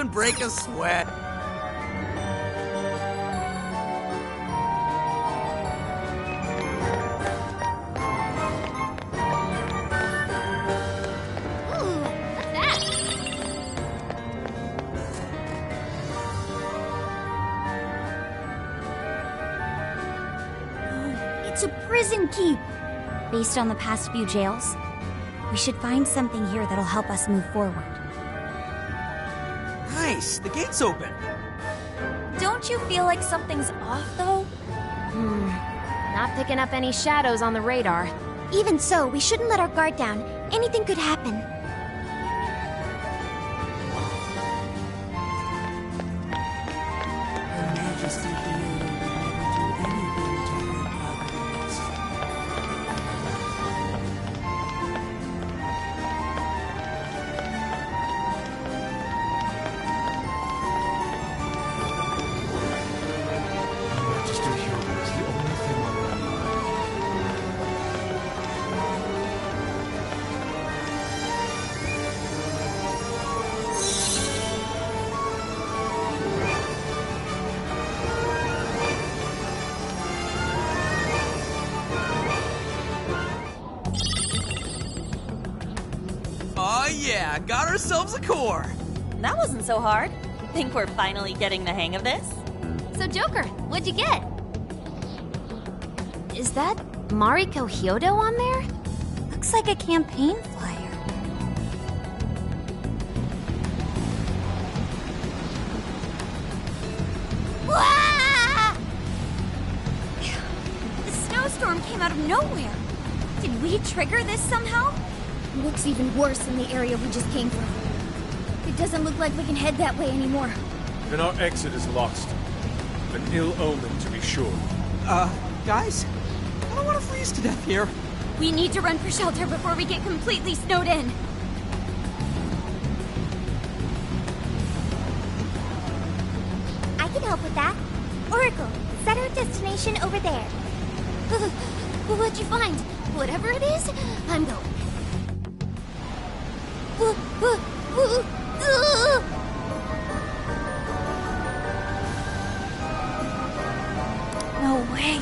even break a sweat. Ooh, what's that? It's a prison keep. Based on the past few jails, we should find something here that'll help us move forward. Nice, the gate's open. Don't you feel like something's off, though? Not picking up any shadows on the radar. Even so, we shouldn't let our guard down. Anything could happen. Her Majesty Hyodo would never do anything to hurt others. Majesty Hyodo is the only thing on my mind. Oh yeah, got ourselves a core. That wasn't so hard. Think we're finally getting the hang of this? So, Joker, what'd you get? Is that Mariko Hyodo on there? Looks like a campaign flyer. Wah! The snowstorm came out of nowhere. Did we trigger this somehow? Looks even worse than the area we just came from. It doesn't look like we can head that way anymore. Then our exit is lost. An ill omen, to be sure. Guys? I don't want to freeze to death here. We need to run for shelter before we get completely snowed in. I can help with that. Oracle, set our destination over there. What'd you find? Whatever it is, I'm going. No way.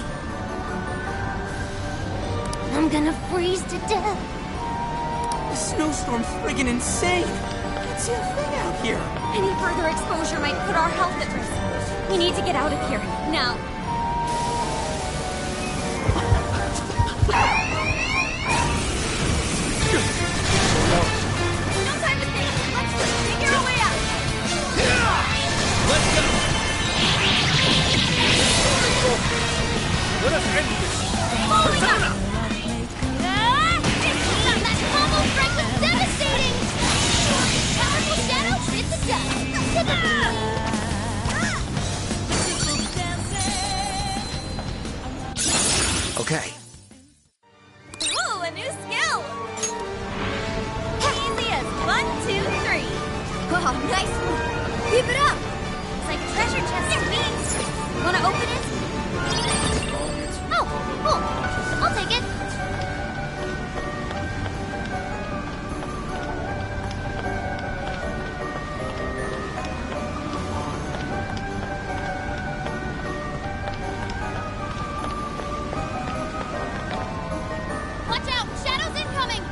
I'm gonna freeze to death. The snowstorm's friggin' insane. Can't see a thing out here. Any further exposure might put our health at risk. We need to get out of here, now. No time to think. Let's just figure a way out. Let's go! Let us end this! Persona! That combo strike was devastating! Powerful shadow, it's a Okay. Ooh, a new skill! Easy as 1, 2, 3. Oh, nice one! Keep it up! It's like a treasure chest to me! Wanna open it? Oh, cool! I'll take it! Watch out! Shadows incoming!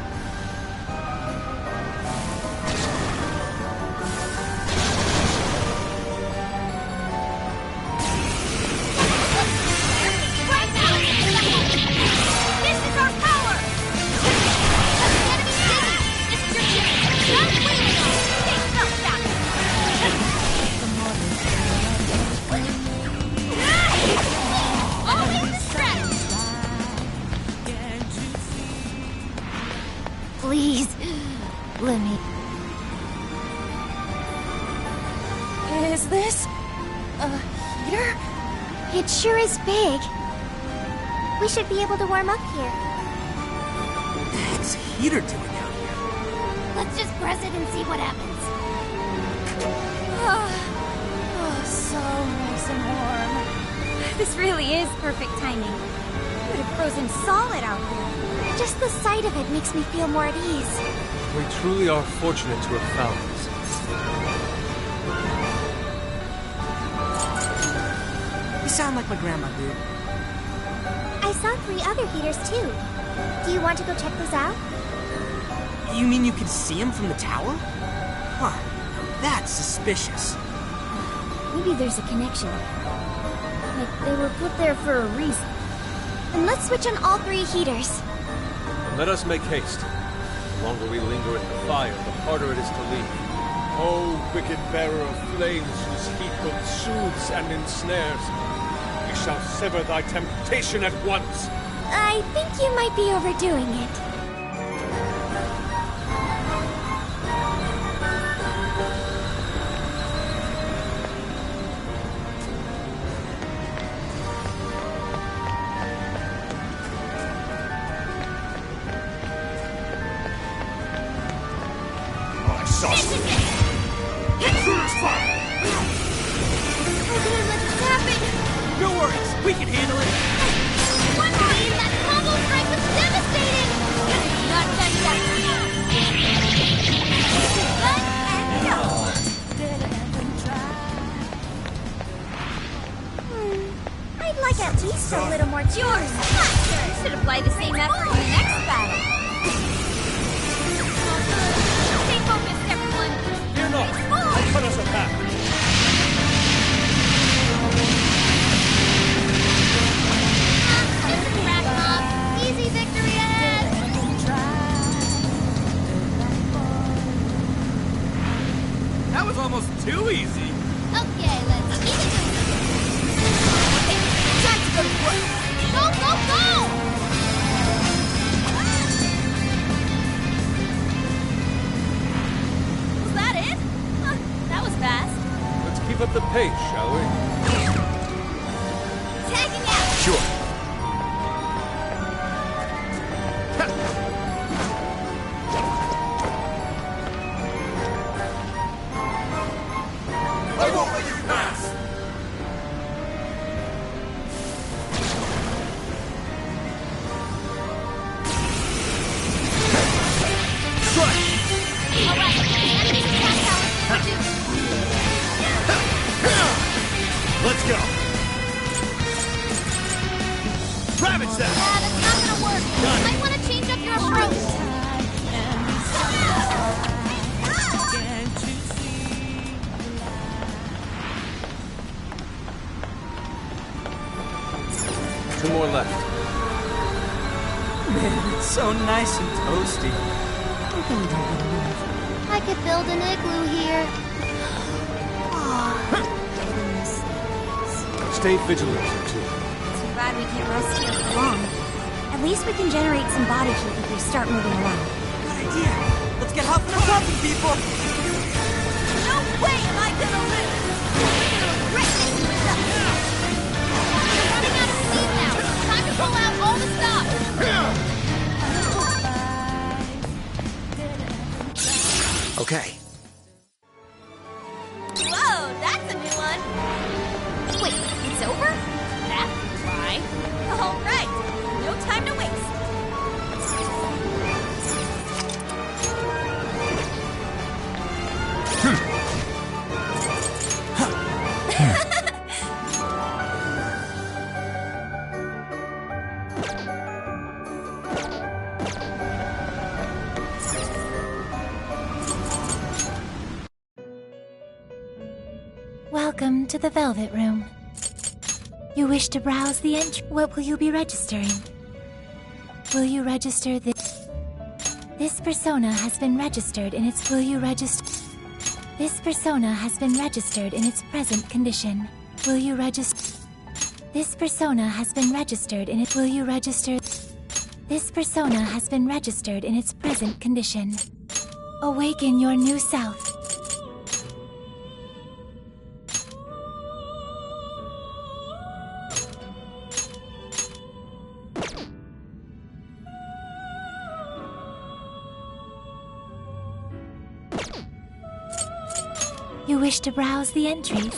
Right now! This is our power! The enemy's busy! This is your chance! Stop waiting on it! Take yourself back! All in the stretch! Please, let me. Is this a heater? It sure is big. We should be able to warm up here. What the heck's Heater doing out here? Let's just press it and see what happens. Oh, so nice and warm. This really is perfect timing. It would have frozen solid out here. Just the sight of it makes me feel more at ease. We truly are fortunate to have found this. You sound like my grandma, dude. I saw 3 other heaters too. Do you want to go check those out? You mean you could see them from the tower? Huh. That's suspicious. Maybe there's a connection. Like they were put there for a reason. Then let's switch on all 3 heaters. Let us make haste. The longer we linger at the fire, the harder it is to leave. O wicked bearer of flames, whose heat both soothes and ensnares, we shall sever thy temptation at once. I think you might be overdoing it. No worries, we can handle it. One more! That combo strike was devastating! Not done yet. I'd like at least a little more juice. You should apply the same effort in the next battle. Stay focused, everyone. Fear not, I'll cut us a path. Easy victory ahead! That was almost too easy. Okay, let's keep it moving. Okay, time to go to work. Go, go, go! Was that it? Huh, that was fast. Let's keep up the pace, shall we? Tagging out! Sure. I won't let you pass! Alright, enemy's attack power is reduced. Let's go! Ravage that! That's not gonna work. You might want to change up your approach. Two more left. Man, it's so nice and toasty. I could build an igloo here. Stay vigilant, too. Too bad we can't rest here for long. At least we can generate some body heat if we start moving around. Good idea. Let's get huffing and puffing, people. No way am I gonna live! Right next to us. We're running out of steam now. Time to pull out all the stops. Okay. Whoa, that's a new one! Wait, it's over? That's why. All right, no time to waste. Welcome to the Velvet Room. You wish to browse the entry? What will you be registering? Will you register this? This persona has been registered in its... Will you register? This persona has been registered in its present condition. Will you register? This persona has been registered in it. Will you register? This persona has been registered in its present condition. Awaken your new self. You wish to browse the entries?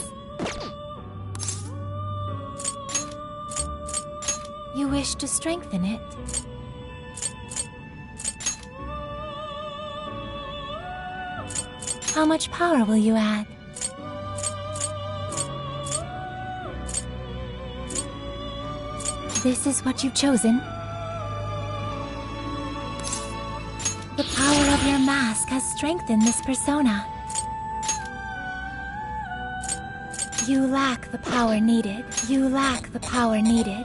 You wish to strengthen it? How much power will you add? This is what you've chosen? The power of your mask has strengthened this persona. You lack the power needed. You lack the power needed.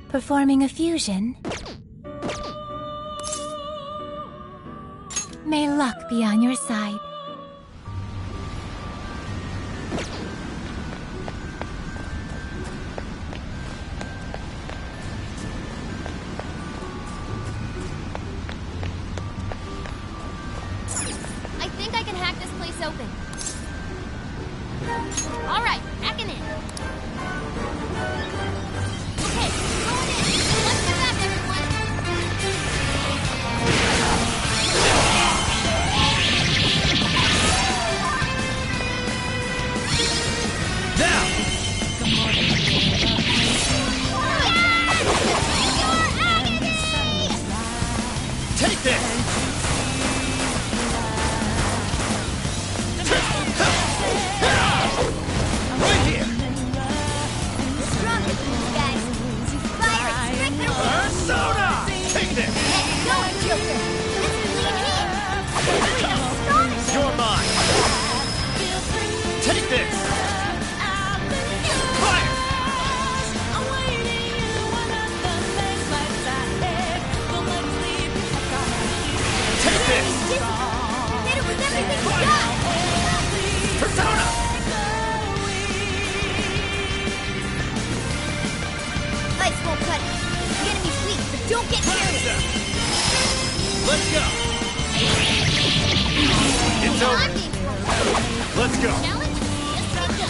Performing a fusion. May luck be on your side. I think I can hack this place open. All right, hacking in. Okay, going in. Let's get back, everyone. Now! Take this! Right here! Stronger than these guys. Fire, strength, Persona! Take this! let's go, Joker. Let's lean in. Really astonishing. You're mine! Take this! Fire! Take this! Hit it with everything we got. Persona! Ice won't cut it. The enemy's weak, but don't get careless. Let's go! It's over! I'm game for Let's go! challenge. Let's go.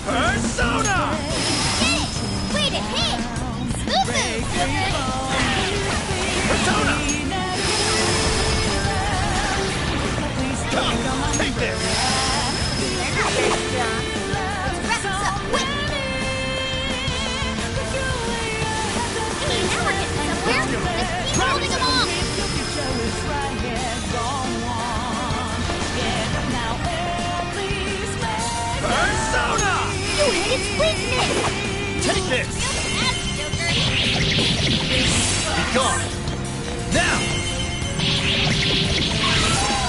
Persona! Hit it. Way to hit. Smooth move, Joker. Persona! Come! Take this! They're not very strong. Let's wrap this up quick. Hey, now we're getting somewhere. Let's keep holding them off. Persona! You hit its weakness. Take this! Ass, Joker. Be gone! Now!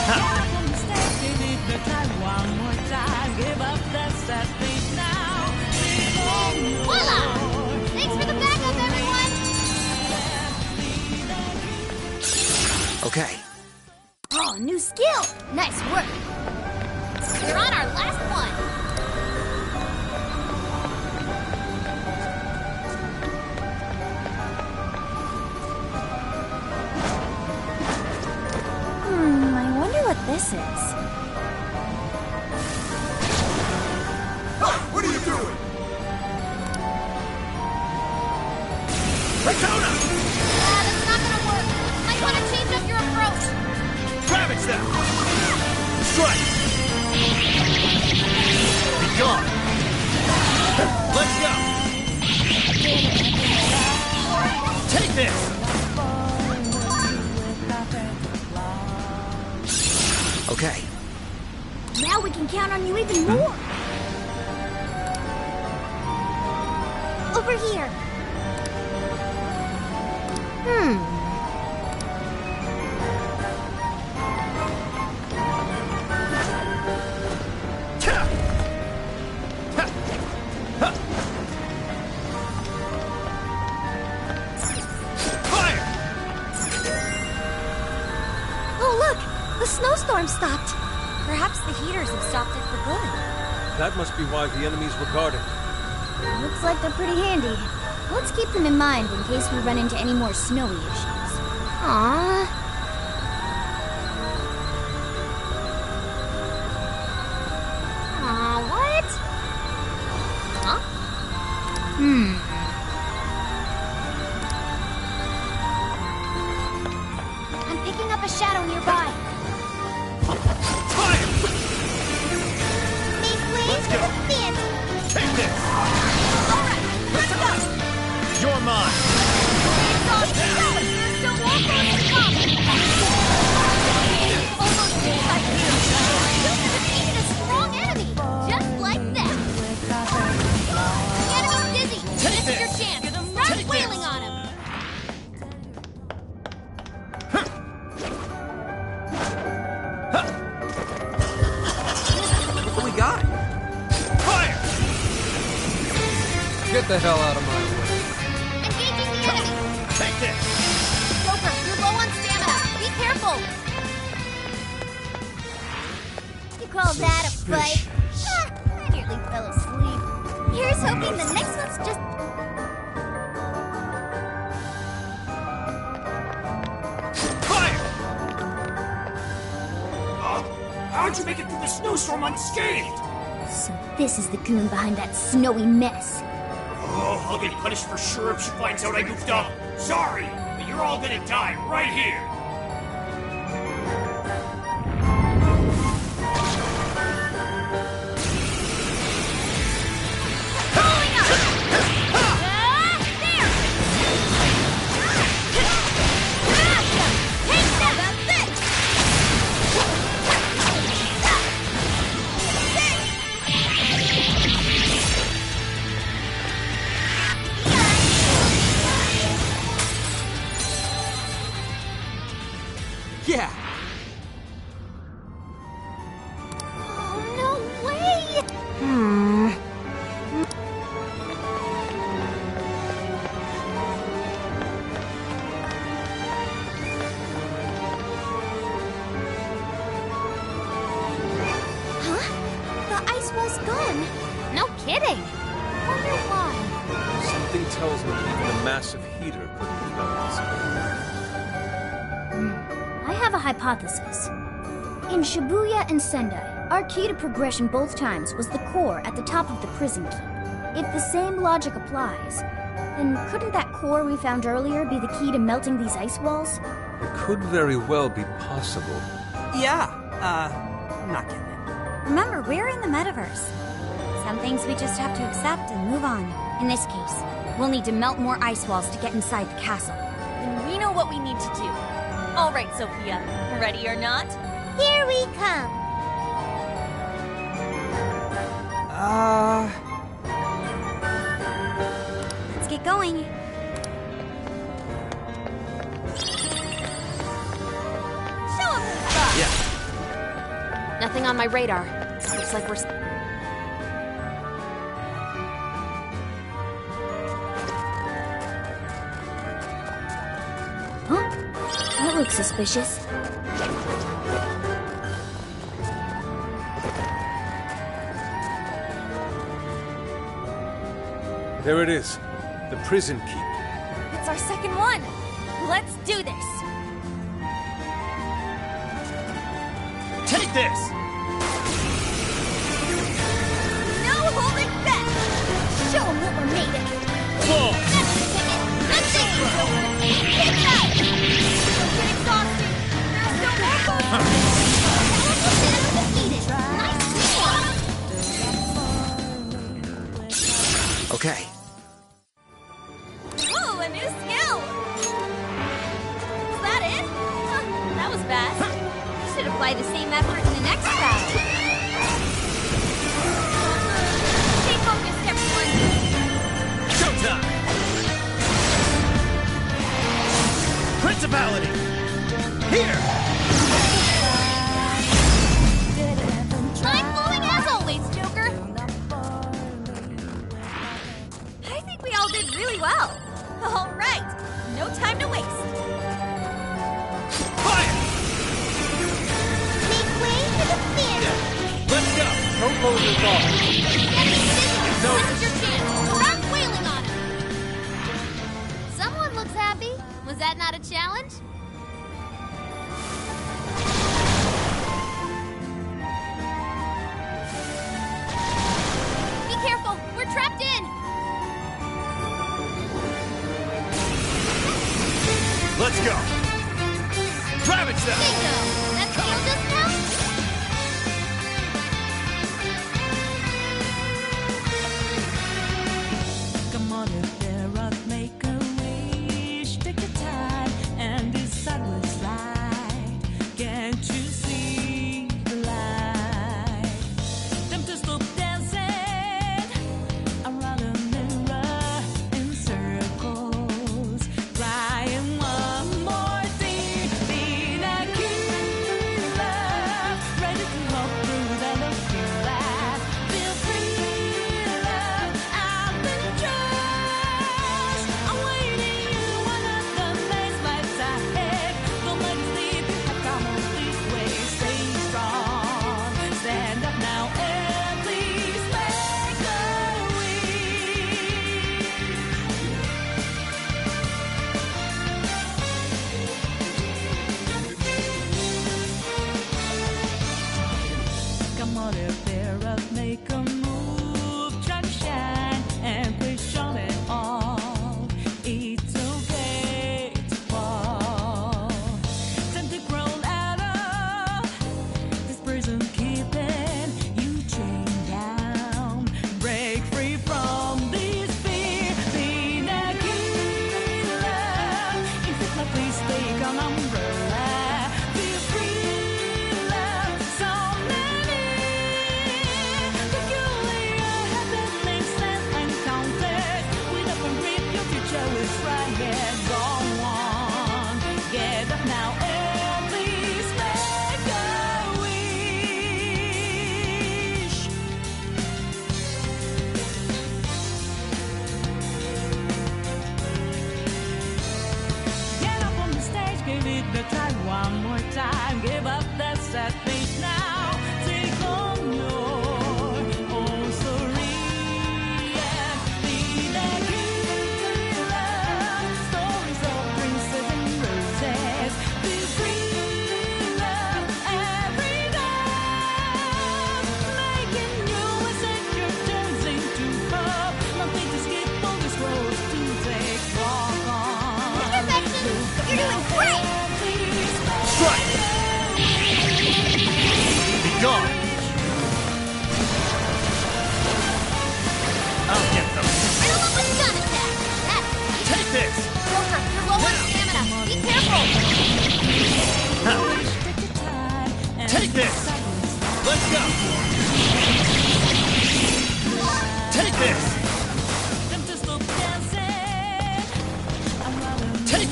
Ha! Voila! Thanks for the backup, everyone. Okay. Oh, new skill. Nice work. We're on our last one. I wonder what this is. What are you doing? Persona! That's not gonna work. Might want to change up your approach. Ravage them! Strike! Be gone! Let's go! Take this! Okay. Now we can count on you even more. Over here. Ta! Ha! Ha! Fire! Oh, look! The snowstorm stopped. Perhaps the heaters have stopped it for good. That must be why the enemies were guarding. Looks like they're pretty handy. Let's keep them in mind in case we run into any more snowy issues. Aww. Aw, what? Huh? I'm picking up a shadow nearby. Fire! Get the hell out of my way. Engaging the enemy! Take this! Joker, you're low on stamina. Be careful! You call that a fight? I nearly fell asleep. Here's hoping the next one's just... Fire! How'd you make it through the snowstorm unscathed? So this is the goon behind that snowy mess. Oh, I'll get punished for sure if she finds out I goofed up. Sorry, but you're all gonna die right here. Yeah. Oh, no way! Huh? The ice wall's gone. No kidding. Wonder why. Something tells me even a massive heater couldn't keep up this. I have a hypothesis. In Shibuya and Sendai, our key to progression both times was the core at the top of the prison keep. If the same logic applies, then couldn't that core we found earlier be the key to melting these ice walls? It could very well be possible. Yeah, I'm not getting it. Remember, we're in the metaverse. Some things we just have to accept and move on. In this case, we'll need to melt more ice walls to get inside the castle. Then we know what we need to do. All right, Sophia. Ready or not? Here we come! Let's get going. Show 'em who's boss! Yeah. Nothing on my radar. Looks like we're... Huh? That looks suspicious. There it is. The prison keep. It's our second one. Let's do this. Take this! No holding back! Show 'em what we're made of! Whoa! That's the ticket! That's it! Take that! Don't get exhausted! There's no more fun! Defeated! Nice Okay. Ooh, a new skill. Is that it? Huh, that was fast. Should apply the same effort in the next battle. Stay focused, everyone. Showtime! Principality! Here! Mind blowing as always, Joker! I think we all did really well. All right, no time to waste. Fire! Make way for the theater! Let's go! Don't lower your guard. No. This is your chance! Start wailing on him! Someone looks happy. Was that not a challenge? Be careful! We're trapped in! Let's go! Ravage them! Bingo! That failed us now? Come on, if there are make a wish, take your time and decide what's right. Can't you see the light? Time to stop dancing around a mirror in circles, crying one more thing.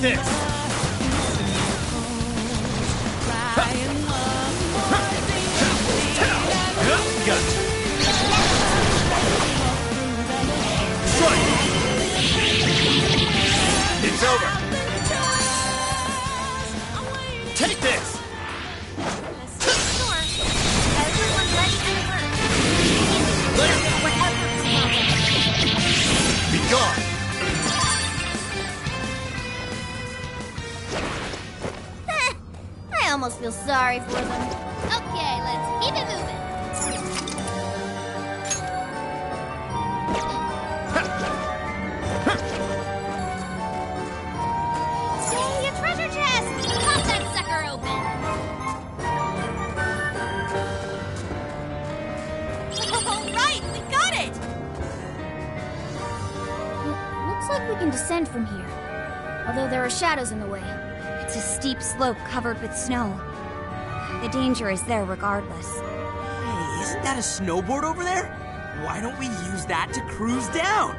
this! Gotcha! Strike! It's over! Take this! Sure. Everyone ready and alert. Whatever is possible. Be gone! I almost feel sorry for them. Okay, let's keep it moving. Say, a treasure chest! Pop that sucker open! All right, we got it! Looks like we can descend from here. Although there are shadows in the way. It's a steep slope covered with snow. The danger is there regardless. Hey, isn't that a snowboard over there? Why don't we use that to cruise down?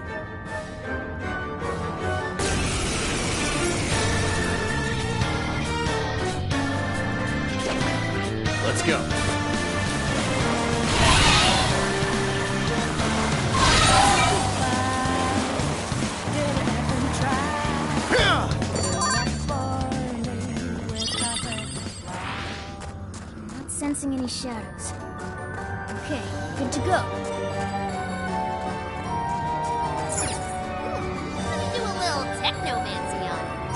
Let's go. Not sensing any shadows. Okay, good to go. Let me do a little technomancy on it.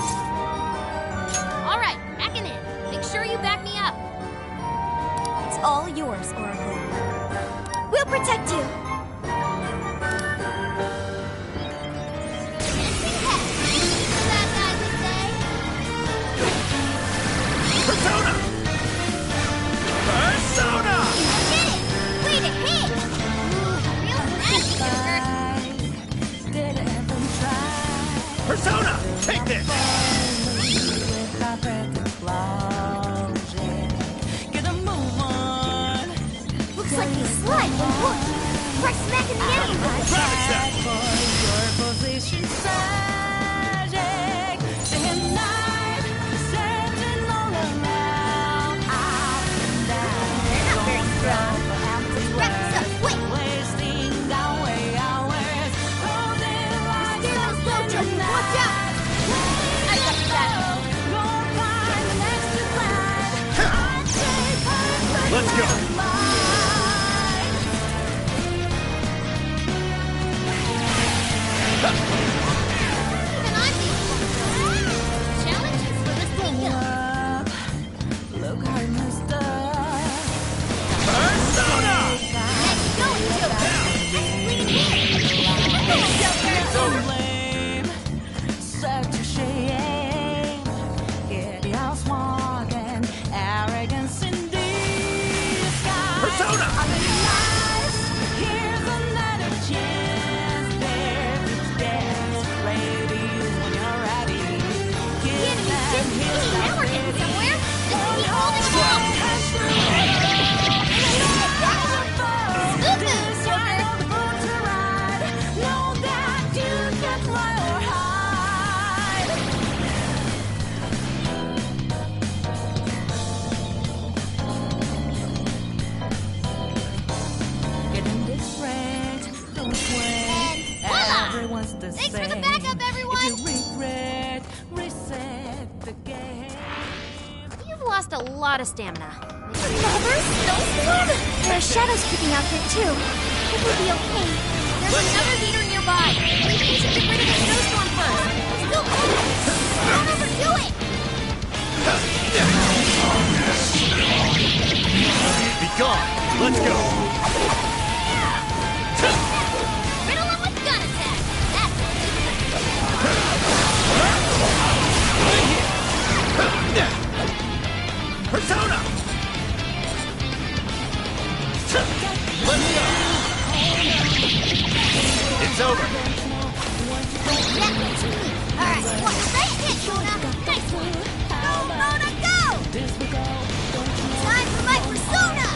All right, backing in. Make sure you back me up. It's all yours, Oracle. We'll protect you. That guy would say. Persona! Persona! Get it! Way to hit! Real nasty, Joker. Persona! Take this! Get a move on. Looks like you slide when hooked. Right smack in the enemy line. Ravage them! Your position tragic. Day and night, searching all around. Up and down. They're not very strong. Wrap this up, quick! Wasting away hours. Holding like Stay on slow, Joker. Watch out! I got your back. You'll find the next to climb. I'd say perfect. Let's go! Even I'm being challenges for this thing. Look, I messed up. Persona! Let's go, Joker. Lean in. Come on, Joker. It's over! Blame, such a shame. Get your smart and arrogance in disguise. Persona! Otherwise, here's another chance. There's its dance. Ready when you're ready. Get that hit. Now we're getting somewhere. Just keep holding on. Good news, Joker. Know that you can fly or hide. Getting different, don't sweat. And voila! Everyone's the Thanks same. for the backup, everyone. If you regret, reset the game. You've lost a lot of stamina. Another snowstorm? There are shadows creeping out here, too. It will be okay. There's another leader nearby. Maybe we should get rid of the snowstorm first. Still moving. Don't overdo it. Be gone! Let's go! Riddle him with gun attack. That's Persona! Let's go! It's over! that makes me. All right, what? Say it, hit, Shona. Nice one. Go, Mona, go! Time for my persona.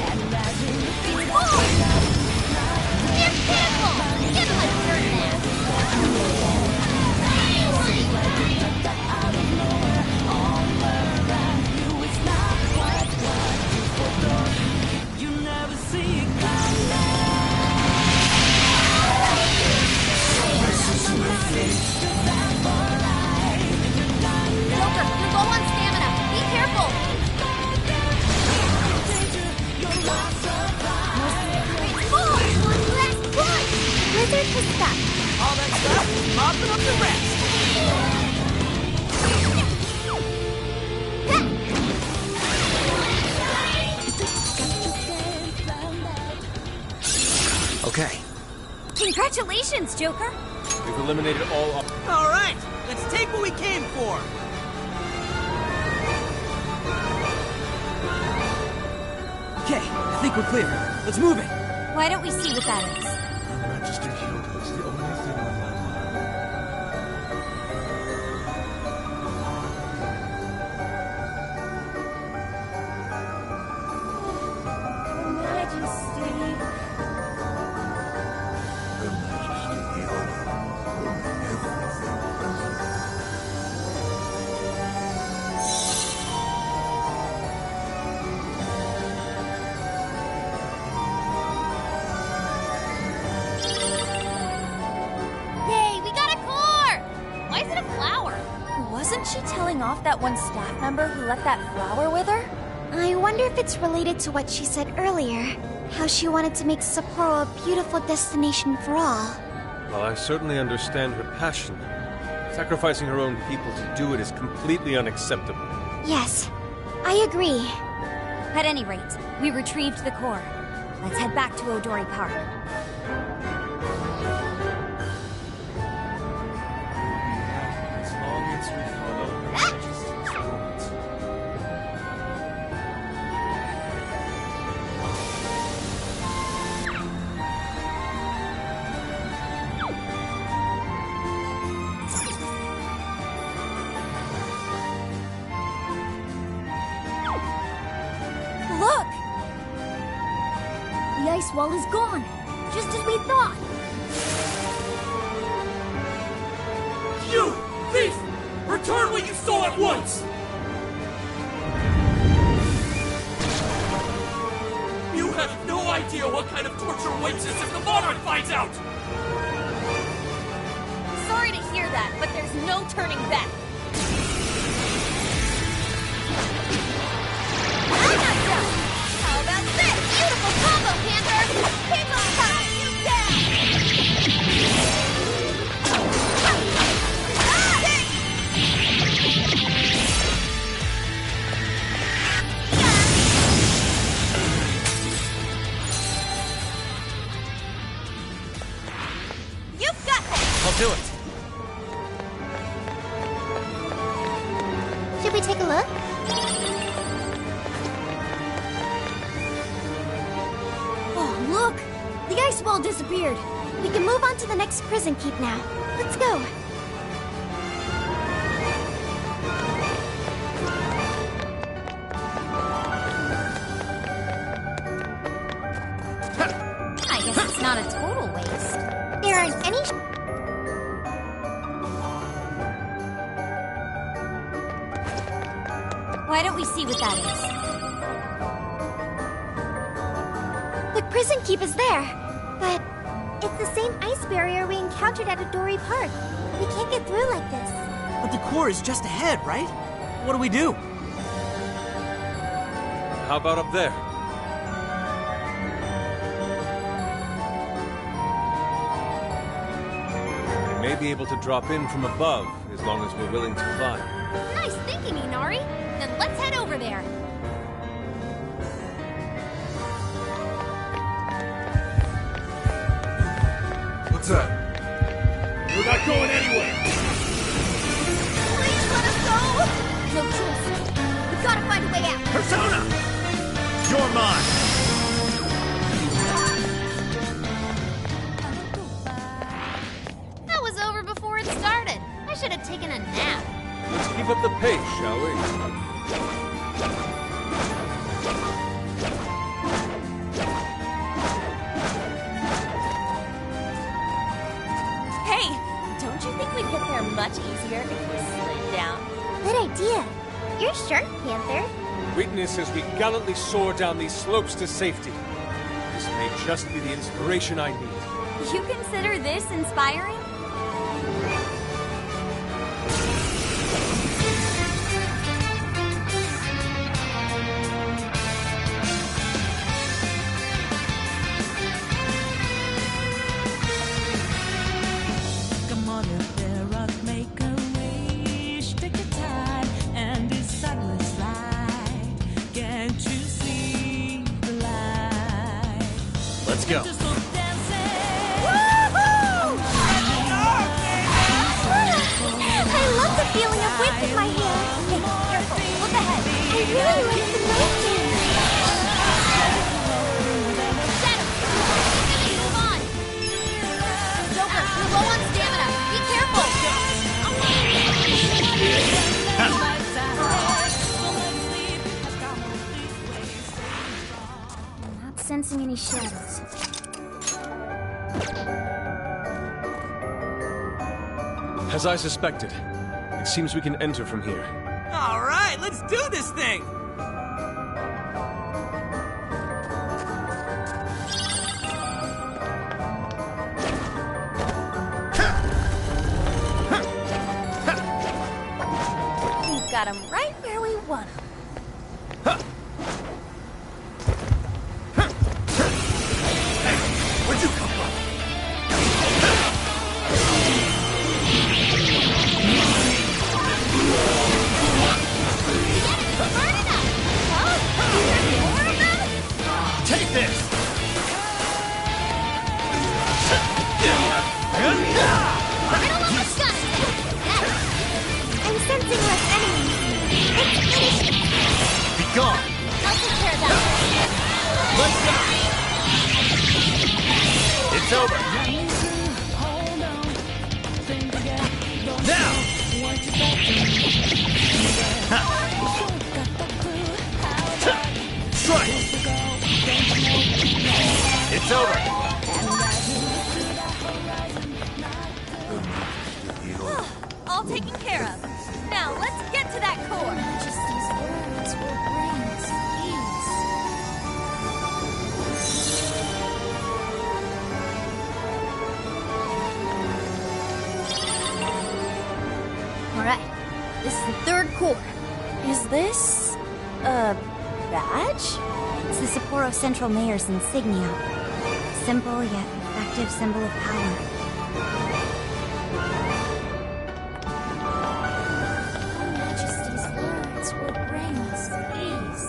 It's forward. You're pitiful. Give him a turn now. wizard has stuff. All that stuff, mopping up the rest. Okay. Congratulations, Joker! We've eliminated all All right, let's take what we came for. Okay, I think we're clear. Let's move it. Why don't we see what that is? Magister Hilda is the only thing on my Her Majesty Hilda owns everything present. Yay, we got a core! Why is it a flower? Wasn't she telling off that one staff member who left that flower with her? I wonder if it's related to what she said earlier. How she wanted to make Sapporo a beautiful destination for all. Well, I certainly understand her passion. Sacrificing her own people to do it is completely unacceptable. Yes, I agree. At any rate, we retrieved the core. Let's head back to Odori Park. As long as we follow Her Majesty's orders. Look! The ice wall is gone, just as we thought. You! Thief! Return what you stole at once! You have no idea what kind of torture awaits us if the Monarch finds out! Sorry to hear that, but there's no turning back. I'm not done! How about this? Beautiful combo, Panther! Pick up time, you down! You've got this! I'll do it. Should we take a look? Oh, look! The ice wall disappeared. We can move on to the next prison keep now. Let's go. I guess it's not a total waste. There aren't any... Why don't we see what that is? The prison keep is there, but it's the same ice barrier we encountered at Odori Park. We can't get through like this. But the core is just ahead, right? What do we do? How about up there? We may be able to drop in from above, as long as we're willing to climb. Nice thinking, Inari. Then let's head over there. What's that? We're not going anywhere! Please let us go! No choice. We've got to find a way out. Persona! You're mine! That was over before it started. I should have taken a nap. Let's keep up the pace, shall we? Hey, don't you think we'd get there much easier if we slid down? Good idea. You're sharp, Panther. Witness as we gallantly soar down these slopes to safety. This may just be the inspiration I need. You consider this inspiring? go. I love the feeling of wind in my hair. Hey, careful. Look ahead. I really like the motion. Shadow, move on. Joker, you're low on stamina. Be careful. Not sensing any shadows. As I suspected, it seems we can enter from here. All right, let's do this thing. We've got him right where we want him. Where'd you come from? Take this! I'm sensing less enemies. Be gone! I'll take care of that. Let's go! It's over! Now! Strike! It's over! All taken care of. Now, let's get to that core. Just these words will bring us peace. All right, this is the third core. Is this a badge? It's the Sapporo Central Mayor's insignia. Simple yet effective symbol of power. Her Majesty's words will bring us peace.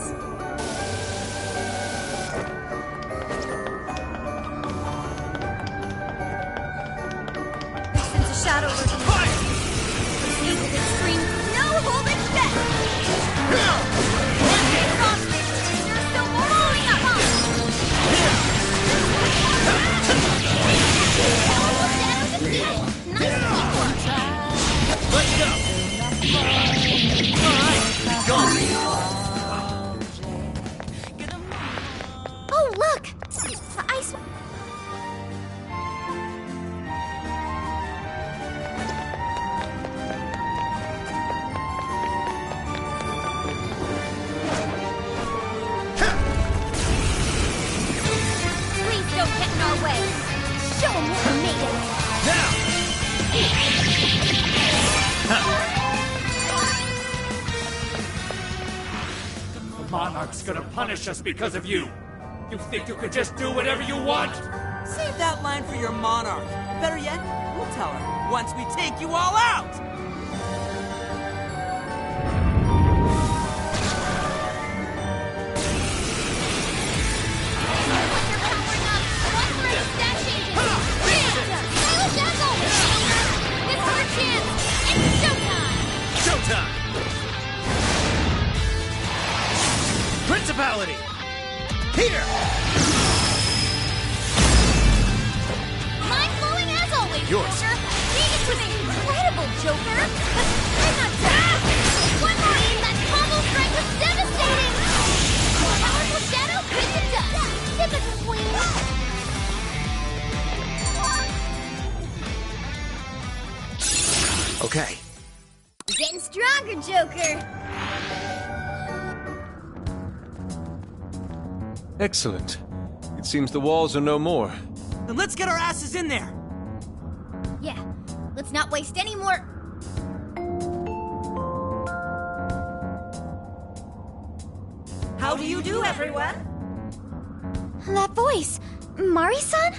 Since a shadow lurking proceed with extreme no holding back. There's still more holding up, huh? Shadow defeated. Nice teamwork. Let's go! Alright, be gone! Oh, look! The ice. Please don't get in our way. Show 'em what we made of. Now! The Monarch's gonna punish us because of you. You think you could just do whatever you want? Save that line for your monarch. Better yet, we'll tell her once we take you all out. Showtime! Principality! Here! Mind-blowing as always, Yours. Joker. Read it to me. Incredible, Joker. But I'm not done. One more aim, that combo strike was devastating. Powerful shadow, quick to dust. Typical queen. Okay. You're getting stronger, Joker. Excellent. It seems the walls are no more. Then let's get our asses in there. Yeah, let's not waste any more. How do you do, everyone? That voice, Mari-san?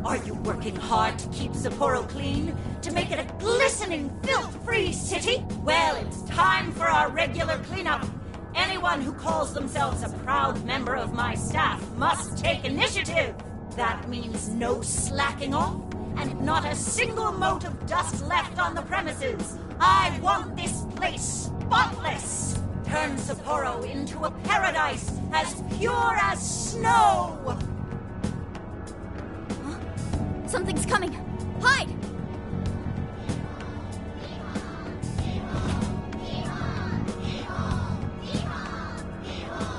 Are you working hard to keep Sapporo clean? To make it a glistening, filth-free city? Well, it's time for our regular cleanup. Anyone who calls themselves a proud member of my staff must take initiative. That means no slacking off, and not a single mote of dust left on the premises. I want this place spotless. Turn Sapporo into a paradise as pure as snow. Something's coming. Hide!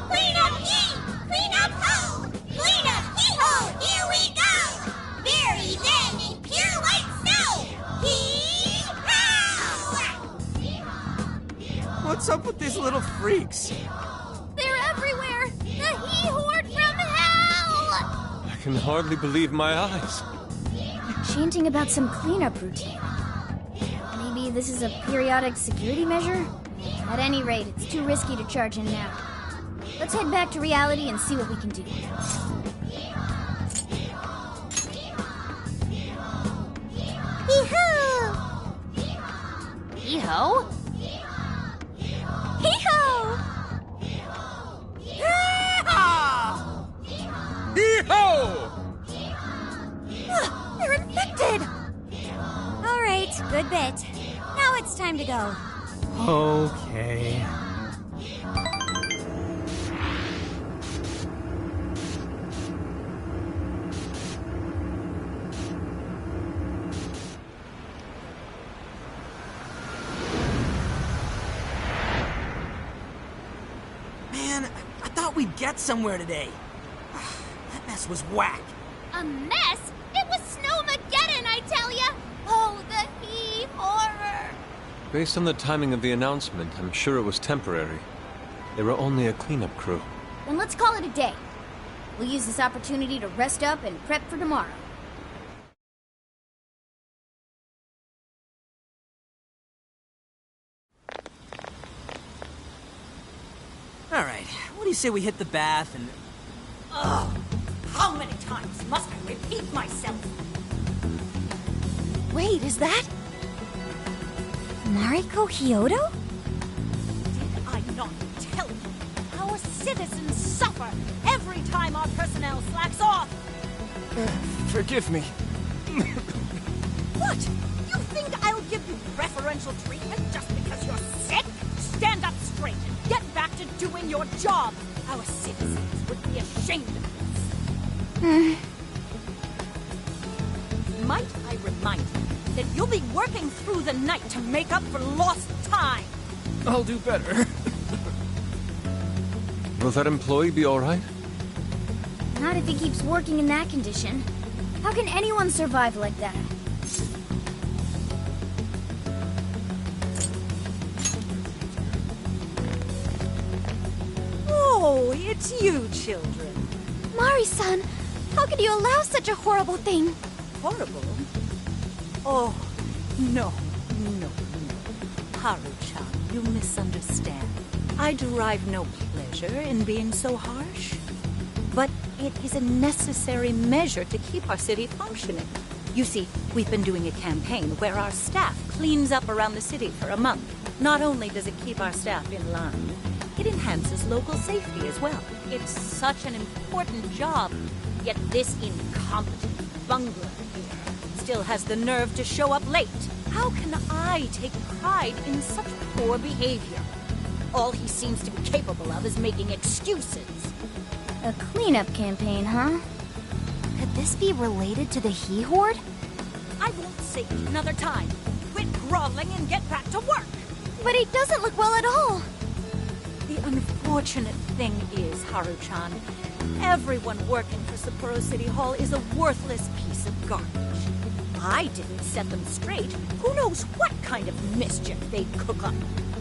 Clean up ye! Clean up ho! Clean up hee-ho! Here we go! Bury them in pure white snow! Hee-haw! What's up with these little freaks? They're everywhere! The He-Horde from hell! I can hardly believe my eyes. Chanting about some cleanup routine. Maybe this is a periodic security measure? At any rate, it's too risky to charge in now. Let's head back to reality and see what we can do. Hee-ho! Hee-ho? Hee-ho! Hee-ho! They're infected! All right, good bit. Now it's time to go. Okay. Man, I thought we'd get somewhere today. That mess was whack. A mess? It was Snowmageddon, I tell ya! Oh, the He-Horror! Based on the timing of the announcement, I'm sure it was temporary. They were only a cleanup crew. Then let's call it a day. We'll use this opportunity to rest up and prep for tomorrow. All right, what do you say we hit the bath and... Ugh! How many times must I repeat myself? Wait, is that... Mariko Hyodo? Did I not tell you? Our citizens suffer every time our personnel slacks off. Forgive me. What? You think I'll give you preferential treatment just because you're sick? Stand up straight and get back to doing your job. Our citizens would be ashamed of this. Might I remind you that you'll be working through the night to make up for lost time? I'll do better. Will that employee be alright? Not if he keeps working in that condition. How can anyone survive like that? Oh, it's you, children. Mari-san, how could you allow such a horrible thing? Horrible? Oh, no. Haru-chan, you misunderstand. I derive no pleasure in being so harsh. But it is a necessary measure to keep our city functioning. You see, we've been doing a campaign where our staff cleans up around the city for a month. Not only does it keep our staff in line, it enhances local safety as well. It's such an important job, yet this incompetent bungler here still has the nerve to show up late. How can I take pride in such poor behavior? All he seems to be capable of is making excuses. A cleanup campaign, huh? Could this be related to the He-Horde? I won't say it another time. Quit groveling and get back to work. But he doesn't look well at all. The unfortunate thing is, Haru-chan, everyone working for Sapporo City Hall is a worthless piece of garbage. I didn't set them straight. Who knows what kind of mischief they'd cook up?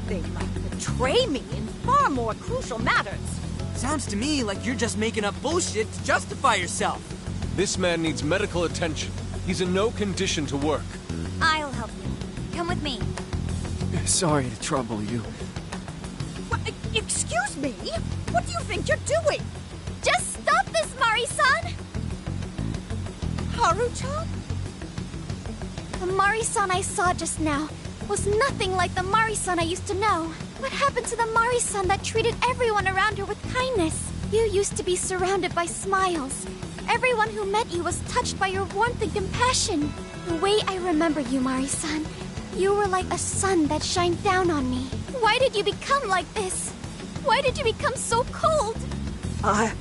They might betray me in far more crucial matters. Sounds to me like you're just making up bullshit to justify yourself. This man needs medical attention. He's in no condition to work. I'll help you. Come with me. Sorry to trouble you. What, excuse me? What do you think you're doing? Just stop this, Mari-san! Haru-chan? The Mari-san I saw just now was nothing like the Mari-san I used to know. What happened to the Mari-san that treated everyone around her with kindness? You used to be surrounded by smiles. Everyone who met you was touched by your warmth and compassion. The way I remember you, Mari-san, you were like a sun that shined down on me. Why did you become like this? Why did you become so cold? Haru.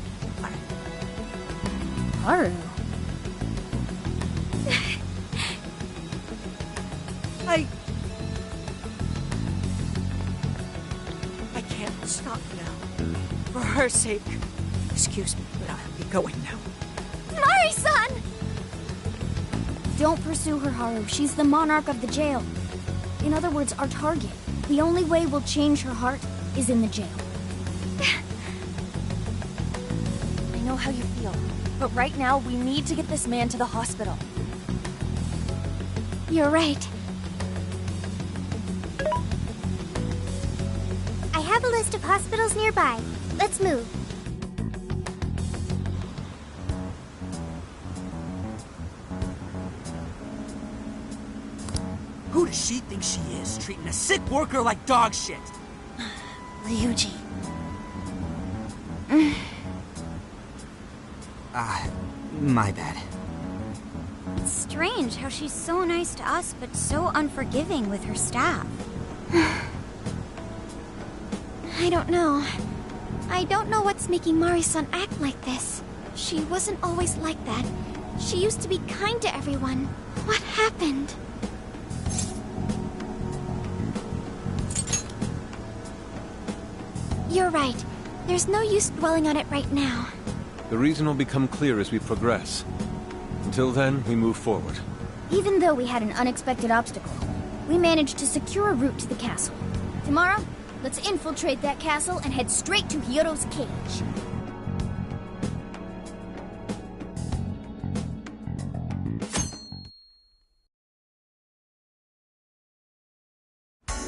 I can't stop now. For her sake. Excuse me, but I'll be going now. Mari-san! Don't pursue her, Haru. She's the monarch of the jail. In other words, our target. The only way we'll change her heart is in the jail. I know how you feel, but right now we need to get this man to the hospital. You're right. I have a list of hospitals nearby. Let's move. Who does she think she is, treating a sick worker like dog shit? Ryuji. My bad. It's strange how she's so nice to us, but so unforgiving with her staff. I don't know. I don't know what's making Mari-san act like this. She wasn't always like that. She used to be kind to everyone. What happened? You're right. There's no use dwelling on it right now. The reason will become clear as we progress. Until then, we move forward. Even though we had an unexpected obstacle, we managed to secure a route to the castle. Tomorrow, let's infiltrate that castle and head straight to Hyodo's cage.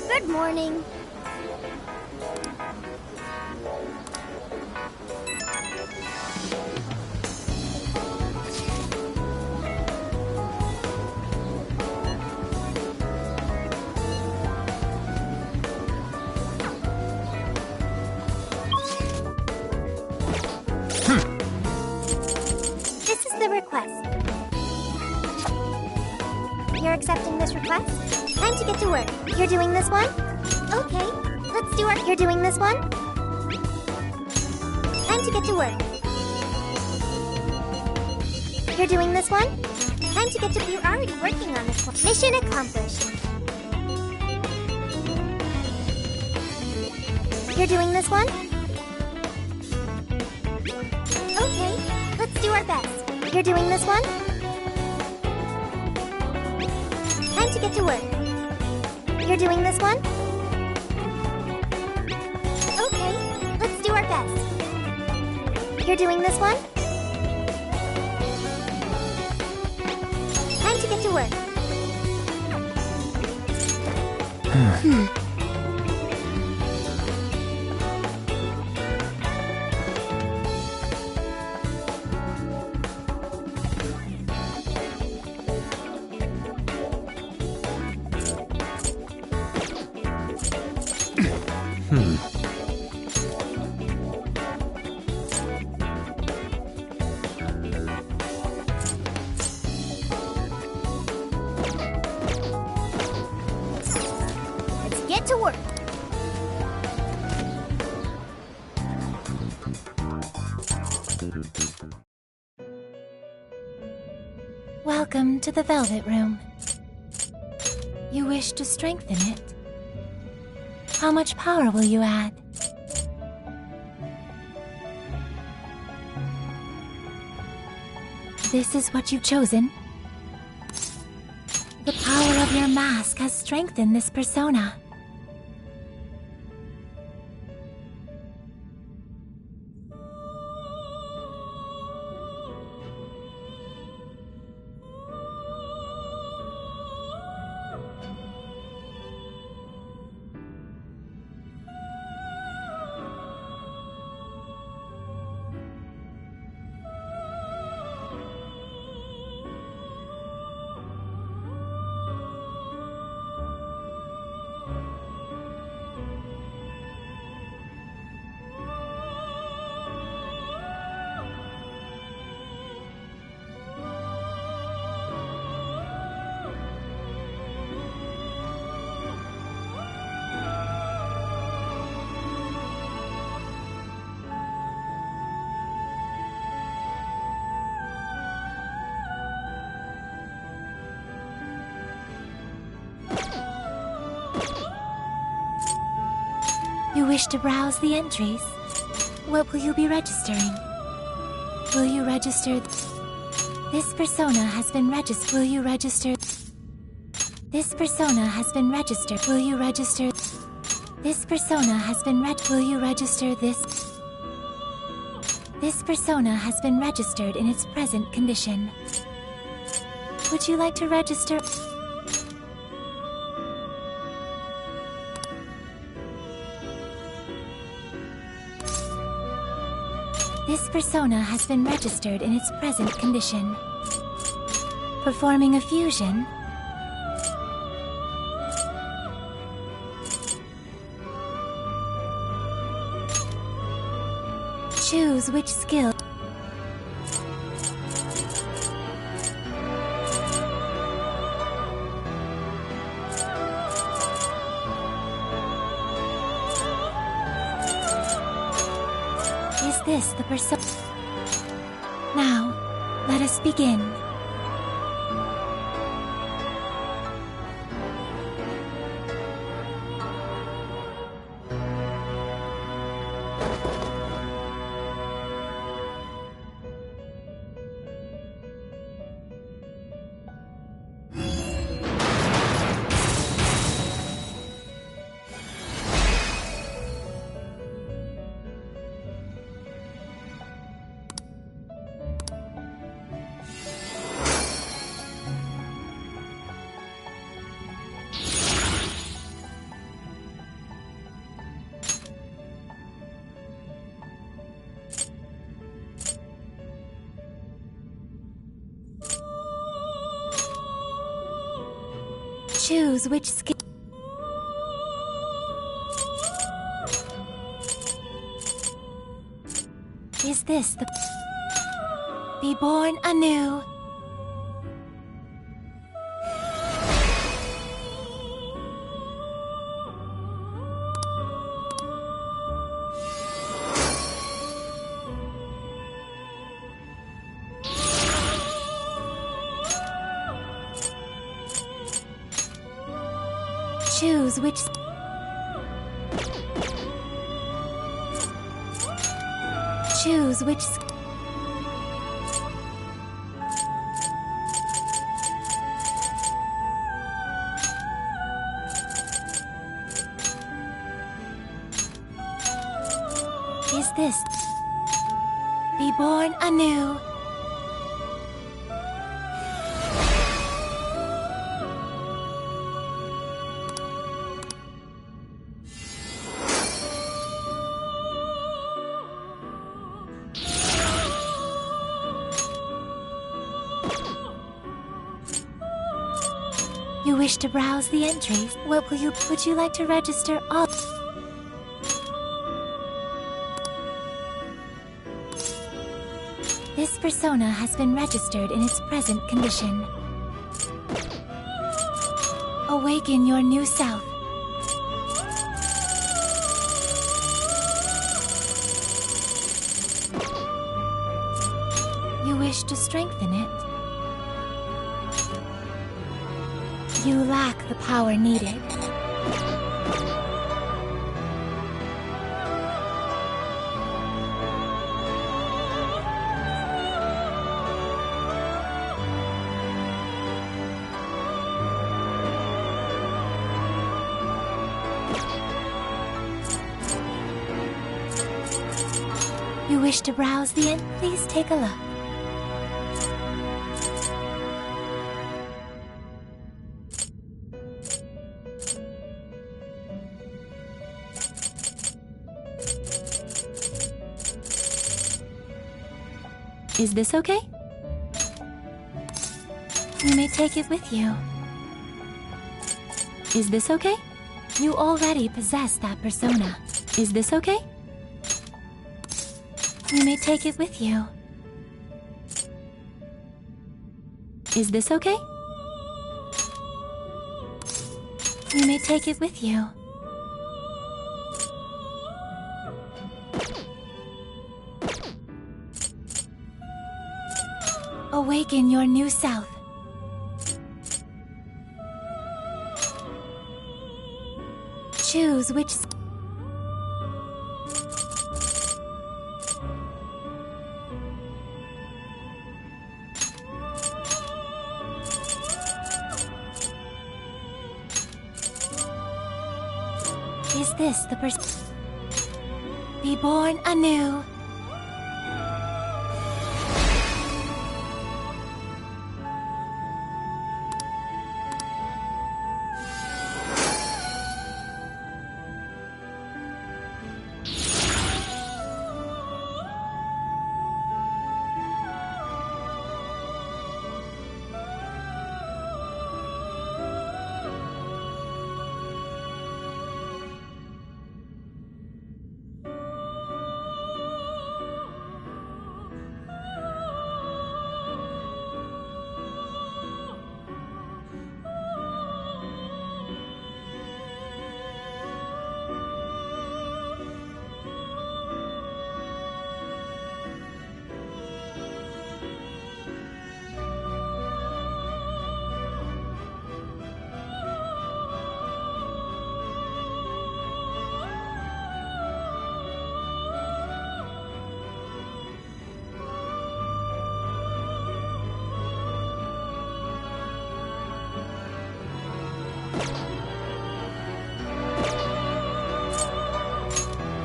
Good morning. This is the request. You're accepting this request? Time to get to work. You're doing this one? Okay, let's do our... You're doing this one? Time to get to work. You're doing this one? Time to get to... You're already working on this one. Mission accomplished. You're doing this one? Okay, let's do our best. You're doing this one? Time to get to work. You're doing this one? Okay, let's do our best. You're doing this one? Time to get to work. Let's get to work. Welcome to the Velvet Room. You wish to strengthen it? How much power will you add? This is what you've chosen? The power of your mask has strengthened this persona. You wish to browse the entries? What will you be registering? Will you register? This persona has been registered. Will you register? This persona has been registered. Will you register? This persona has been Will you register this? This persona has been registered in its present condition. Would you like to register? This persona has been registered in its present condition. Performing a fusion? Choose which skill. Is this the persona? Now, let us begin. Choose which skill. Is this the... Be born anew. Choose which... Choose which... Is this... Be born anew. You wish to browse the entries? What will you... Would you like to register all... This persona has been registered in its present condition. Awaken your new self. You wish to strengthen it? You lack the power needed. You wish to browse the end? Please take a look. Is this okay? You may take it with you. Is this okay? You already possess that persona. Is this okay? You may take it with you. Is this okay? You may take it with you. Awaken your new self. choose which... Is this the person? Be born anew.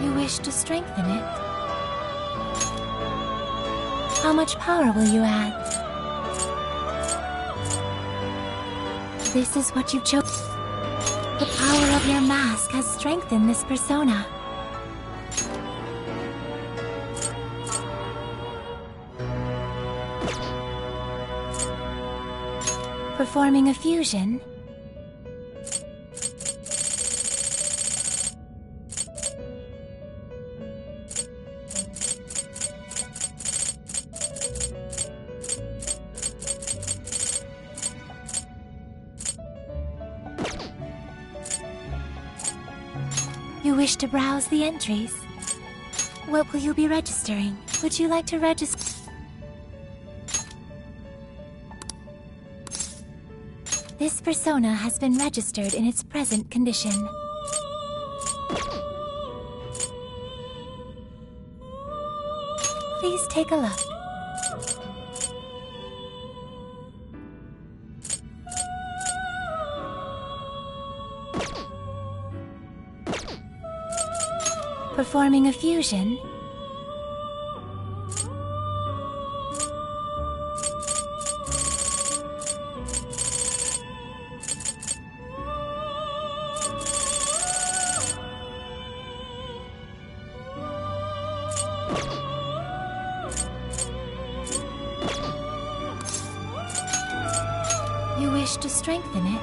You wish to strengthen it? How much power will you add? This is what you chose. The power of your mask has strengthened this persona. Performing a fusion. You wish to browse the entries? What will you be registering? Would you like to register? This persona has been registered in its present condition. Please take a look. Performing a fusion. You wish to strengthen it?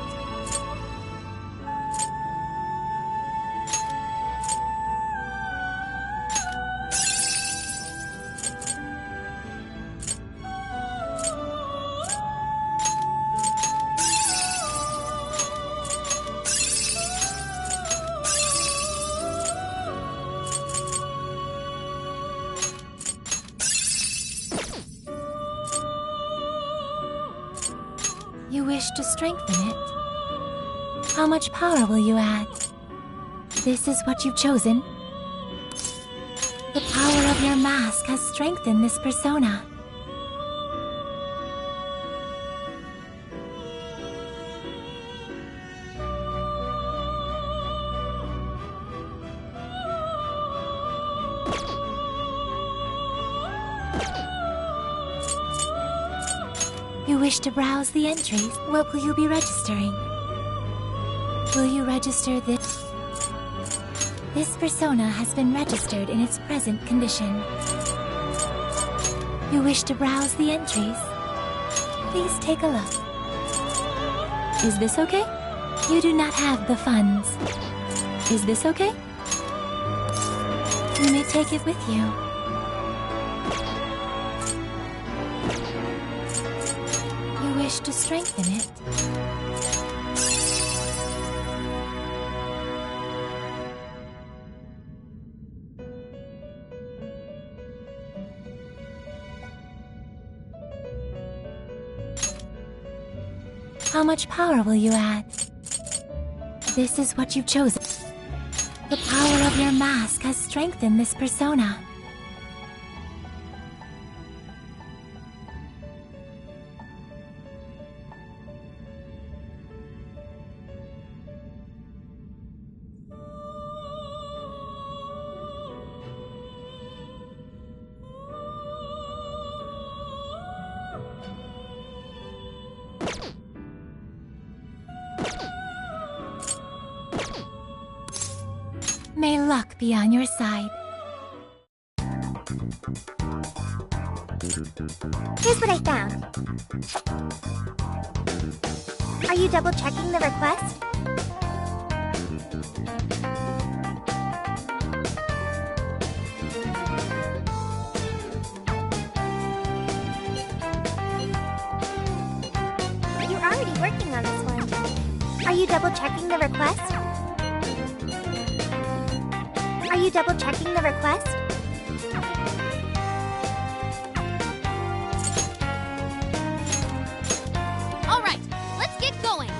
You wish to strengthen it? How much power will you add? This is what you've chosen. The power of your mask has strengthened this persona. You wish to browse the entries? What will you be registering? Will you register this? This persona has been registered in its present condition. You wish to browse the entries? Please take a look. Is this okay? You do not have the funds. Is this okay? You may take it with you. You wish to strengthen it? How much power will you add? This is what you've chosen. The power of your mask has strengthened this persona. May luck be on your side. Here's what I found. Are you double-checking the request? You're already working on this one. Are you double-checking the request? Are you double-checking the request? All right, let's get going.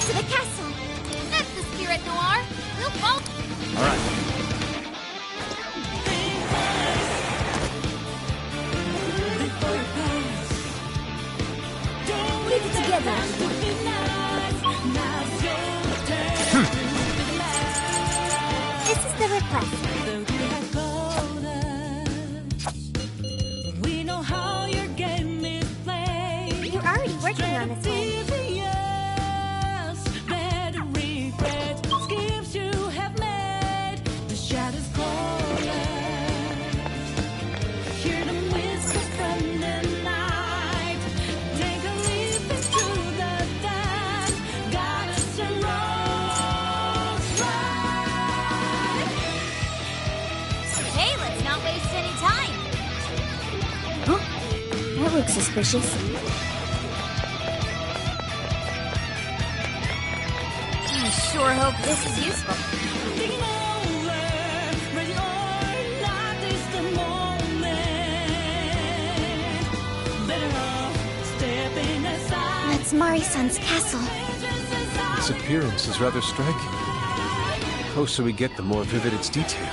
To the castle! That's the spirit, Noir. We'll follow. All right. Keep it together. This is the request. We know how your game is played. You're already working on this one. Better regret schemes you have made. The shadows calling. Hear them whisper from the night. Take a leap into the dark. Got us a rose right. Hey, let's not waste any time. That looks suspicious. I sure hope this is useful. Taking over, ready or not, is the moment. Better off stepping aside. That's Mari-san's castle. Its appearance is rather striking. The closer we get, the more vivid its detail.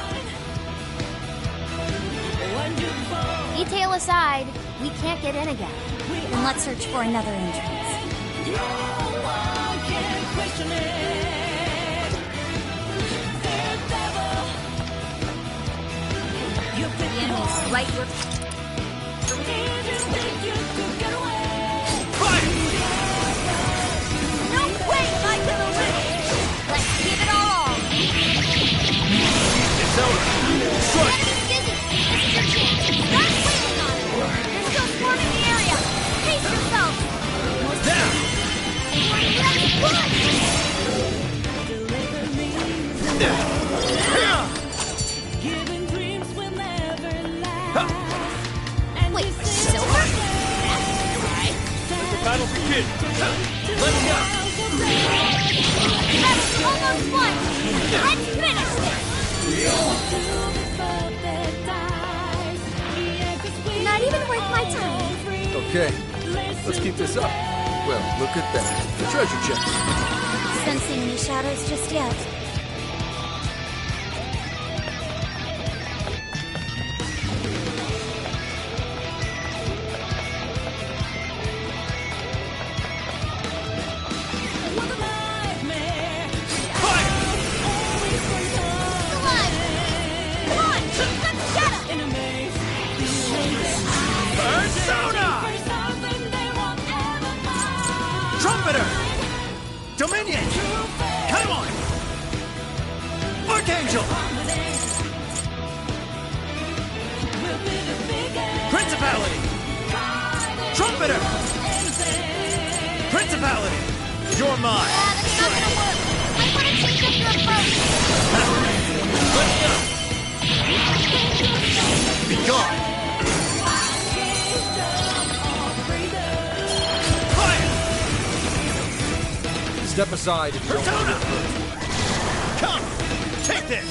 Detail aside, we can't get in again. Then let's search for another entrance. No one can question it. Daredevil. You The pick enemy's right where. Did you think you could get away? No way am I gonna win! Let's give it our all! It's over. Strike. Enemy's busy! This is your chance! Start wailing on it! They're still swarming the area! Pace yourself! Down. Let's push! Deliver me. Giving dreams will never last. And Wait, this is silver? That's right. Let the battle begin. Let's go. Battle's almost won! Let's finish this! Not even worth my time. Okay, let's keep this up. Well, look at that. Treasure chest. Sensing any shadows just yet. Alive! Come on! Let's get him! Persona! Trumpeter! Dominion! Come on! Archangel! Principality! Trumpeter! Principality! You're mine! That's not gonna work! I wanna change up your approach! Let's go! Be gone! Fire! Step aside if you don't want to get hurt. this!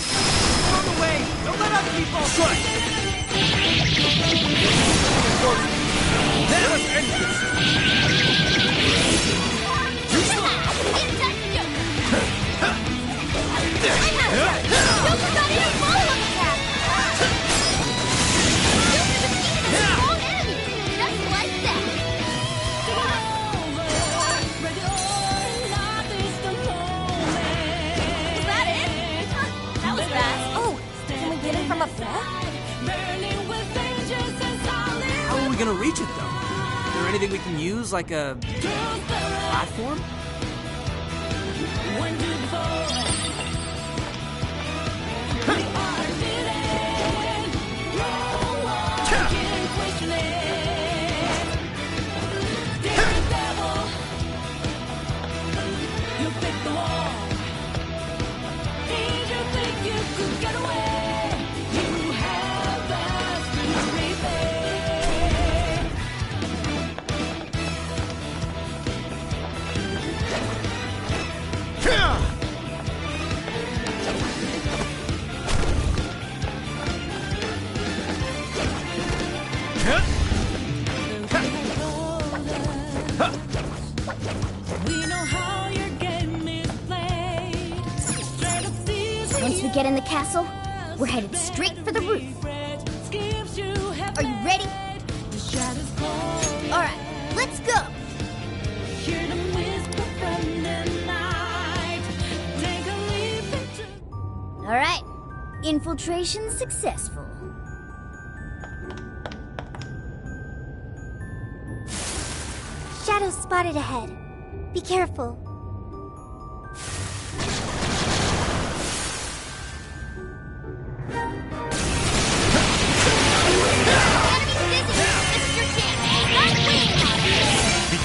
On the way! Don't let other people... Strike! Let us end this! Joker got in a follow-up attack! Joker defeated a strong enemy! Just like that! Is that it? That was fast. Oh, can we get it from up there? How are we gonna reach it, though? Is there anything we can use, like a... platform? Once we get in the castle, we're headed straight for the roof. Are you ready? All right, let's go. All right, infiltration successful. Shadows spotted ahead. Be careful.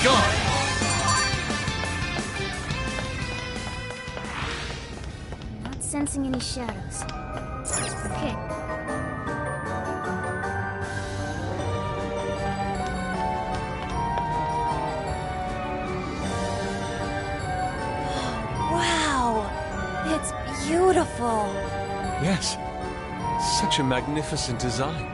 Gone! Not sensing any shadows. Okay. Wow, it's beautiful. Yes. Such a magnificent design.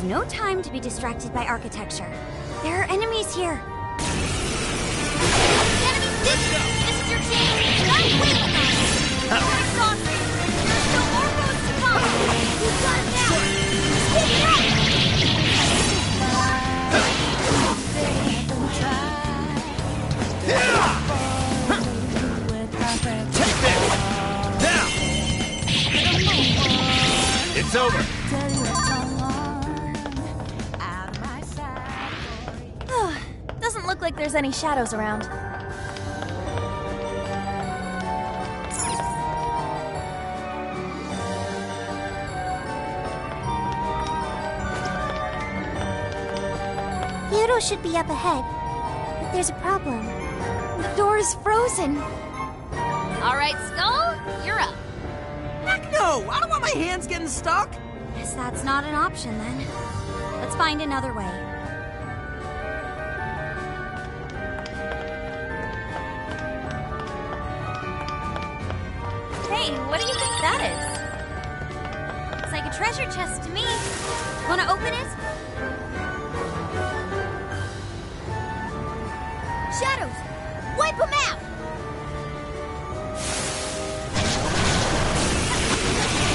No time to be distracted by architecture. There are enemies here. Enemy Sigma! This is your chance! Stop waiting on it! You're exhausted! There's still more roads to come! You've got it now! Keep it up! Take this! Now! It's over! Doesn't look like there's any shadows around. Pluto should be up ahead, but there's a problem. The door is frozen. All right, Skull, you're up. Heck no! I don't want my hands getting stuck! Guess that's not an option then. Let's find another way. Hey, what do you think that is? It's like a treasure chest to me. Wanna open it? Shadows! Wipe them out!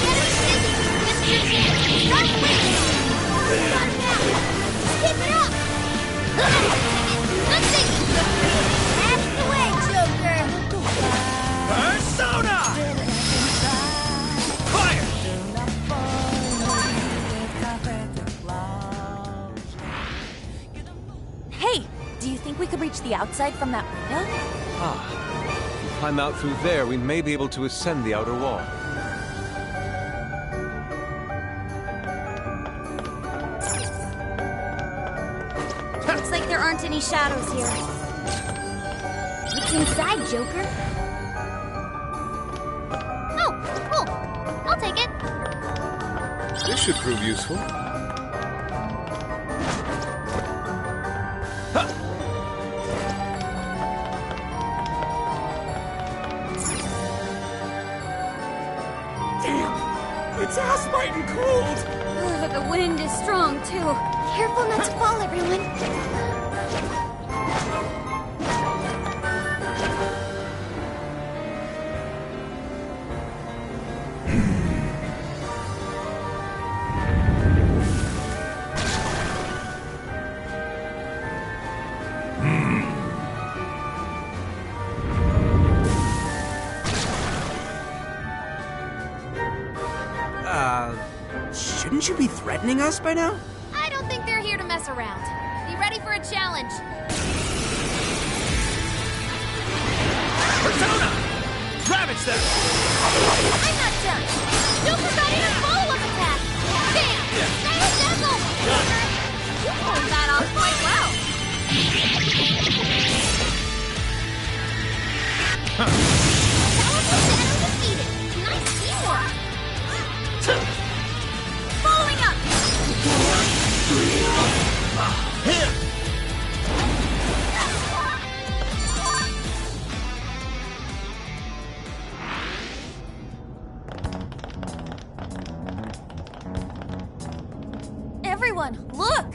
Enemy Sigma! This is your chance! Stop waiting on it! You've got it now! Keep it up! Let's see! Out of the way, Joker! Persona! Fire! Hey, do you think we could reach the outside from that window? Ah. If we climb out through there, we may be able to ascend the outer wall. Looks like there aren't any shadows here. What's inside, Joker? Oh, cool. I'll take it. This should prove useful. frightened cold! Ugh, the wind is strong, too. Careful not to fall, everyone. Shouldn't you be threatening us by now? I don't think they're here to mess around. Be ready for a challenge. Persona! Ravage them! I'm not done. Joker got in a follow-up attack. Bam! Snail Dazzle! You pulled that off quite well. Powerful Shadow defeated. Nice teamwork. Following up. Here! Everyone, look!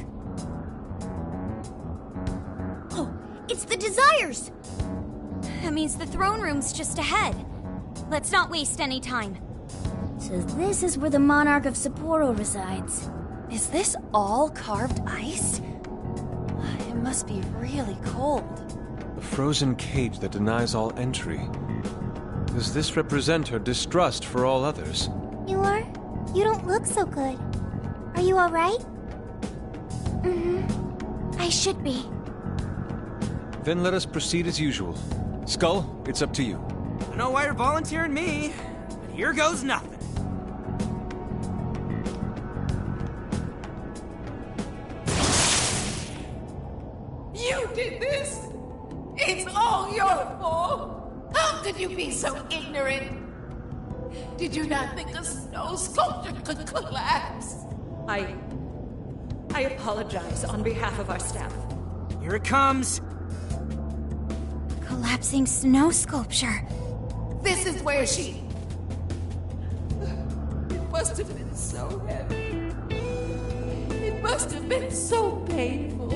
Oh, it's the Desires! That means the throne room's just ahead. Let's not waste any time. So this is where the Monarch of Sapporo resides. Is this all carved ice? It must be really cold. A frozen cage that denies all entry. Does this represent her distrust for all others? You are? You don't look so good. Are you alright? I should be. Then let us proceed as usual. Skull, it's up to you. I don't know why you're volunteering me, but here goes nothing. You did this! It's all your fault! How could you be so ignorant? Did you not think a snow sculpture could collapse? I apologize on behalf of our staff. Here it comes. Collapsing snow sculpture. This is where she... It must have been so heavy. It must have been so painful.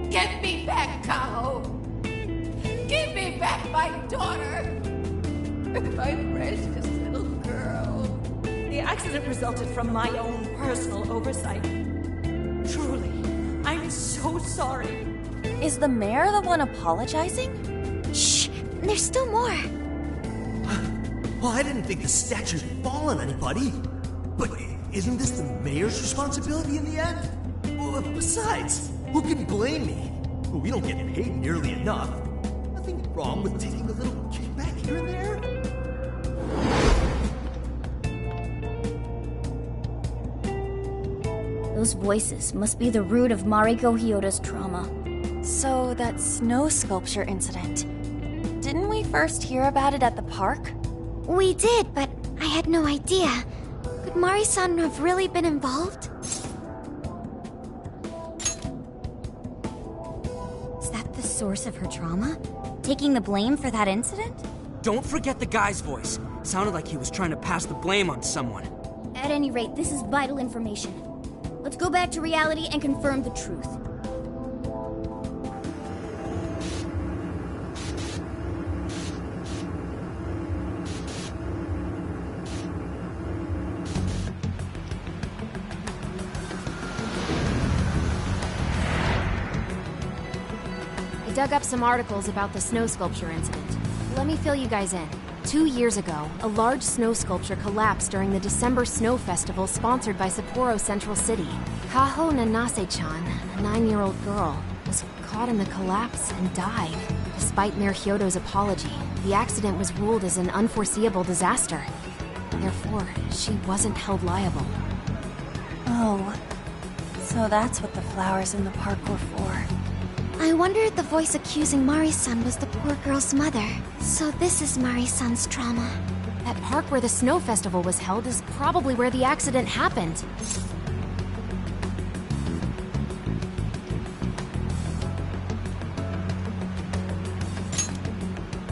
Get me back, Kaho. Give me back my daughter. My precious little girl. The accident resulted from my own personal oversight. Truly, I'm so sorry. Is the mayor the one apologizing? Shh! There's still more. Well, I didn't think the statue'd fall on anybody. But isn't this the mayor's responsibility in the end? Well, besides, who can blame me? Well, we don't get paid nearly enough. Nothing wrong with taking a little kickback here and there. Those voices must be the root of Mariko Hyoda's trauma. So, that snow sculpture incident. Didn't we first hear about it at the park? We did, but I had no idea. Could Mari-san have really been involved? Is that the source of her trauma? Taking the blame for that incident? Don't forget the guy's voice. Sounded like he was trying to pass the blame on someone. At any rate, this is vital information. Let's go back to reality and confirm the truth. I dug up some articles about the snow sculpture incident. Let me fill you guys in. 2 years ago, a large snow sculpture collapsed during the December Snow Festival sponsored by Sapporo Central City. Kaho Nanase-chan, a 9-year-old girl, was caught in the collapse and died. Despite Mayor Hyodo's apology, the accident was ruled as an unforeseeable disaster. Therefore, she wasn't held liable. Oh, so that's what the flowers in the park were for. I wonder if the voice accusing Mari-san was the poor girl's mother. So this is Mari-san's trauma. That park where the snow festival was held is probably where the accident happened.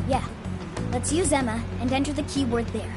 Yeah. Let's use Emma and enter the keyword there.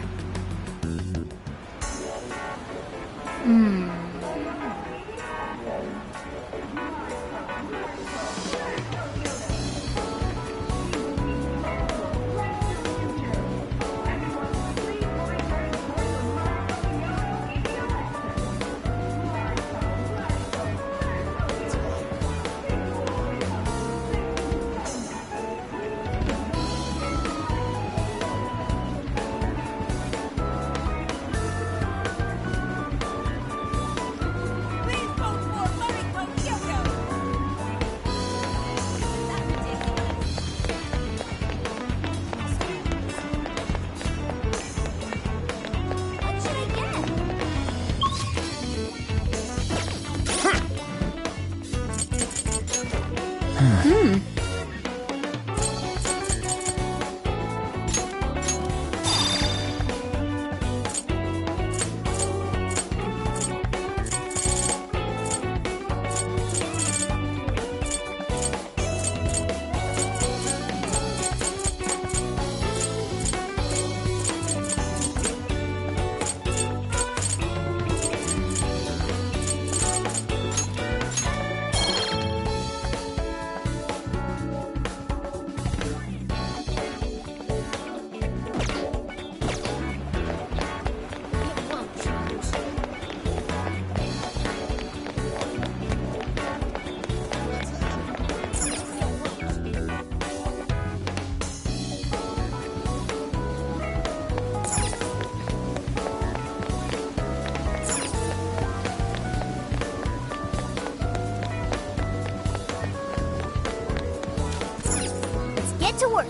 Get to work.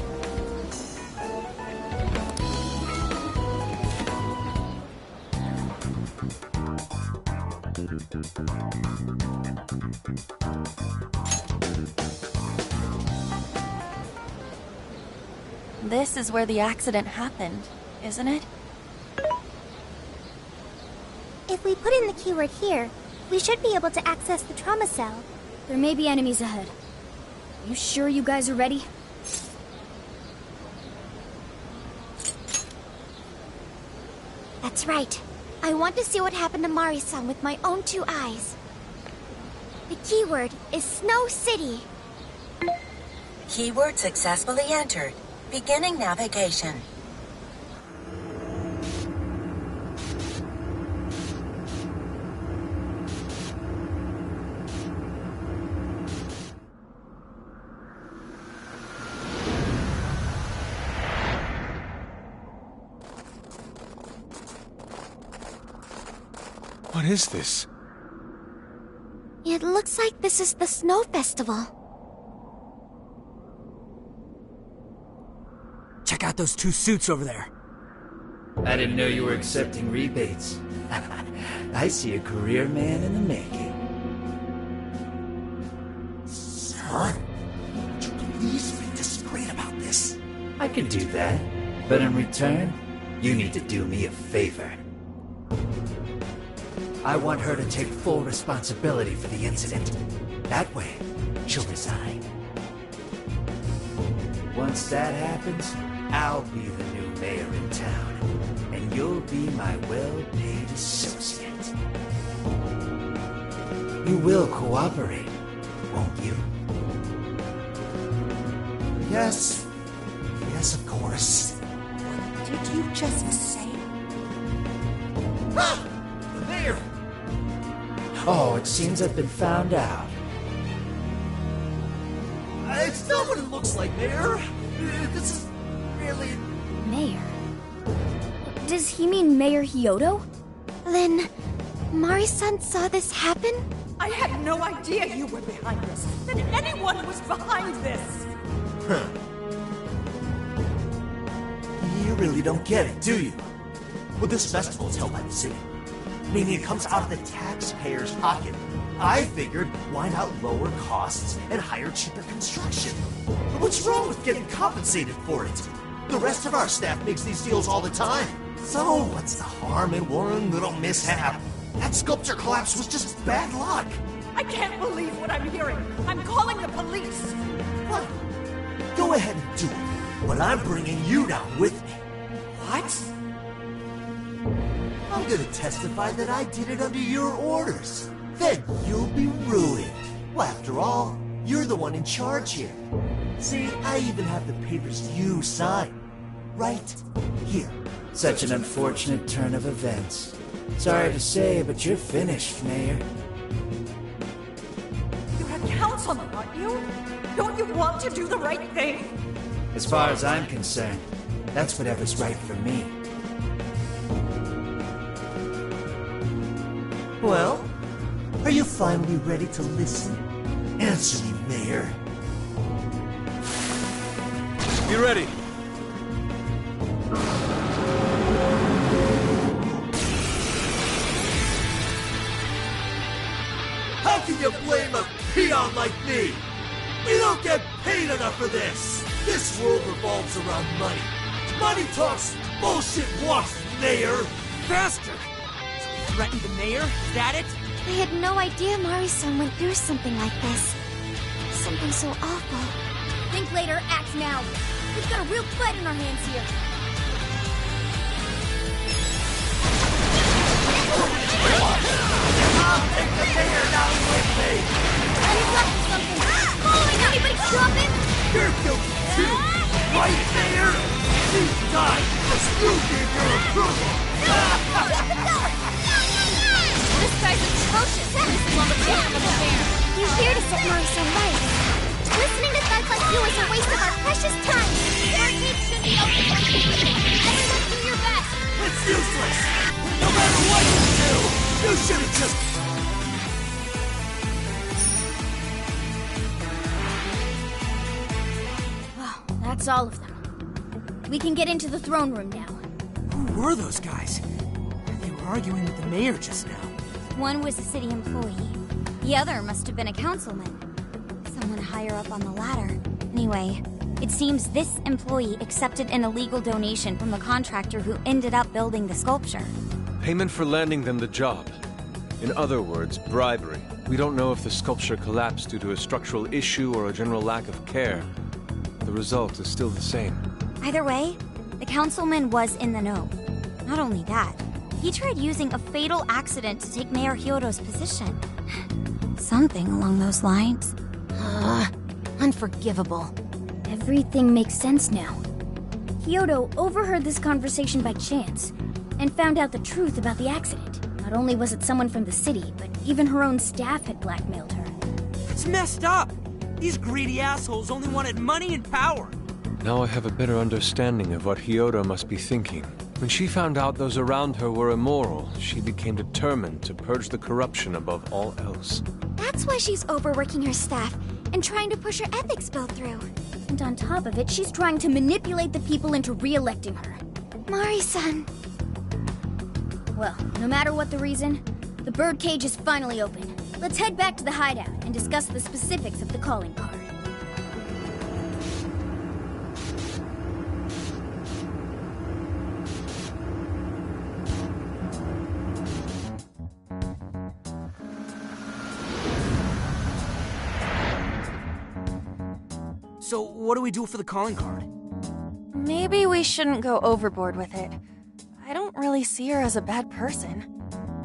This is where the accident happened, isn't it? If we put in the keyword here, we should be able to access the trauma cell. There may be enemies ahead. You sure you guys are ready? That's right. I want to see what happened to Mari-san with my own 2 eyes. The keyword is Snow City. Keyword successfully entered. Beginning navigation. What is this? It looks like this is the Snow Festival. Check out those 2 suits over there. I didn't know you were accepting rebates. I see a career man in the making. Sir, would you please be discreet about this? I can do that, but in return, you need to do me a favor. I want her to take full responsibility for the incident. That way, she'll resign. Once that happens, I'll be the new mayor in town, and you'll be my well-paid associate. You will cooperate, won't you? Yes. Yes, of course. What did you just say? Ah! The mayor! Oh, it seems I've been found out. It's not what it looks like, Mayor. This is really... Mayor? Does he mean Mayor Hyodo? Then, Mari-san saw this happen? I had no idea you were behind this. That anyone was behind this. Huh. You really don't get it, do you? Well, this festival is held by the city, meaning it comes out of the taxpayer's pocket. I figured, why not lower costs and hire cheaper construction? But what's wrong with getting compensated for it? The rest of our staff makes these deals all the time. So what's the harm in one little mishap? That sculpture collapse was just bad luck. I can't believe what I'm hearing. I'm calling the police. What? Go ahead and do it, but I'm bringing you down with me. What? I'm gonna testify that I did it under your orders. Then you'll be ruined. Well, after all, you're the one in charge here. See, I even have the papers you signed. Right here. Such an unfortunate turn of events. Sorry to say, but you're finished, Mayor. You had councilman, aren't you? Don't you want to do the right thing? As far as I'm concerned, that's whatever's right for me. Well, are you finally ready to listen? Answer me, Mayor. Be ready. How can you blame a peon like me? We don't get paid enough for this! This world revolves around money. Money talks, bullshit walks, Mayor! Bastard! So you threatened the mayor? Is that it? I had no idea Mari-san went through something like this. Something so awful. Think later, act now. We've got a real fight in our hands here. I'll take the mayor down with me! He's up to something. Following anybody stop him? You're guilty too! Right, Mayor? You died because you gave your approval! This guy's atrocious. This is on the bottom of the bear. You're here to set Mari-san right. Listening to thugs like you is a waste of our precious time. Our kids should be open. Everyone do your best. It's useless! No matter what you do, you should have just... Wow, that's all of them. We can get into the throne room now. Who were those guys? They were arguing with the mayor just now. One was a city employee. The other must have been a councilman. Someone higher up on the ladder. Anyway, it seems this employee accepted an illegal donation from the contractor who ended up building the sculpture. Payment for landing them the job. In other words, bribery. We don't know if the sculpture collapsed due to a structural issue or a general lack of care. The result is still the same. Either way, the councilman was in the know. Not only that, he tried using a fatal accident to take Mayor Hyodo's position. Something along those lines. Unforgivable. Everything makes sense now. Hyodo overheard this conversation by chance and found out the truth about the accident. Not only was it someone from the city, but even her own staff had blackmailed her. It's messed up! These greedy assholes only wanted money and power! Now I have a better understanding of what Hyodo must be thinking. When she found out those around her were immoral, she became determined to purge the corruption above all else. That's why she's overworking her staff and trying to push her ethics bill through. And on top of it, she's trying to manipulate the people into re-electing her. Mari-san. Well, no matter what the reason, the birdcage is finally open. Let's head back to the hideout and discuss the specifics of the calling card. So, what do we do for the calling card? Maybe we shouldn't go overboard with it. I don't really see her as a bad person.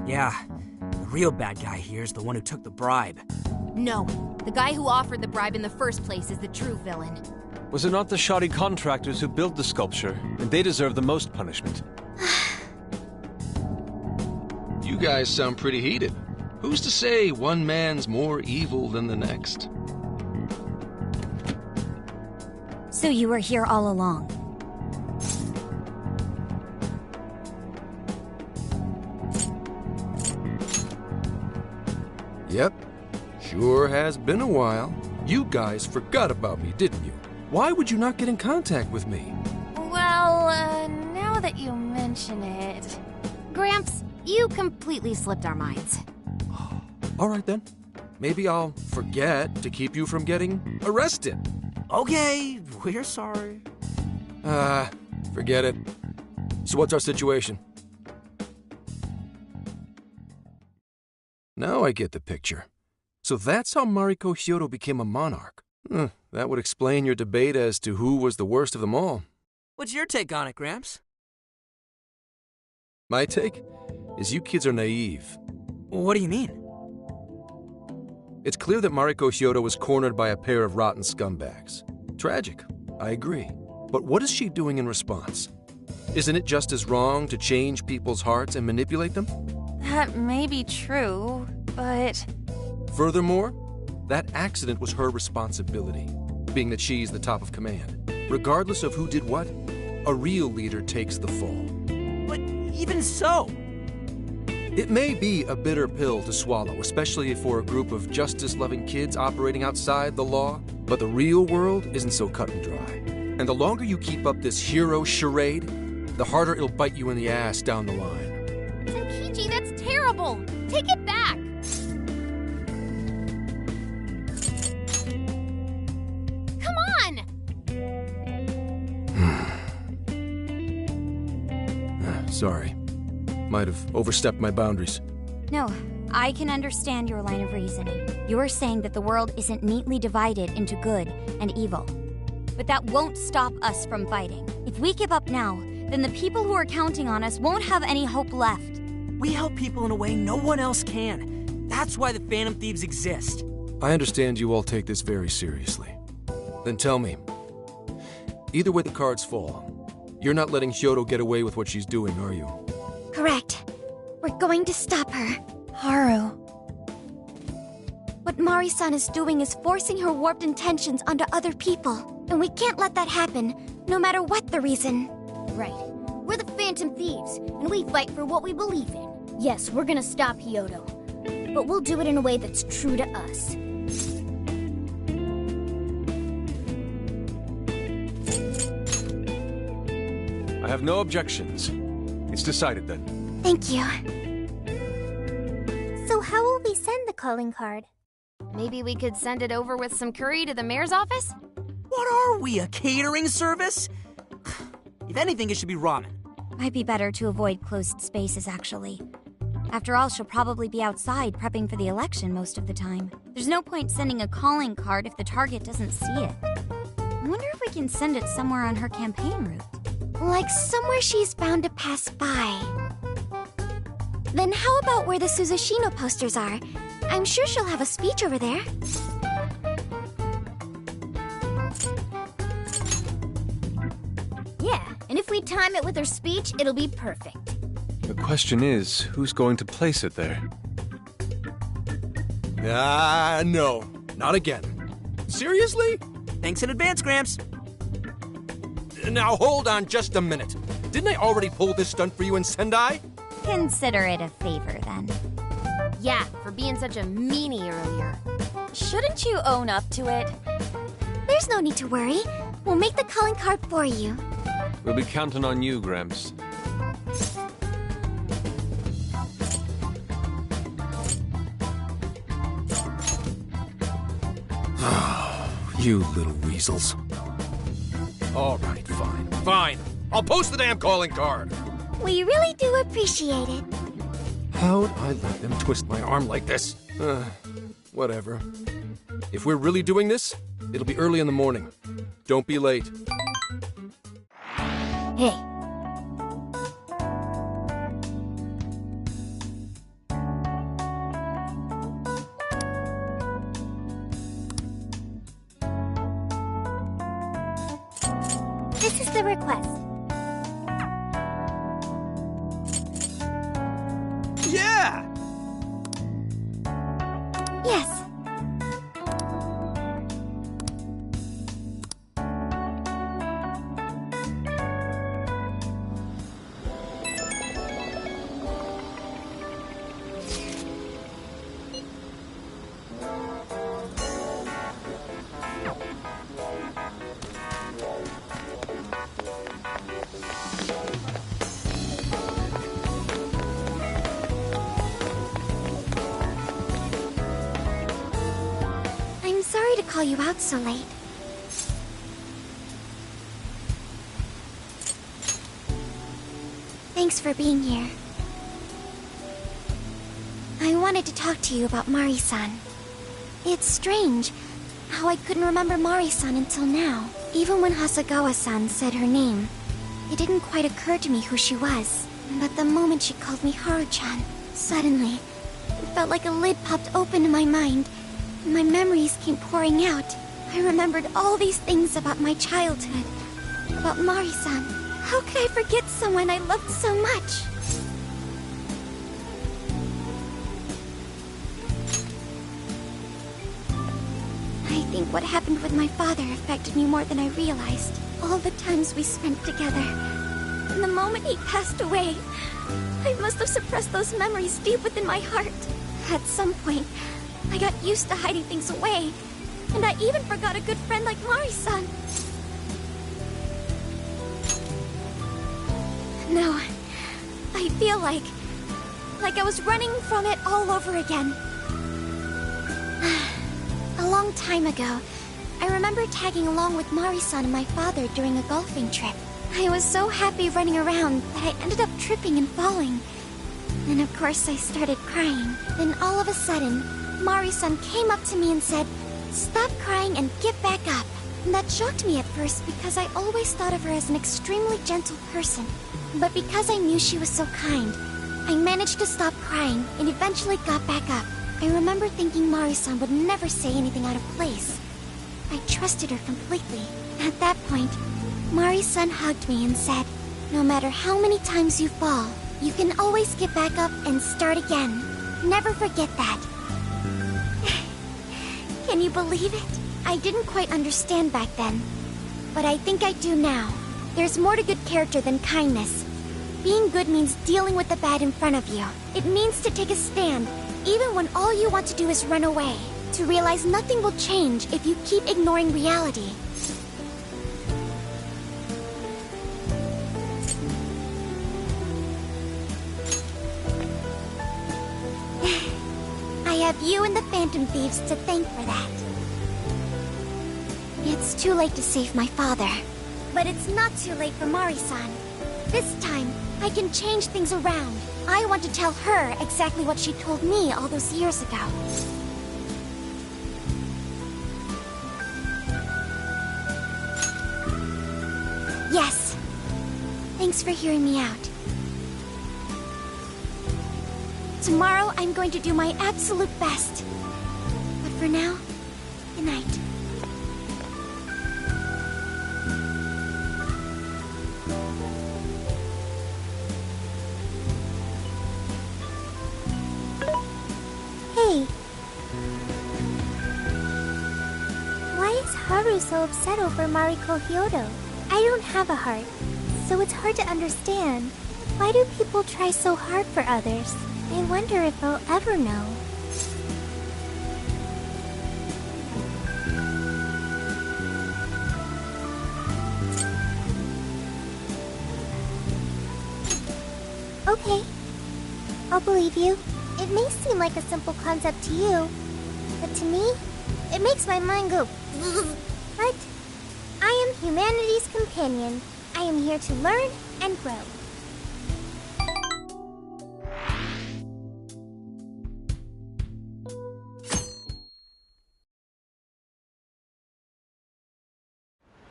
Yeah, the real bad guy here is the one who took the bribe. No, the guy who offered the bribe in the first place is the true villain. Was it not the shoddy contractors who built the sculpture? And they deserve the most punishment. You guys sound pretty heated. Who's to say one man's more evil than the next? So you were here all along. Yep. Sure has been a while. You guys forgot about me, didn't you? Why would you not get in contact with me? Well, now that you mention it... Gramps, you completely slipped our minds. All right then. Maybe I'll forget to keep you from getting arrested. Okay, we're sorry. Forget it. So what's our situation? Now I get the picture. So that's how Mariko Hyodo became a monarch. That would explain your debate as to who was the worst of them all. What's your take on it, Gramps? My take is you kids are naive. What do you mean? It's clear that Mariko Hyodo was cornered by a pair of rotten scumbags. Tragic, I agree. But what is she doing in response? Isn't it just as wrong to change people's hearts and manipulate them? That may be true, but... Furthermore, that accident was her responsibility, being that she's the top of command. Regardless of who did what, a real leader takes the fall. But even so... It may be a bitter pill to swallow, especially for a group of justice-loving kids operating outside the law, but the real world isn't so cut and dry. And the longer you keep up this hero charade, the harder it'll bite you in the ass down the line. Senkichi, that's terrible! Take it back! Sorry. Might have overstepped my boundaries. No, I can understand your line of reasoning. You're saying that the world isn't neatly divided into good and evil. But that won't stop us from fighting. If we give up now, then the people who are counting on us won't have any hope left. We help people in a way no one else can. That's why the Phantom Thieves exist. I understand you all take this very seriously. Then tell me, either way the cards fall, you're not letting Hyodo get away with what she's doing, are you? Correct. We're going to stop her. Haru. What Mari-san is doing is forcing her warped intentions onto other people. And we can't let that happen, no matter what the reason. Right. We're the Phantom Thieves, and we fight for what we believe in. Yes, we're gonna stop Hyodo. But we'll do it in a way that's true to us. I have no objections. It's decided then. Thank you. So how will we send the calling card? Maybe we could send it over with some curry to the mayor's office? What are we, a catering service? If anything, it should be ramen. Might be better to avoid closed spaces, actually. After all, she'll probably be outside prepping for the election most of the time. There's no point sending a calling card if the target doesn't see it. I wonder if we can send it somewhere on her campaign route. Like somewhere she's bound to pass by. Then how about where the Suzushino posters are? I'm sure she'll have a speech over there. Yeah, and if we time it with her speech, it'll be perfect. The question is, who's going to place it there? No. Not again. Seriously? Thanks in advance, Gramps. Now hold on just a minute. Didn't I already pull this stunt for you in Sendai? Consider it a favor, then. Yeah, for being such a meanie earlier. Shouldn't you own up to it? There's no need to worry. We'll make the calling card for you. We'll be counting on you, Gramps. You little weasels. All right, fine. Fine. I'll post the damn calling card. We really do appreciate it. How'd I let them twist my arm like this? Whatever. If we're really doing this, it'll be early in the morning. Don't be late. Hey. This is the request. Yeah! Yes. Sorry to call you out so late. Thanks for being here. I wanted to talk to you about Mari-san. It's strange how I couldn't remember Mari-san until now. Even when Hasagawa-san said her name, it didn't quite occur to me who she was. But the moment she called me Haru-chan, suddenly, it felt like a lid popped open in my mind. My memories came pouring out. I remembered all these things about my childhood. About Mari-san. How could I forget someone I loved so much? I think what happened with my father affected me more than I realized. All the times we spent together. And the moment he passed away, I must have suppressed those memories deep within my heart. At some point, I got used to hiding things away, and I even forgot a good friend like Mari-san. No, I feel like I was running from it all over again. A long time ago, I remember tagging along with Mari-san and my father during a golfing trip. I was so happy running around that I ended up tripping and falling. And of course I started crying. Then all of a sudden, Mari-san came up to me and said, "Stop crying and get back up." And that shocked me at first because I always thought of her as an extremely gentle person. But because I knew she was so kind, I managed to stop crying and eventually got back up. I remember thinking Mari-san would never say anything out of place. I trusted her completely. At that point, Mari-san hugged me and said, "No matter how many times you fall, you can always get back up and start again. Never forget that." Can you believe it? I didn't quite understand back then, but I think I do now. There's more to good character than kindness. Being good means dealing with the bad in front of you. It means to take a stand, even when all you want to do is run away. To realize nothing will change if you keep ignoring reality. I have you and the Phantom Thieves to thank for that. It's too late to save my father. But it's not too late for Mari-san. This time, I can change things around. I want to tell her exactly what she told me all those years ago. Yes. Thanks for hearing me out. Tomorrow, I'm going to do my absolute best. But for now, good night. Hey. Why is Haru so upset over Mariko Hyodo? I don't have a heart, so it's hard to understand. Why do people try so hard for others? I wonder if I'll ever know. Okay. I'll believe you. It may seem like a simple concept to you, but to me, it makes my mind go. But I am humanity's companion. I am here to learn and grow.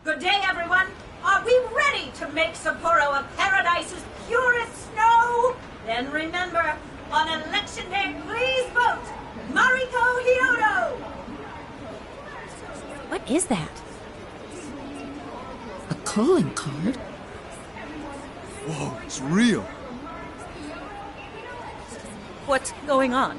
Good day, everyone. Are we ready to make Sapporo a paradise's purest snow? Then remember, on election day, please vote Mariko Hyodo! What is that? A calling card? Whoa, it's real. What's going on?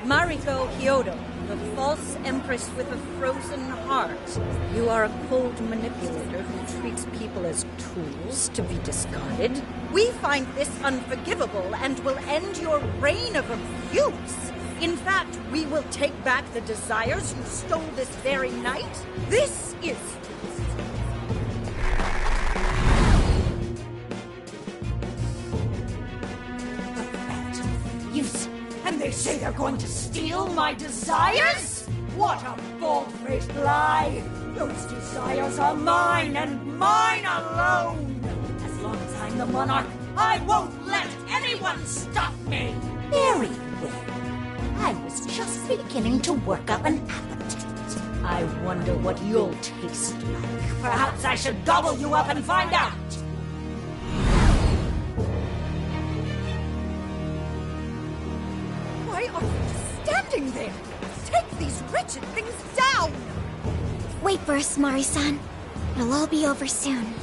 Mariko Hyodo, the false empress with a frozen heart. You are a cold manipulator who treats people as tools to be discarded. We find this unforgivable and will end your reign of abuse. In fact, we will take back the desires you stole this very night. This is... And they say they're going to steal my desires? What a bold-faced lie! Those desires are mine and mine alone! As long as I'm the monarch, I won't let anyone stop me! Very well. I was just beginning to work up an appetite. I wonder what you'll taste like. Perhaps I should gobble you up and find out! Why are you just standing there? Take these wretched things down! Wait for us, Mari-san. It'll all be over soon.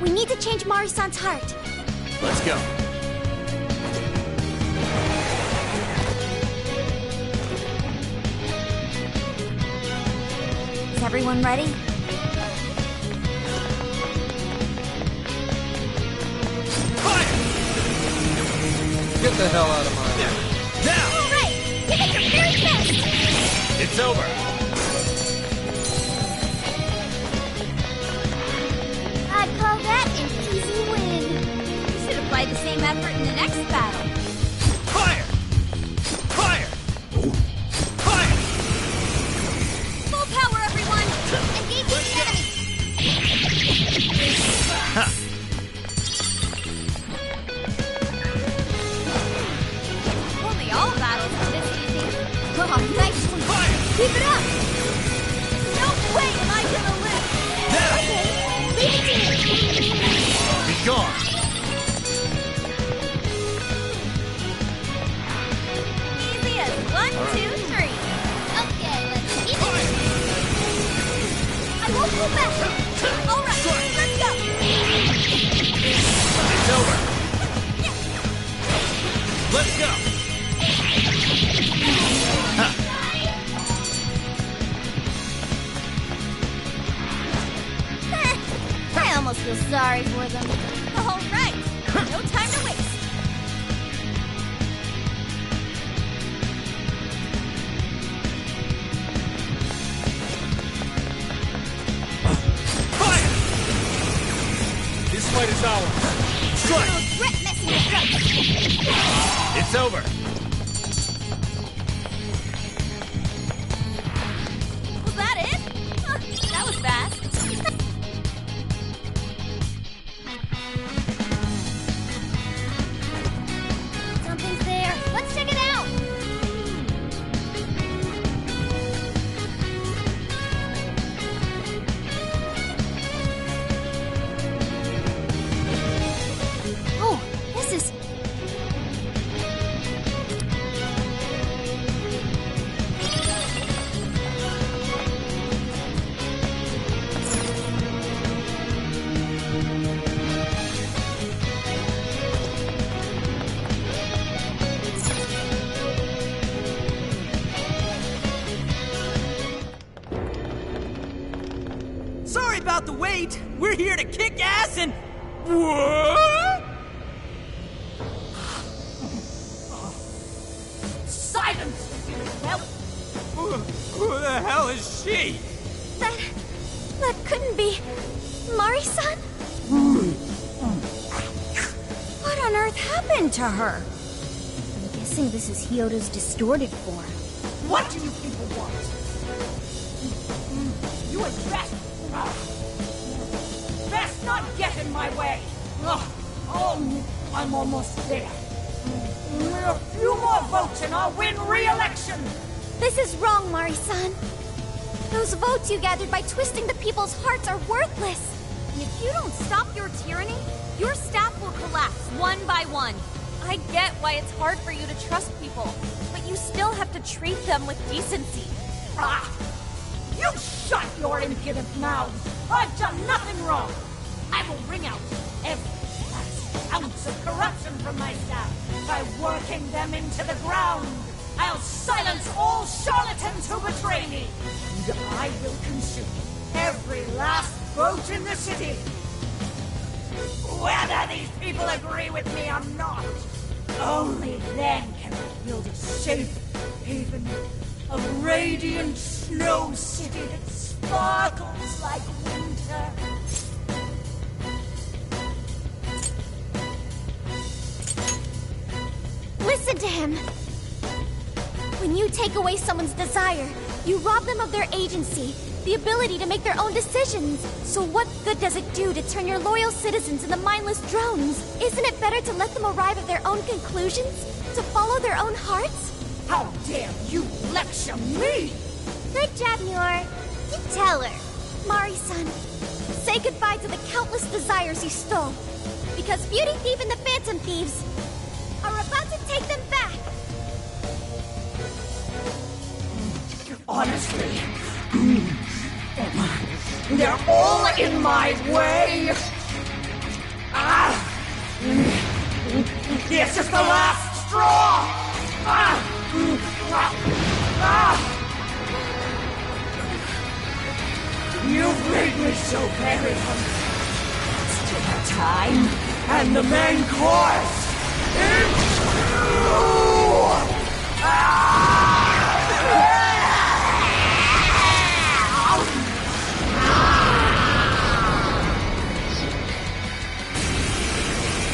We need to change Mari-san's heart. Let's go. Is everyone ready? Get the hell out of my way. Now! All right! Give it your very best! It's over. I'd call that an easy win. You should apply the same effort in the next battle. Fire! Fire! Fire! Full power, everyone! Engage the enemy! Ha! Only all battles are this easy. Oh, nice one. Fire! Keep it up! No way am I gonna live! Now! Leave it to me! Be gone! Easy as 1, 2, 3. Okay, let's keep it. I won't go back. All right, let's go! It's over. Let's go. Ha! I almost feel sorry for them. All right, no time to waste. Fire! This fight is ours. Strike! No regret messing with us. It's over. Was that it? Huh, that was fast. Something's there. Let's check it out. Oh, this is... Sorry about the wait. We're here to kick ass and... What? Silence! Well, Who the hell is she? That couldn't be... Mari-san? What on earth happened to her? I'm guessing this is Hyodo's distorted form. what do you people want? You had best not get in my way. Oh, I'm almost there. A few more votes and I'll win re-election. This is wrong, Mari-san. Those votes you gathered by twisting the people's hearts are worthless. And if you don't stop your tyranny, your staff will collapse one by one. I get why it's hard for you to trust people, but you still have to treat them with decency. You shut your impudent mouths. I've done nothing wrong. I will wring out every last ounce of corruption from my staff by working them into the ground. I'll silence all charlatans who betray me. And I will consume every last vote in the city. Whether these people agree with me or not, only then can I build a safe haven, a radiant snow city that sparkles like winter. Listen to him. When you take away someone's desire, you rob them of their agency, the ability to make their own decisions. So what good does it do to turn your loyal citizens into mindless drones? Isn't it better to let them arrive at their own conclusions? To follow their own hearts? How dare you lecture me? Good job, Muir. You tell her. Mari-san, say goodbye to the countless desires you stole. Because Beauty Thief and the Phantom Thieves are about to take them back. Honestly, they're all in my way. Here's just the last straw! You've made me so very hungry. Still have time, and the main course is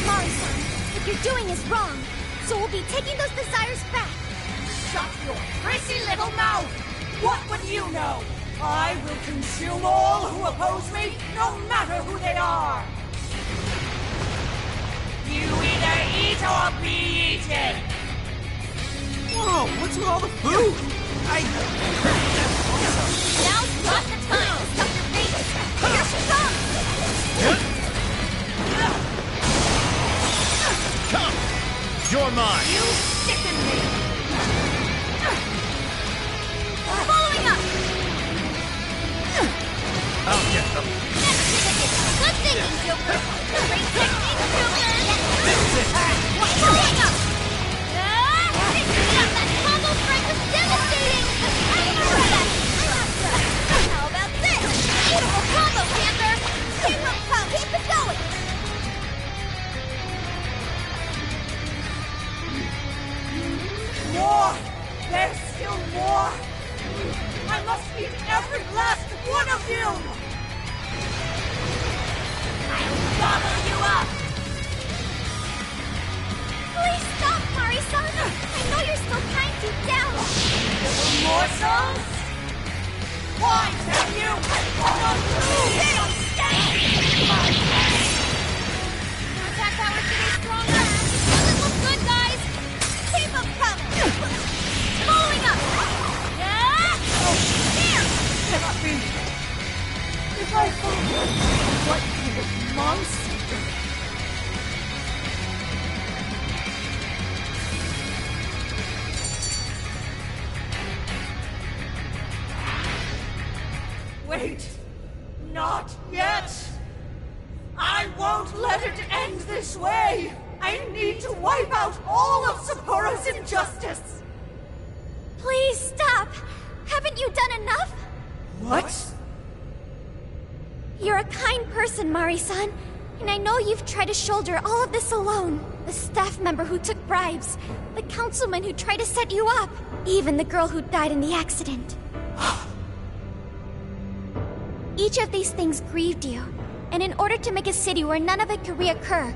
Mari-san, what you're doing is wrong. So we'll be taking those desires back. Shut your prissy little mouth! What would you know? I will consume all who oppose me, no matter who they are! You either eat or be eaten! Whoa, what's with all the food? Now's not the time to stuff your face! Here she comes! Come! You're mine! You sicken me! Following up! I'll get them. Good thinking, Joker! Great technique, Joker! Following up! That combo strike was devastating! How about this? Beautiful combo, Panther! Keep it going! More! There's still more! I must eat every last one of you! I'll gobble you up! Please stop, Mari-san! I know you're still trying deep down! Morsels? Why can you not move? They don't stand! Attack power's getting stronger! Doesn't look good, guys! Keep them coming! Following up! There! Cannot be! If I fall, what kind of monster? Wait! Not yet! I won't let it end this way! I need to wipe out all of Sapporo's injustice! Please stop! Haven't you done enough? What? You're a kind person, Mari-san. And I know you've tried to shoulder all of this alone. The staff member who took bribes, the councilman who tried to set you up, even the girl who died in the accident. Each of these things grieved you, and in order to make a city where none of it could reoccur,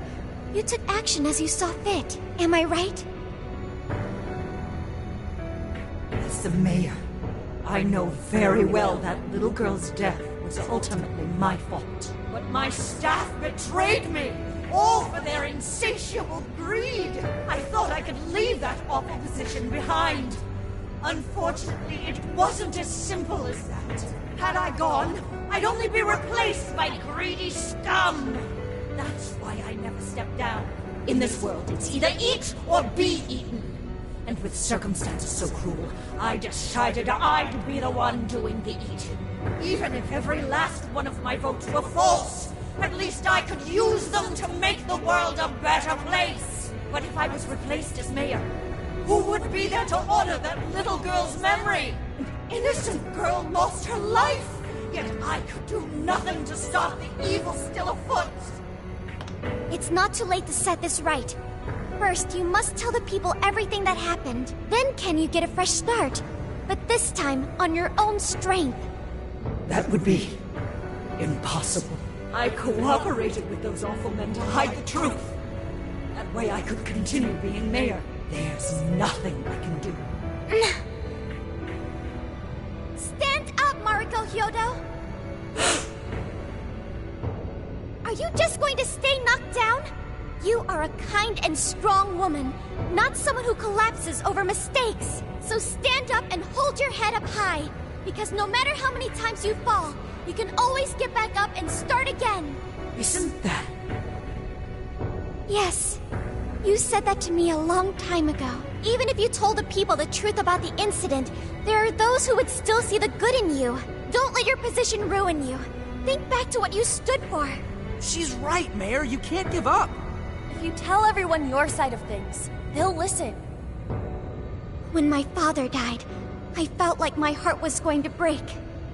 you took action as you saw fit. Am I right? As the mayor, I know very well that little girl's death was ultimately my fault. But my staff betrayed me, all for their insatiable greed. I thought I could leave that awful position behind. Unfortunately, it wasn't as simple as that. Had I gone, I'd only be replaced by greedy scum. That's why I never stepped down. In this world, it's either eat or be eaten. And with circumstances so cruel, I decided I'd be the one doing the eating. Even if every last one of my votes were false, at least I could use them to make the world a better place. But if I was replaced as mayor, who would be there to honor that little girl's memory? An innocent girl lost her life, yet I could do nothing to stop the evil still afoot. It's not too late to set this right. First, you must tell the people everything that happened. Then can you get a fresh start? But this time, on your own strength. That would be impossible. I cooperated with those awful men to hide the truth. That way I could continue being mayor. There's nothing I can do. Stand up, Mariko Hyodo! Are you just going to stay knocked down? You are a kind and strong woman, not someone who collapses over mistakes. So stand up and hold your head up high, because no matter how many times you fall, you can always get back up and start again. Isn't that... Yes. You said that to me a long time ago. Even if you told the people the truth about the incident, there are those who would still see the good in you. Don't let your position ruin you. Think back to what you stood for. She's right, Mayor. You can't give up. If you tell everyone your side of things, they'll listen. When my father died, I felt like my heart was going to break.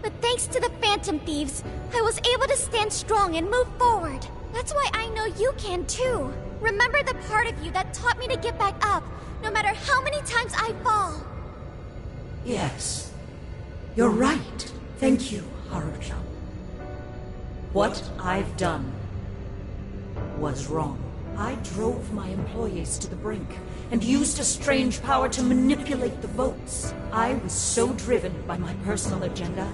But thanks to the Phantom Thieves, I was able to stand strong and move forward. That's why I know you can too. Remember the part of you that taught me to get back up, no matter how many times I fall. Yes. You're right. Thank you, Haruka. What I've done was wrong. I drove my employees to the brink and used a strange power to manipulate the votes. I was so driven by my personal agenda,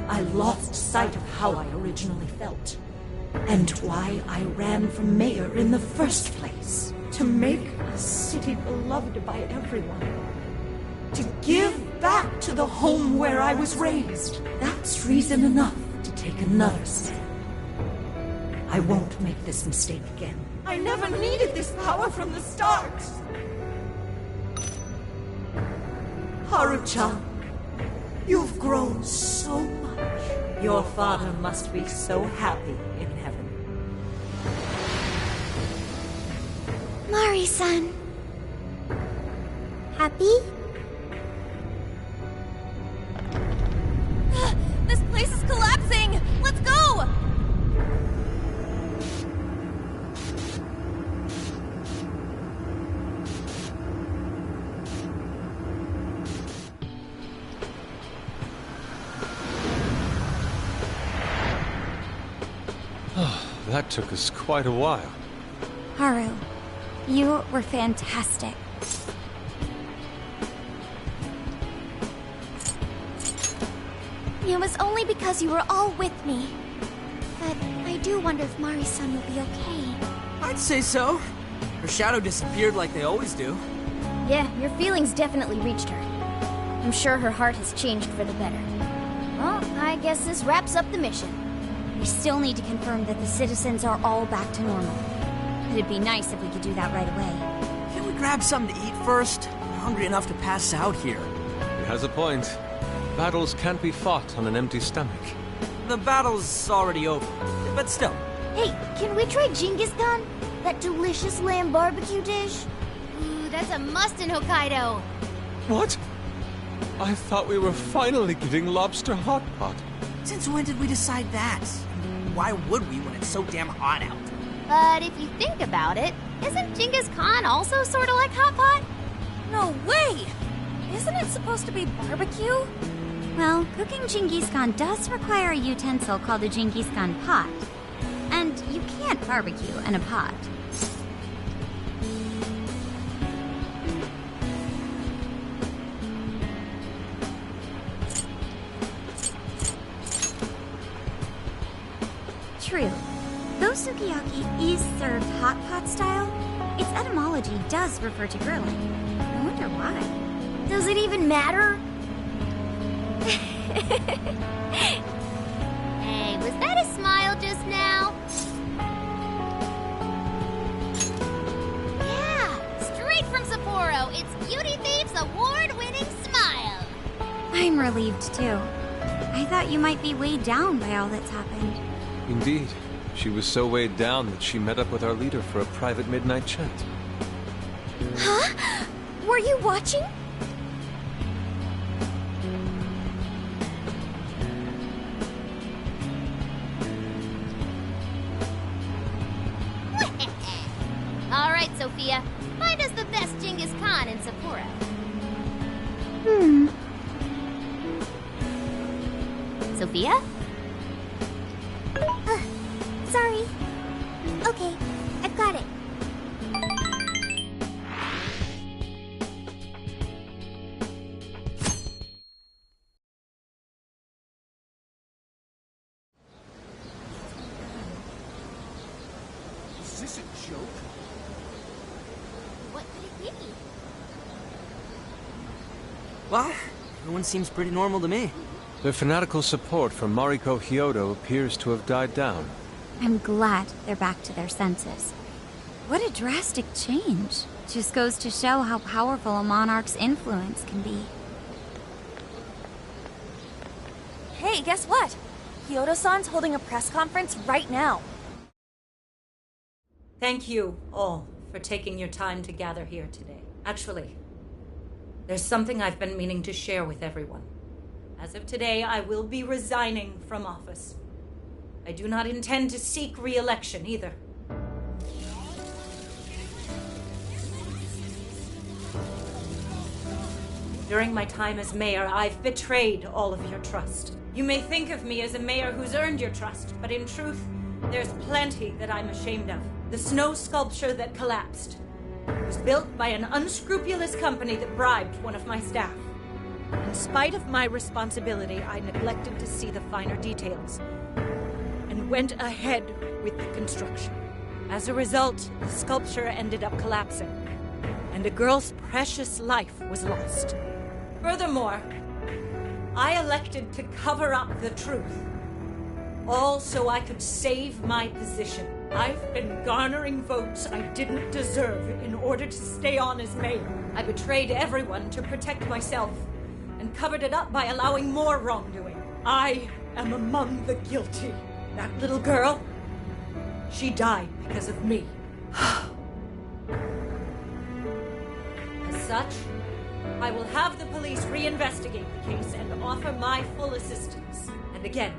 I lost sight of how I originally felt. And why I ran for mayor in the first place. To make a city beloved by everyone. To give back to the home where I was raised. That's reason enough to take another step. I won't make this mistake again. I never needed this power from the start. Haru-chan, you've grown so much. Your father must be so happy in heaven. Mari-san. Happy? This place is collapsing! Let's go! That took us quite a while. Haru, you were fantastic. It was only because you were all with me. But I do wonder if Mari-san will be okay. I'd say so. Her shadow disappeared like they always do. Yeah, your feelings definitely reached her. I'm sure her heart has changed for the better. Well, I guess this wraps up the mission. We still need to confirm that the citizens are all back to normal. It'd be nice if we could do that right away. Can we grab something to eat first? I'm hungry enough to pass out here. He has a point. Battles can't be fought on an empty stomach. The battle's already over, but still. Hey, can we try Genghis Khan? That delicious lamb barbecue dish? Ooh, that's a must in Hokkaido. What? I thought we were finally getting lobster hot pot. Since when did we decide that? Why would we when it's so damn hot out? But if you think about it, isn't Genghis Khan also sort of like hot pot? No way! Isn't it supposed to be barbecue? Well, cooking Genghis Khan does require a utensil called a Genghis Khan pot. And you can't barbecue in a pot. True. Though sukiyaki is served hot pot style, its etymology does refer to grilling. I wonder why. Does it even matter? Hey, was that a smile just now? Yeah, straight from Sapporo, it's Beauty Thief's award-winning smile. I'm relieved too. I thought you might be weighed down by all that's happened. Indeed. She was so weighed down that she met up with our leader for a private midnight chat. Huh? Were you watching? All right, Sophia. Find us the best Genghis Khan in Sapporo. Sophia? Sorry. Okay, I've got it. Is this a joke? What could it be? Well, everyone seems pretty normal to me. Their fanatical support for Mariko Hyodo appears to have died down. I'm glad they're back to their senses. What a drastic change. Just goes to show how powerful a monarch's influence can be. Hey, guess what? Kyoto-san's holding a press conference right now. Thank you all for taking your time to gather here today. Actually, there's something I've been meaning to share with everyone. As of today, I will be resigning from office. I do not intend to seek re-election either. During my time as mayor, I've betrayed all of your trust. You may think of me as a mayor who's earned your trust, but in truth, there's plenty that I'm ashamed of. The snow sculpture that collapsed was built by an unscrupulous company that bribed one of my staff. In spite of my responsibility, I neglected to see the finer details and went ahead with the construction. As a result, the sculpture ended up collapsing, and a girl's precious life was lost. Furthermore, I elected to cover up the truth, all so I could save my position. I've been garnering votes I didn't deserve in order to stay on as mayor. I betrayed everyone to protect myself and covered it up by allowing more wrongdoing. I am among the guilty. That little girl, she died because of me. As such, I will have the police reinvestigate the case and offer my full assistance. And again,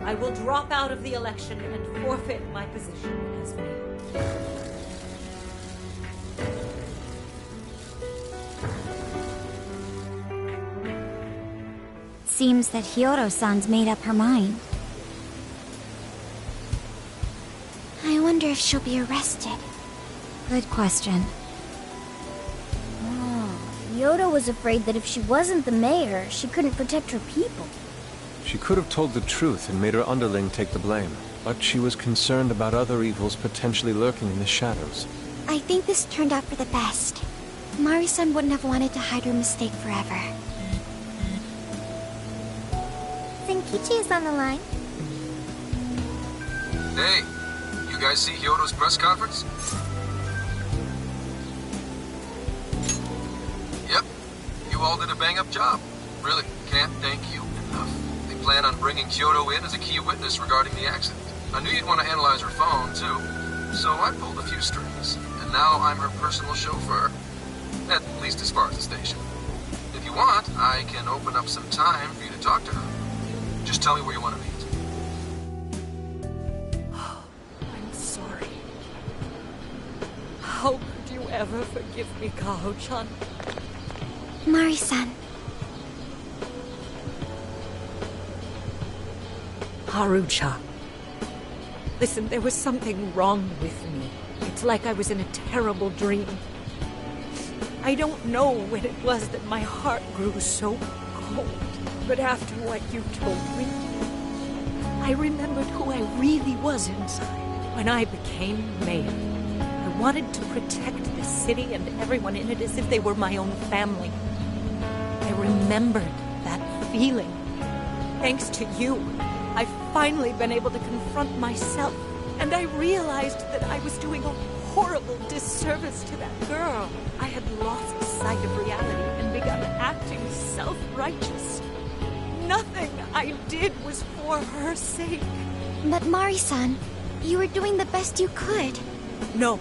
I will drop out of the election and forfeit my position as mayor. Seems that Hiyoro-san's made up her mind. I wonder if she'll be arrested. Good question. Yoda was afraid that if she wasn't the mayor, she couldn't protect her people. She could have told the truth and made her underling take the blame, but she was concerned about other evils potentially lurking in the shadows. I think this turned out for the best. Mari-san wouldn't have wanted to hide her mistake forever. Zenkichi is on the line. Hey, you guys see Hyodo's press conference? Yep, you all did a bang-up job. Really, can't thank you enough. They plan on bringing Hyodo in as a key witness regarding the accident. I knew you'd want to analyze her phone, too, so I pulled a few strings. And now I'm her personal chauffeur. At least as far as the station. If you want, I can open up some time for you to talk to her. Just tell me where you want to meet. I'm sorry. How could you ever forgive me, Kaho-chan? Mari-san. Haru-chan. Listen, there was something wrong with me. It's like I was in a terrible dream. I don't know when it was that my heart grew so cold. But after what you told me, I remembered who I really was inside. When I became mayor, I wanted to protect the city and everyone in it as if they were my own family. I remembered that feeling. Thanks to you, I've finally been able to confront myself. And I realized that I was doing a horrible disservice to that girl. I had lost sight of reality and begun acting self-righteous. Nothing I did was for her sake. But Mari-san, you were doing the best you could. No,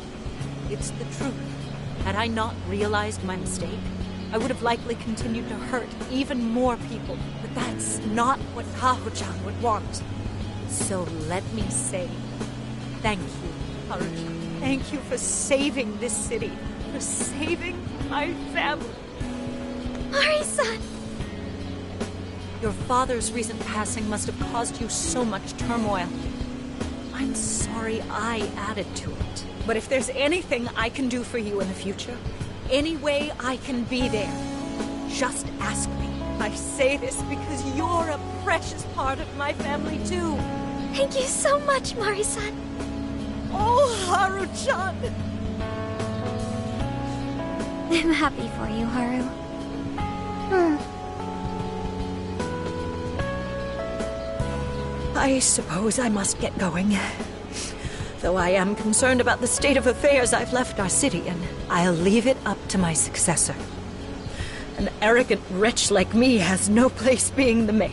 it's the truth. Had I not realized my mistake, I would have likely continued to hurt even more people. But that's not what Kaho-chan would want. So let me say, thank you, Haru-chan. Thank you for saving this city, for saving my family. Mari-san! Your father's recent passing must have caused you so much turmoil. I'm sorry I added to it. But if there's anything I can do for you in the future, any way I can be there, just ask me. I say this because you're a precious part of my family, too. Thank you so much, Mari-san. Oh, Haru-chan! I'm happy for you, Haru. I suppose I must get going. Though I am concerned about the state of affairs I've left our city in. I'll leave it up to my successor. An arrogant wretch like me has no place being the mayor.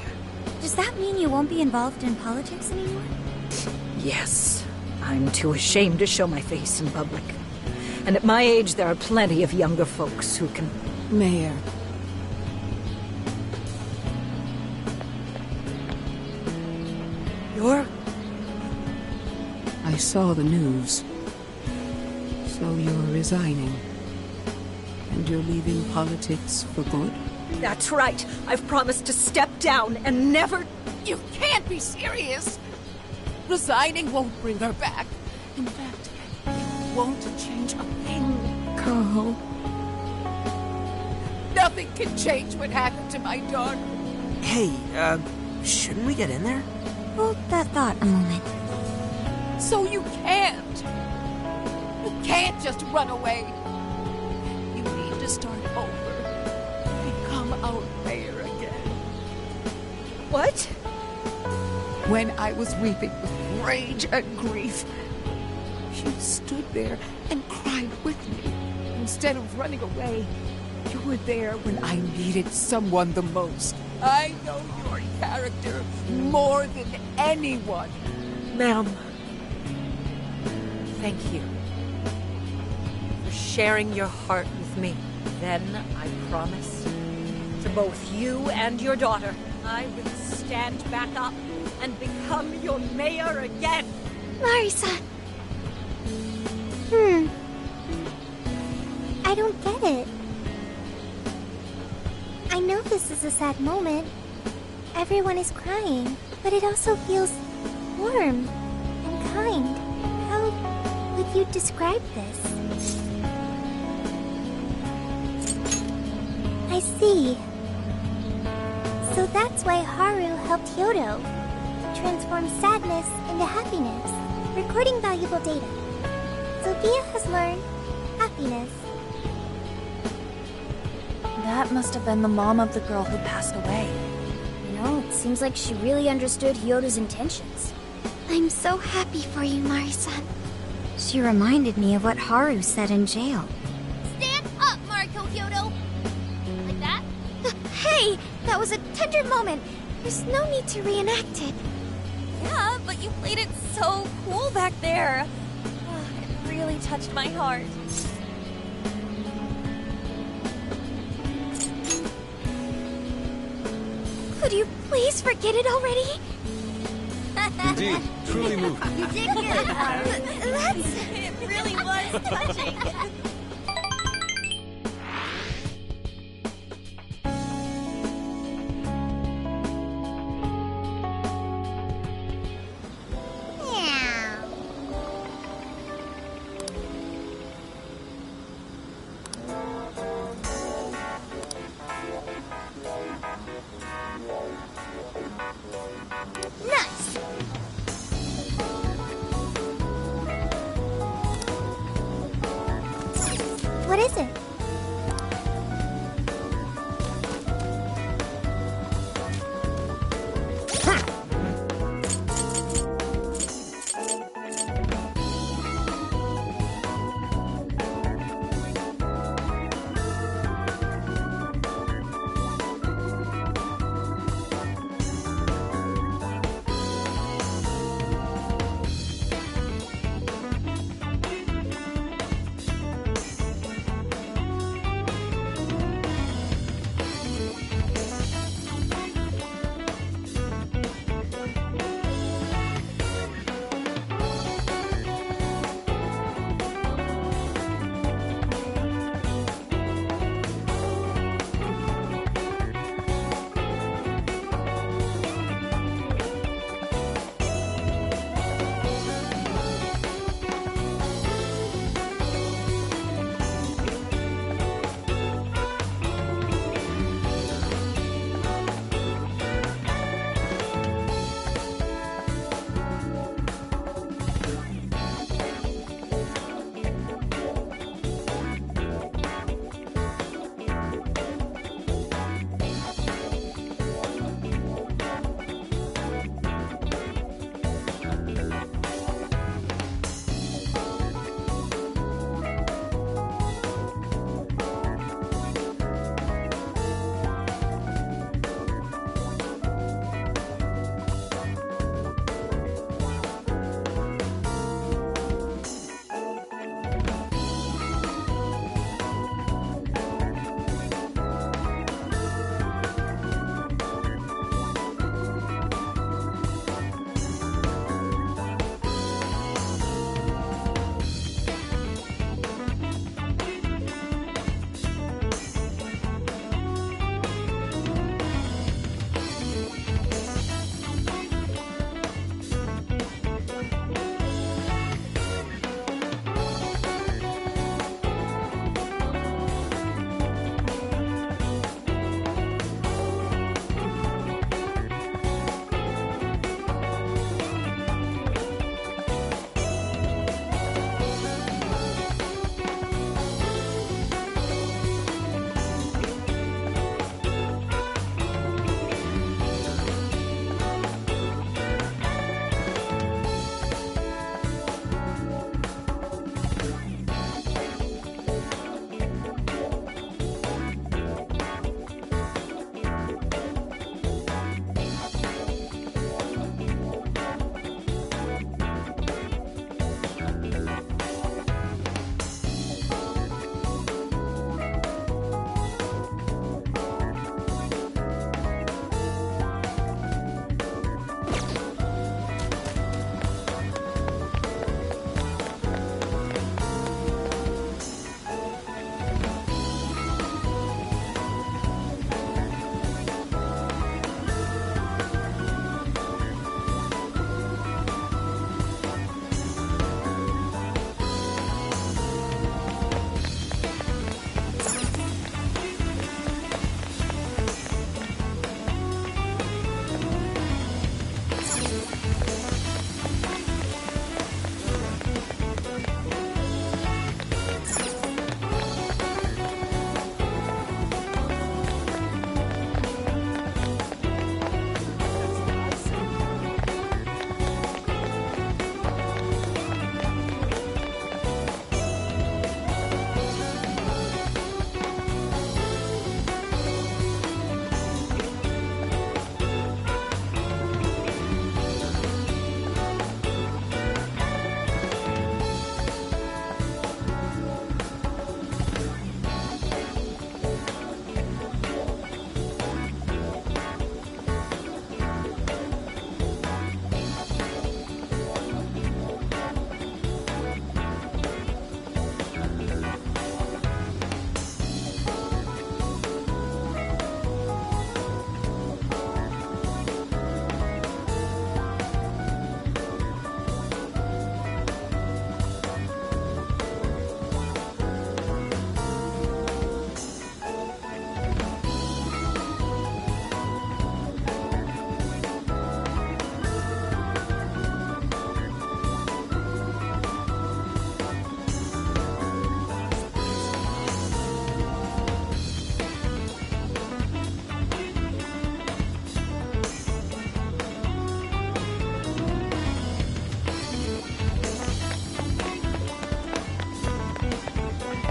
Does that mean you won't be involved in politics anymore? Yes. I'm too ashamed to show my face in public. And at my age, there are plenty of younger folks who can... Mayor. You're... I saw the news. So you're resigning. And you're leaving politics for good? That's right. I've promised to step down and never... You can't be serious! Resigning won't bring her back. In fact, it won't change a thing. Carl. Nothing can change what happened to my daughter. Hey, shouldn't we get in there? Hold that thought a moment. So you can't. You can't just run away. You need to start over. Become our mayor again. What? When I was weeping with rage and grief, you stood there and cried with me. Instead of running away, you were there when I needed someone the most. I know your character more than anyone. Ma'am, thank you for sharing your heart with me. Then I promise to both you and your daughter, I will stand back up and become your mayor again. Marisa. I don't get it. I know this is a sad moment. Everyone is crying, but it also feels warm and kind. How would you describe this? I see. So that's why Haru helped Hyodo transform sadness into happiness, recording valuable data. Sophia has learned happiness. That must have been the mom of the girl who passed away. You know, it seems like she really understood Hyodo's intentions. I'm so happy for you, Mari-san. She reminded me of what Haru said in jail. Stand up, Mariko Hyodo! Like that? Hey! That was a tender moment. There's no need to reenact it. Yeah, but you played it so cool back there. It really touched my heart. Could you please forget it already? Indeed, truly moving. You did good, Haru. It really was touching.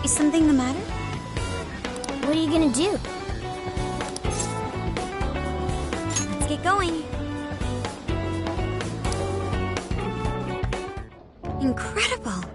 Is something the matter? What are you gonna do? Let's get going. Incredible.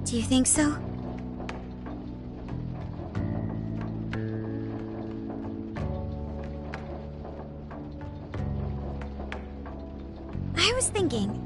Do you think so? I was thinking...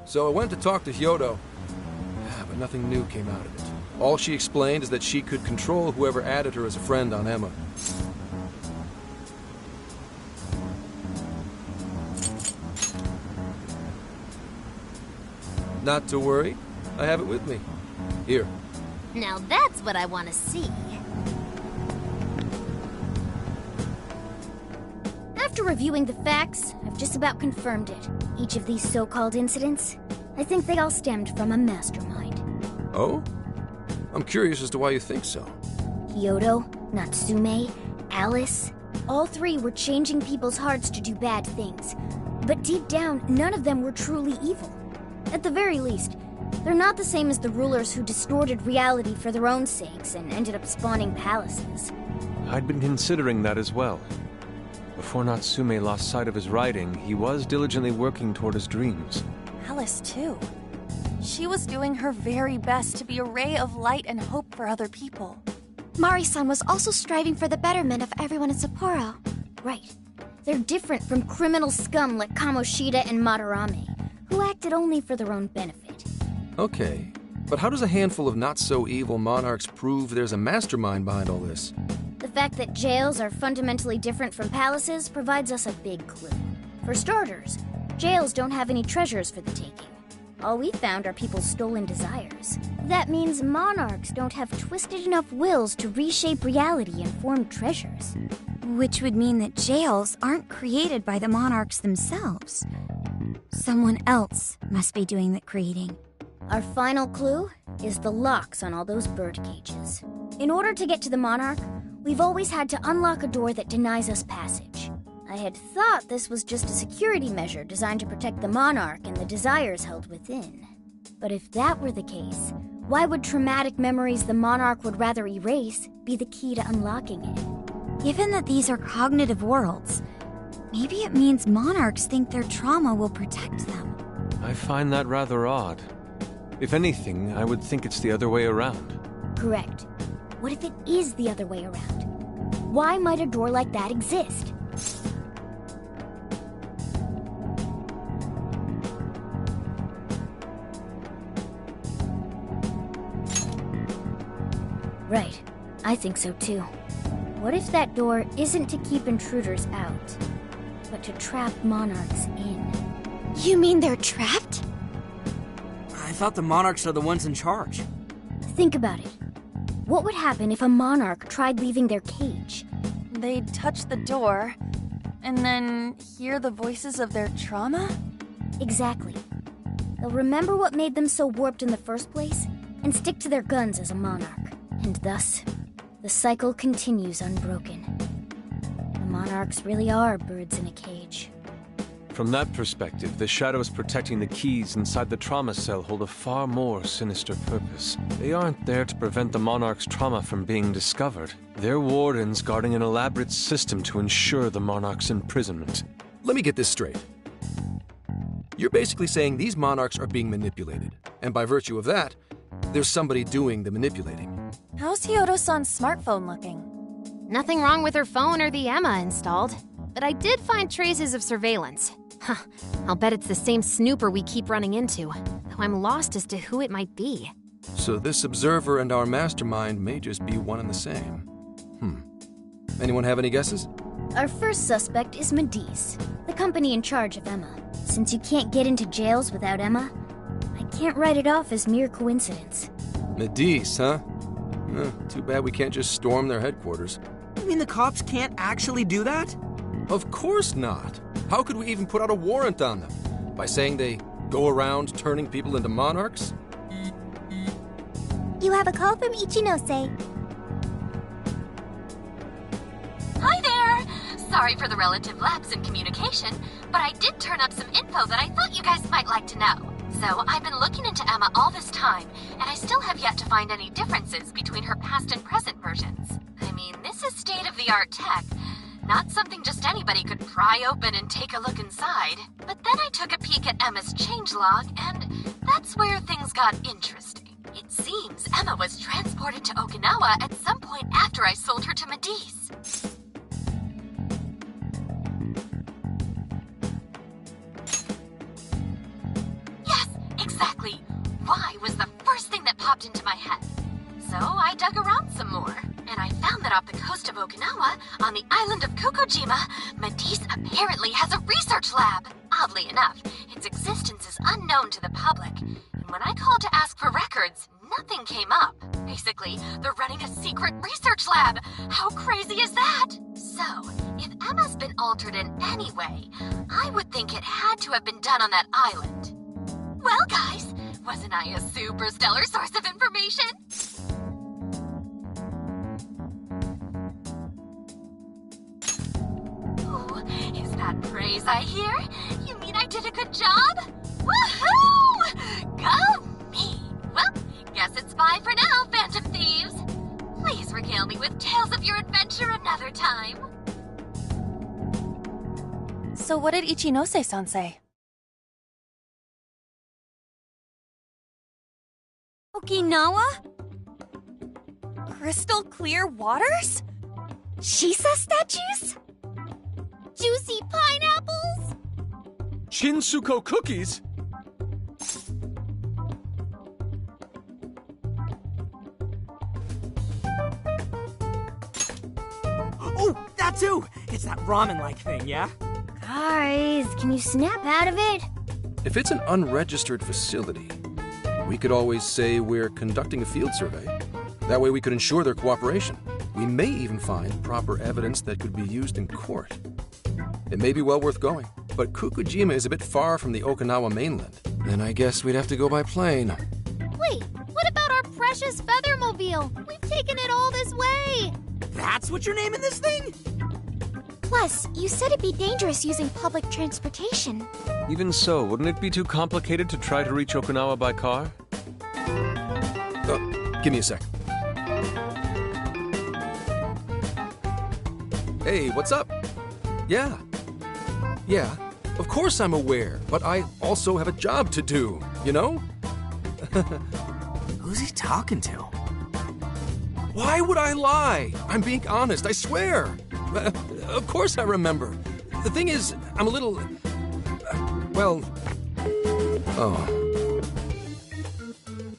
So I went to talk to Hyodo, but nothing new came out of it. All she explained is that she could control whoever added her as a friend on Emma. Not to worry, I have it with me. Here. Now that's what I want to see. After reviewing the facts, I've just about confirmed it. Each of these so-called incidents, I think they all stemmed from a mastermind. Oh? I'm curious as to why you think so. Hyodo, Natsume, Alice, all three were changing people's hearts to do bad things. But deep down, none of them were truly evil. At the very least, they're not the same as the rulers who distorted reality for their own sakes and ended up spawning palaces. I'd been considering that as well. Before Natsume lost sight of his writing, he was diligently working toward his dreams. Alice, too. She was doing her very best to be a ray of light and hope for other people. Mari-san was also striving for the betterment of everyone in Sapporo. Right. They're different from criminal scum like Kamoshida and Madarame, who acted only for their own benefit. Okay, but how does a handful of not-so-evil monarchs prove there's a mastermind behind all this? The fact that jails are fundamentally different from palaces provides us a big clue. For starters, jails don't have any treasures for the taking. All we found are people's stolen desires. That means monarchs don't have twisted enough wills to reshape reality and form treasures. Which would mean that jails aren't created by the monarchs themselves. Someone else must be doing the creating. Our final clue is the locks on all those bird cages. In order to get to the monarch, we've always had to unlock a door that denies us passage. I had thought this was just a security measure designed to protect the monarch and the desires held within. But if that were the case, why would traumatic memories the monarch would rather erase be the key to unlocking it? Given that these are cognitive worlds, maybe it means monarchs think their trauma will protect them. I find that rather odd. If anything, I would think it's the other way around. Correct. What if it is the other way around? Why might a door like that exist? Right. I think so too. What if that door isn't to keep intruders out, but to trap monarchs in? You mean they're trapped? I thought the monarchs are the ones in charge. Think about it. What would happen if a monarch tried leaving their cage? They'd touch the door, and then hear the voices of their trauma? Exactly. They'll remember what made them so warped in the first place, and stick to their guns as a monarch. And thus, the cycle continues unbroken. The monarchs really are birds in a cage. From that perspective, the shadows protecting the keys inside the trauma cell hold a far more sinister purpose. They aren't there to prevent the monarch's trauma from being discovered. They're wardens guarding an elaborate system to ensure the monarch's imprisonment. Let me get this straight. You're basically saying these monarchs are being manipulated, and by virtue of that, there's somebody doing the manipulating. How's Hyodo-san's smartphone looking? Nothing wrong with her phone or the Emma installed, but I did find traces of surveillance. Huh, I'll bet it's the same snooper we keep running into, though I'm lost as to who it might be. So this observer and our mastermind may just be one and the same. Anyone have any guesses? Our first suspect is Medice, the company in charge of Emma. Since you can't get into jails without Emma, I can't write it off as mere coincidence. Medice, huh? Too bad we can't just storm their headquarters. You mean the cops can't actually do that? Of course not. How could we even put out a warrant on them? By saying they go around turning people into monarchs? You have a call from Ichinose. Hi there! Sorry for the relative lapse in communication, but I did turn up some info that I thought you guys might like to know. So, I've been looking into Emma all this time, and I still have yet to find any differences between her past and present versions. I mean, this is state-of-the-art tech. Not something just anybody could pry open and take a look inside. But then I took a peek at Emma's changelog, and that's where things got interesting. It seems Emma was transported to Okinawa at some point after I sold her to Medice. Yes, exactly. Why was the first thing that popped into my head. So I dug around some more, and I found that off the coast of Okinawa, on the island of Kokojima, Medice apparently has a research lab. Oddly enough, its existence is unknown to the public, and when I called to ask for records, nothing came up. Basically, they're running a secret research lab. How crazy is that? So, if Emma's been altered in any way, I would think it had to have been done on that island. Well, guys, wasn't I a super stellar source of information? Is that praise I hear? You mean I did a good job? Woohoo! Go me! Well, guess it's bye for now, Phantom Thieves. Please regale me with tales of your adventure another time. So what did Ichinose-san say? Okinawa? Crystal clear waters? Shisa statues? Juicy pineapples? Shinsuko cookies? Oh, that too! It's that ramen-like thing, yeah? Guys, can you snap out of it? If it's an unregistered facility, we could always say we're conducting a field survey. That way we could ensure their cooperation. We may even find proper evidence that could be used in court. It may be well worth going, but Kokojima is a bit far from the Okinawa mainland. Then I guess we'd have to go by plane. Wait, what about our precious Feathermobile? We've taken it all this way! That's what you're naming this thing? Plus, you said it'd be dangerous using public transportation. Even so, wouldn't it be too complicated to try to reach Okinawa by car? Give me a sec. Hey, what's up? Yeah, of course I'm aware, but I also have a job to do, you know? Who's he talking to? Why would I lie? I'm being honest, I swear. Of course I remember. The thing is, I'm a little...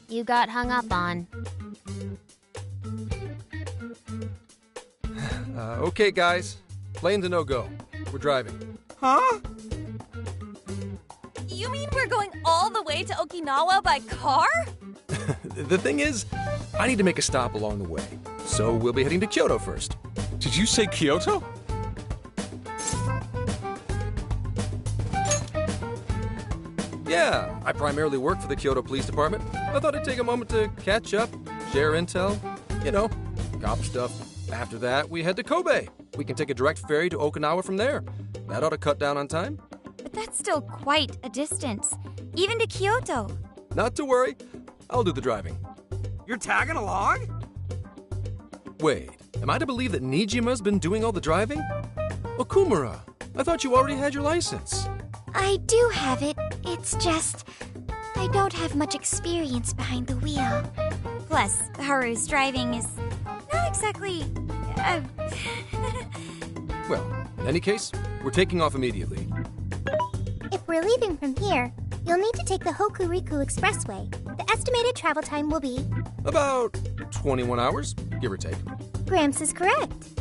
You got hung up on. Okay, guys. Plane's a no-go. We're driving. Huh? You mean we're going all the way to Okinawa by car? The thing is, I need to make a stop along the way. So we'll be heading to Kyoto first. Did you say Kyoto? Yeah, I primarily work for the Kyoto Police Department. I thought I'd take a moment to catch up, share intel, you know, cop stuff. After that, we head to Kobe. We can take a direct ferry to Okinawa from there. That ought to cut down on time. But that's still quite a distance, even to Kyoto. Not to worry, I'll do the driving. You're tagging along? Wait, am I to believe that Nijima's been doing all the driving? Okumura, I thought you already had your license. I do have it. It's just... I don't have much experience behind the wheel. Plus, Haru's driving is not exactly... Well, in any case, we're taking off immediately. If we're leaving from here, you'll need to take the Hokuriku Expressway. The estimated travel time will be? About 21 hours, give or take. Gramps is correct.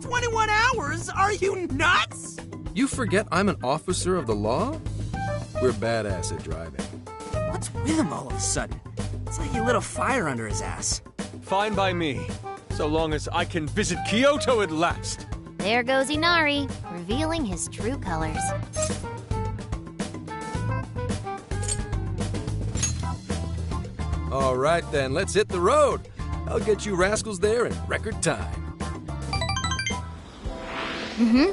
21 hours? Are you nuts? You forget I'm an officer of the law? We're badass at driving. What's with him all of a sudden? It's like he lit a fire under his ass. Fine by me, so long as I can visit Kyoto at last. There goes Inari, revealing his true colors. All right then, let's hit the road. I'll get you rascals there in record time. Mm-hmm.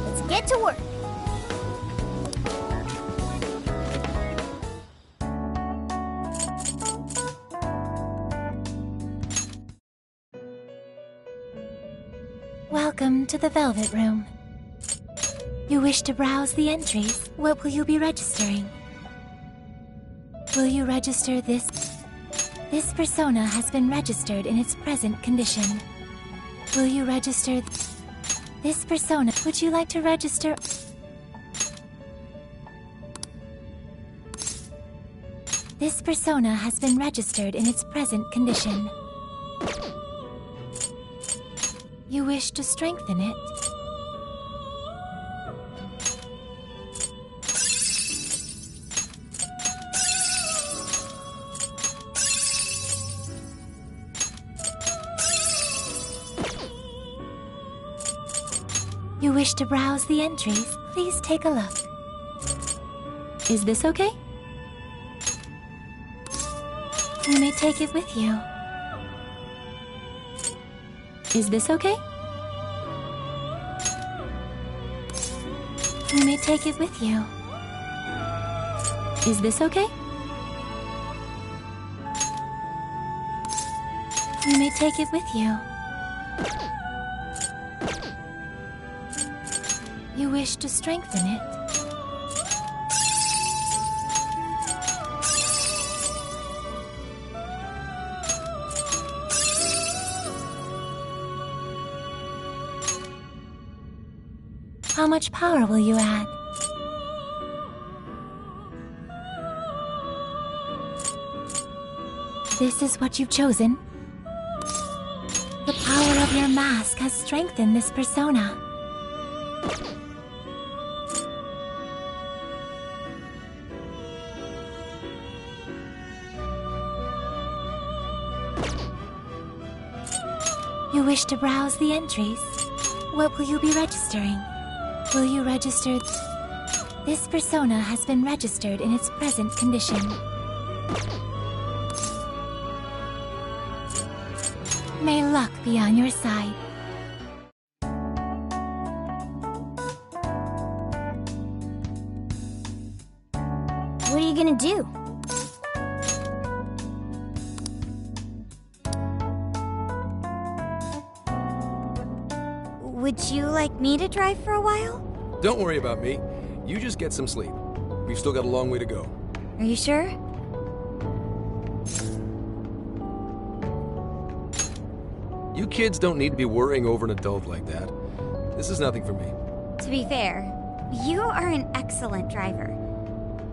Let's get to work. Welcome to the Velvet Room. You wish to browse the entries. What will you be registering? Will you register this? This persona has been registered in its present condition. Will you register this persona? Would you like to register? This persona has been registered in its present condition. You wish to strengthen it? You wish to browse the entries? Please take a look. Is this okay? You may take it with you. Is this okay? You may take it with you. Is this okay? You may take it with you. You wish to strengthen it? How much power will you add? This is what you've chosen. The power of your mask has strengthened this persona. You wish to browse the entries. What will you be registering? Will you register? This persona has been registered in its present condition. May luck be on your side. What are you gonna do? Would you like me to drive for a while? Don't worry about me. You just get some sleep. We've still got a long way to go. Are you sure? You kids don't need to be worrying over an adult like that. This is nothing for me. To be fair, you are an excellent driver.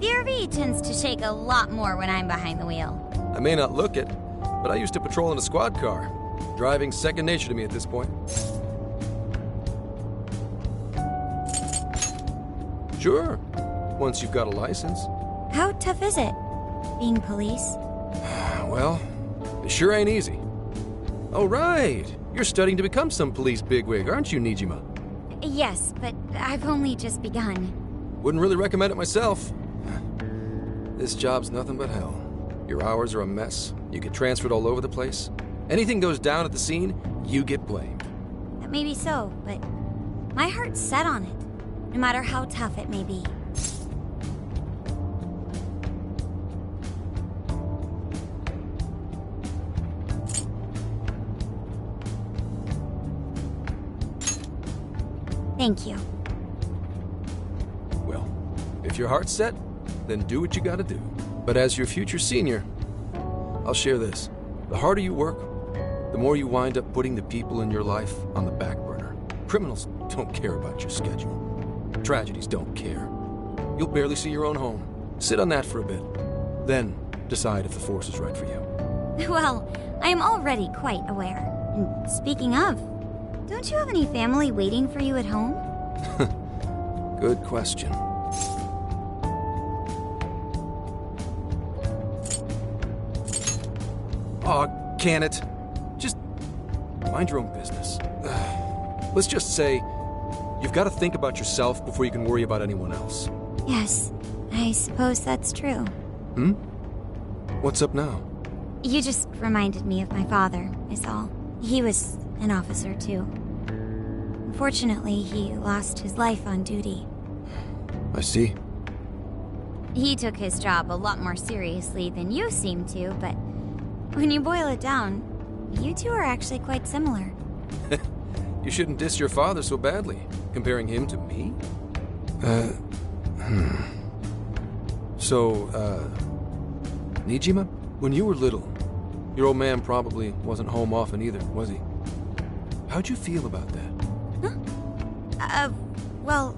The RV tends to shake a lot more when I'm behind the wheel. I may not look it, but I used to patrol in a squad car. Driving's second nature to me at this point. Sure, once you've got a license. How tough is it, being police? Well, it sure ain't easy. Oh, right. You're studying to become some police bigwig, aren't you, Nijima? Yes, but I've only just begun. Wouldn't really recommend it myself. This job's nothing but hell. Your hours are a mess. You get transferred all over the place. Anything goes down at the scene, you get blamed. Maybe so, but my heart's set on it, no matter how tough it may be. Thank you. Well, if your heart's set, then do what you gotta do. But as your future senior, I'll share this. The harder you work, the more you wind up putting the people in your life on the back burner. Criminals don't care about your schedule. Tragedies don't care. You'll barely see your own home. Sit on that for a bit. Then decide if the force is right for you. Well, I am already quite aware. And speaking of, don't you have any family waiting for you at home? Good question. Aw, can it? Just mind your own business. Let's just say you've got to think about yourself before you can worry about anyone else. Yes, I suppose that's true. What's up now? You just reminded me of my father, is all. He was an officer, too. Unfortunately, he lost his life on duty. I see. He took his job a lot more seriously than you seem to, but when you boil it down, you two are actually quite similar. You shouldn't diss your father so badly, comparing him to me. So, Nijima, when you were little, your old man probably wasn't home often either, was he? How'd you feel about that? Well,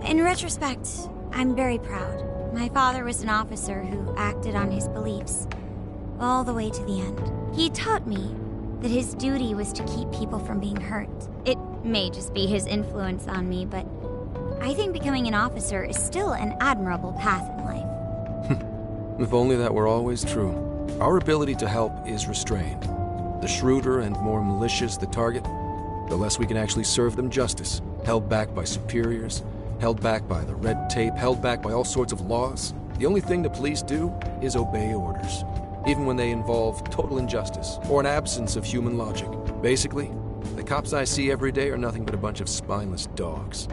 in retrospect, I'm very proud. My father was an officer who acted on his beliefs all the way to the end. He taught me that his duty was to keep people from being hurt. It may just be his influence on me, but I think becoming an officer is still an admirable path in life. If only that were always true. Our ability to help is restrained. The shrewder and more malicious the target, the less we can actually serve them justice. Held back by superiors, held back by the red tape, held back by all sorts of laws. The only thing the police do is obey orders, even when they involve total injustice or an absence of human logic. Basically, the cops I see every day are nothing but a bunch of spineless dogs.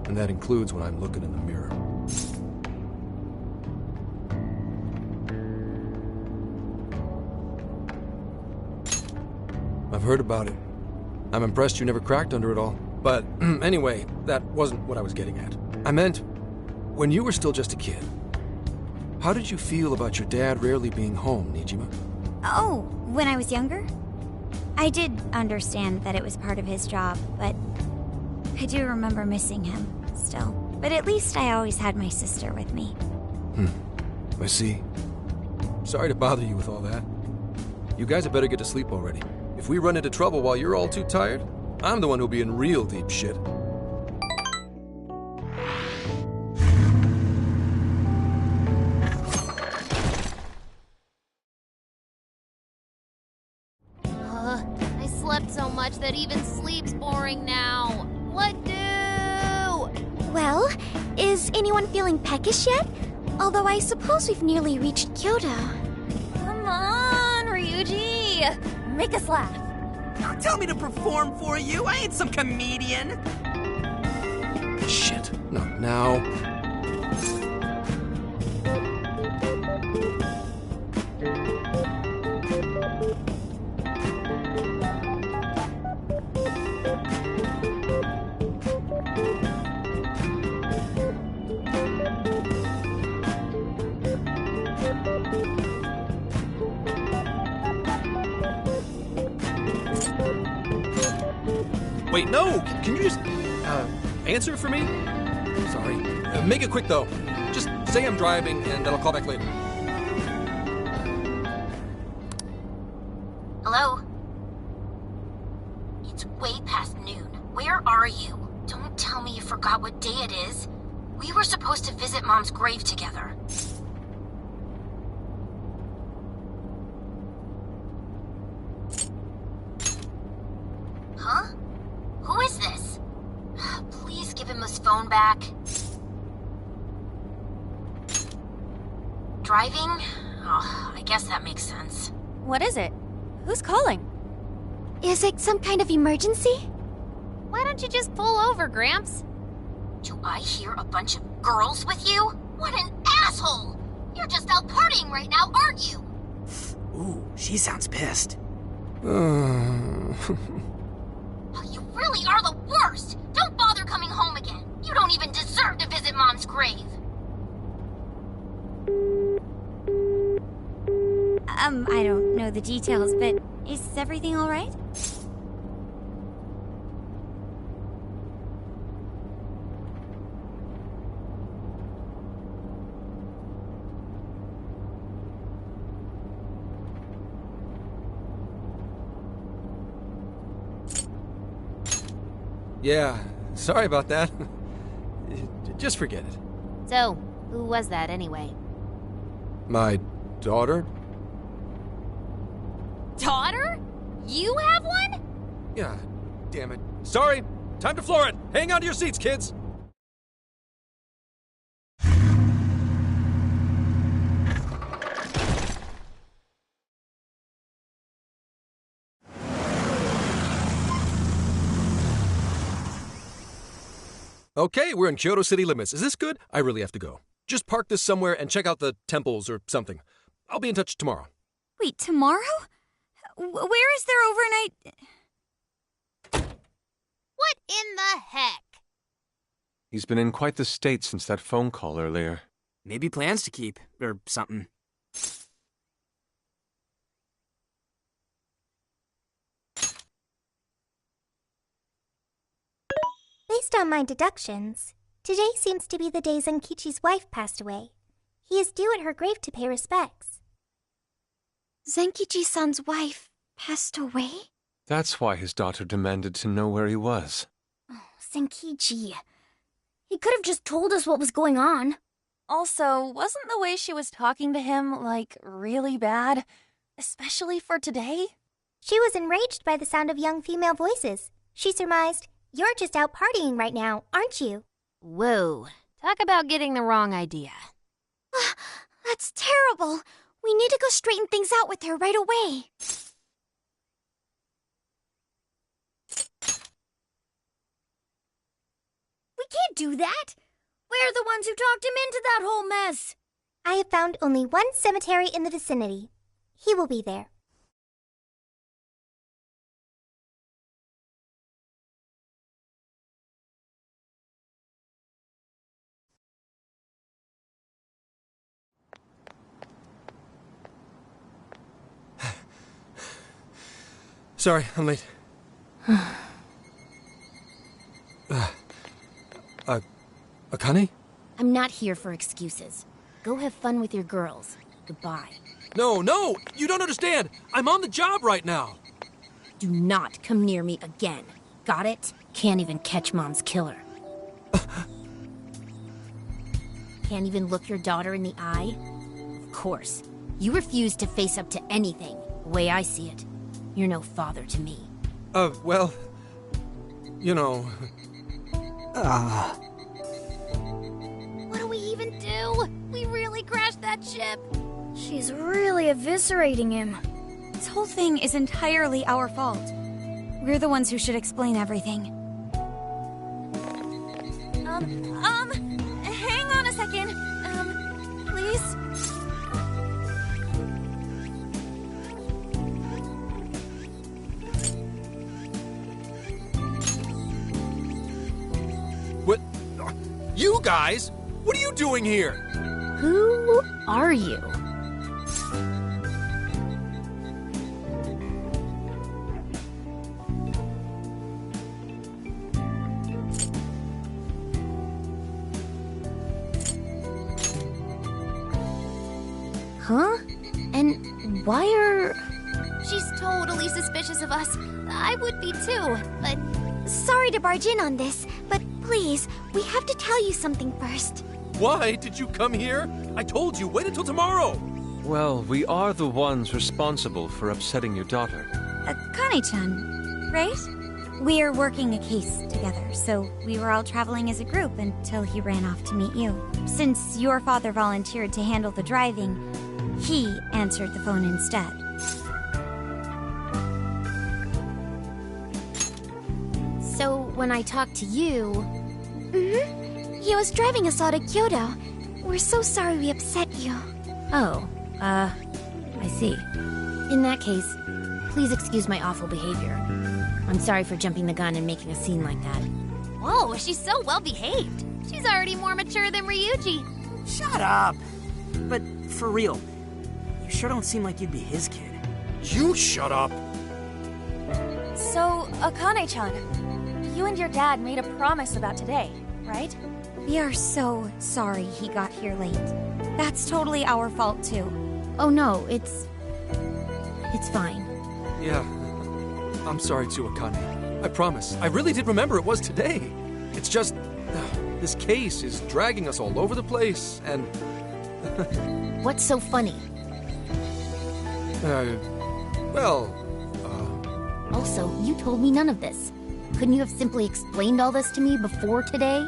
And that includes when I'm looking in the mirror. I've heard about it. I'm impressed you never cracked under it all. But anyway, that wasn't what I was getting at. I meant, when you were still just a kid, how did you feel about your dad rarely being home, Nijima? Oh, when I was younger? I did understand that it was part of his job, but I do remember missing him still. But at least I always had my sister with me. I see. Sorry to bother you with all that. You guys had better get to sleep already. If we run into trouble while you're all too tired, I'm the one who'll be in real deep shit. I slept so much that even sleep's boring now. What do? Well, is anyone feeling peckish yet? Although I suppose we've nearly reached Kyoto. Come on, Ryuji! Make us laugh. Don't tell me to perform for you. I ain't some comedian. Shit. Not now. Wait, no! Can you just, answer for me? Sorry. Make it quick, though. Just say I'm driving, and then I'll call back later. Hello? It's way past noon. Where are you? Don't tell me you forgot what day it is. We were supposed to visit Mom's grave together. Huh? Who is this? Please give him his phone back. Driving? Oh, I guess that makes sense. What is it? Who's calling? Is it some kind of emergency? Why don't you just pull over, Gramps? Do I hear a bunch of girls with you? What an asshole! You're just out partying right now, aren't you? Ooh, she sounds pissed. You really are the worst! Don't bother coming home again. You don't even deserve to visit Mom's grave. I don't know the details, but is everything all right? Yeah, sorry about that. Just forget it. So, who was that anyway? My daughter? Daughter? You have one? Yeah, damn it. Sorry, time to floor it. Hang on to your seats, kids. Okay, we're in Kyoto city limits. Is this good? I really have to go. Just park this somewhere and check out the temples or something. I'll be in touch tomorrow. Wait, tomorrow? Where is their overnight... What in the heck? He's been in quite the state since that phone call earlier. Maybe plans to keep, or something. Based on my deductions, today seems to be the day Zenkichi's wife passed away. He is due at her grave to pay respects. Zenkichi-san's wife passed away? That's why his daughter demanded to know where he was. Oh, Zenkichi. He could have just told us what was going on. Also, wasn't the way she was talking to him, like, really bad? Especially for today? She was enraged by the sound of young female voices. She surmised, "You're just out partying right now, aren't you?" Whoa. Talk about getting the wrong idea. That's terrible. We need to go straighten things out with her right away. We can't do that. We're the ones who talked him into that whole mess. I have found only one cemetery in the vicinity. He will be there. Sorry, I'm late. Akane? I'm not here for excuses. Go have fun with your girls. Goodbye. No, you don't understand. I'm on the job right now. Do not come near me again. Got it? Can't even catch Mom's killer. Can't even look your daughter in the eye? Of course. You refuse to face up to anything, the way I see it. You're no father to me. Well... You know... What do we even do? We really crashed that ship. She's really eviscerating him. This whole thing is entirely our fault. We're the ones who should explain everything. Hang on a second. Please? What? You guys? What are you doing here? Who are you? Huh? And why are... She's totally suspicious of us. I would be too, but... Sorry to barge in on this, but please, we have to tell you something first. Why did you come here? I told you, wait until tomorrow. Well, we are the ones responsible for upsetting your daughter. Kane-chan, right? We're working a case together, so we were all traveling as a group until he ran off to meet you. Since your father volunteered to handle the driving, he answered the phone instead. So, when I talked to you... He was driving us all to Kyoto. We're so sorry we upset you. Oh, I see. In that case, please excuse my awful behavior. I'm sorry for jumping the gun and making a scene like that. Whoa, she's so well behaved. She's already more mature than Ryuji. Shut up! But for real, You sure don't seem like you'd be his kid. You shut up! So, Akane-chan, you and your dad made a promise about today, right? We are so sorry he got here late. That's totally our fault, too. Oh no, it's fine. Yeah, I'm sorry too, Akane. I promise. I really did remember it was today. It's just, this case is dragging us all over the place, and... What's so funny? Also, you told me none of this. Couldn't you have simply explained all this to me before today?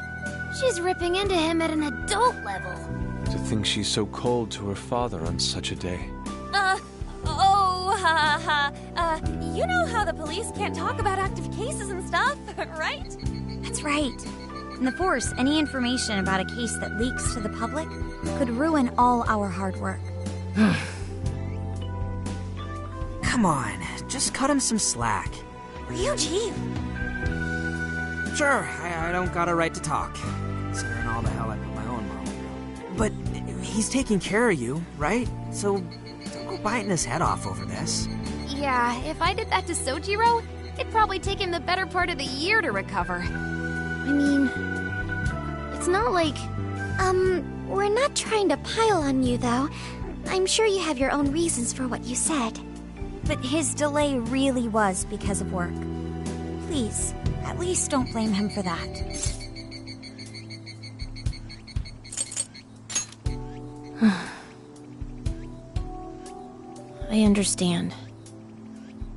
She's ripping into him at an adult level. To think she's so cold to her father on such a day. You know how the police can't talk about active cases and stuff, right? That's right. In the Force, any information about a case that leaks to the public could ruin all our hard work. Come on, just cut him some slack. Ryuji! Sure, I don't got a right to talk, considering all the hell I put my own mom through. But he's taking care of you, right? So don't go biting his head off over this. Yeah, if I did that to Sojiro, it'd probably take him the better part of the year to recover. I mean, it's not like... We're not trying to pile on you, though. I'm sure you have your own reasons for what you said. But his delay really was because of work. Please, at least don't blame him for that. I understand.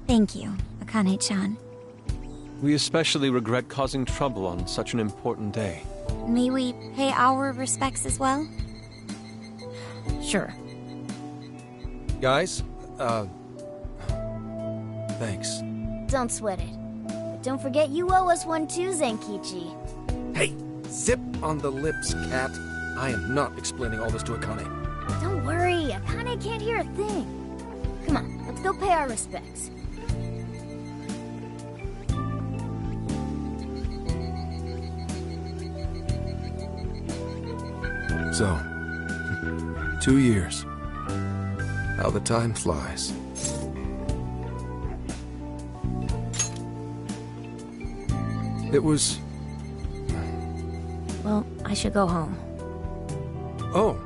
Thank you, Akane-chan. We especially regret causing trouble on such an important day. May we pay our respects as well? Sure. Guys, thanks. Don't sweat it. But don't forget you owe us one too, Zenkichi. Hey, zip on the lips, cat. I am not explaining all this to Akane. Don't worry, Akane can't hear a thing. Come on, let's go pay our respects. So, 2 years. How the time flies. It was... Well, I should go home. Oh,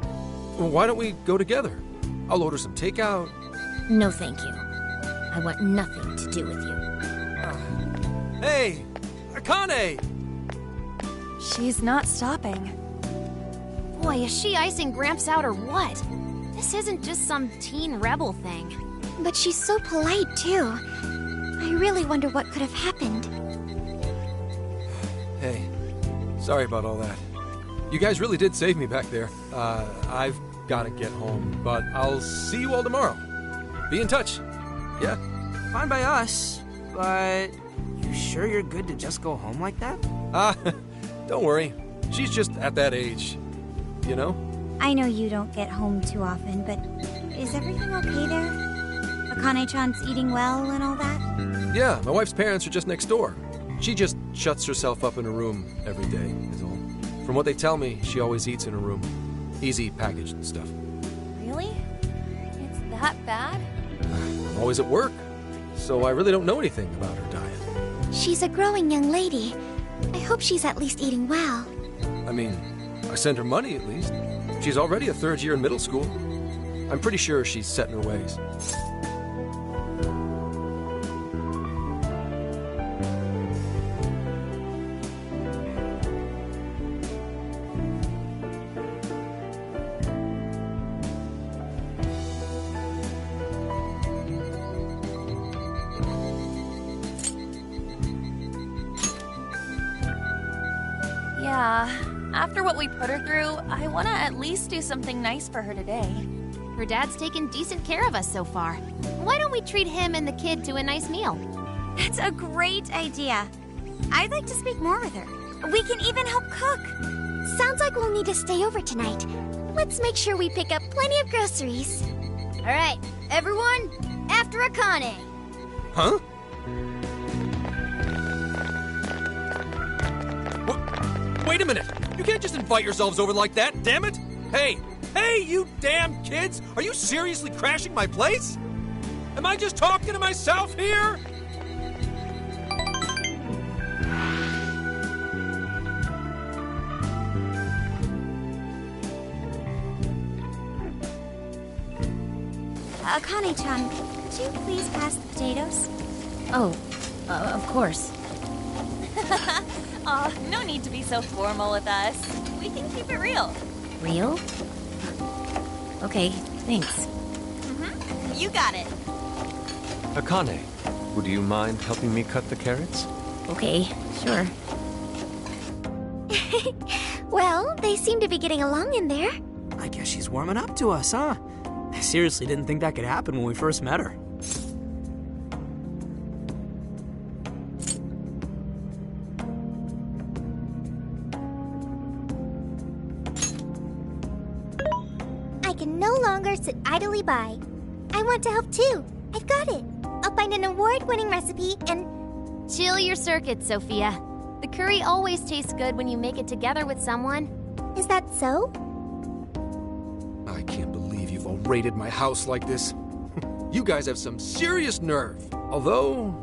well, why don't we go together? I'll order some takeout. No, thank you. I want nothing to do with you. Hey, Akane! She's not stopping. Boy, is she icing Gramps out or what? This isn't just some teen rebel thing. But she's so polite, too. I really wonder what could have happened. Hey, sorry about all that. You guys really did save me back there. I've gotta get home, but I'll see you all tomorrow. Be in touch. Yeah? Fine by us, but you sure you're good to just go home like that? Don't worry. She's just at that age. You know? I know you don't get home too often, but is everything okay there? Akane-chan's eating well and all that? Yeah, my wife's parents are just next door. She just shuts herself up in her room every day, is all. From what they tell me, she always eats in her room. Easy packaged stuff. Really? It's that bad? I'm always at work, so I really don't know anything about her diet. She's a growing young lady. I hope she's at least eating well. I mean, I send her money at least. She's already a third year in middle school. I'm pretty sure she's set in her ways. Yeah, after what we put her through, I want to at least do something nice for her today. Her dad's taken decent care of us so far. Why don't we treat him and the kid to a nice meal? That's a great idea. I'd like to speak more with her. We can even help cook. Sounds like we'll need to stay over tonight. Let's make sure we pick up plenty of groceries. All right, everyone, after Akane. Huh? Wait a minute! You can't just invite yourselves over like that, damn it! Hey, Hey, you damn kids! Are you seriously crashing my place? Am I just talking to myself here? Akane-chan, could you please pass the potatoes? Oh, of course. Aw, no need to be so formal with us. We can keep it real. Real? Okay, thanks. You got it. Akane, would you mind helping me cut the carrots? Okay, sure. Well, they seem to be getting along in there. I guess she's warming up to us, huh? I seriously didn't think that could happen when we first met her. I can no longer sit idly by. I want to help too. I've got it. I'll find an award-winning recipe and... Chill your circuits, Sophia. The curry always tastes good when you make it together with someone. Is that so? I can't believe you've all raided my house like this. You guys have some serious nerve. Although...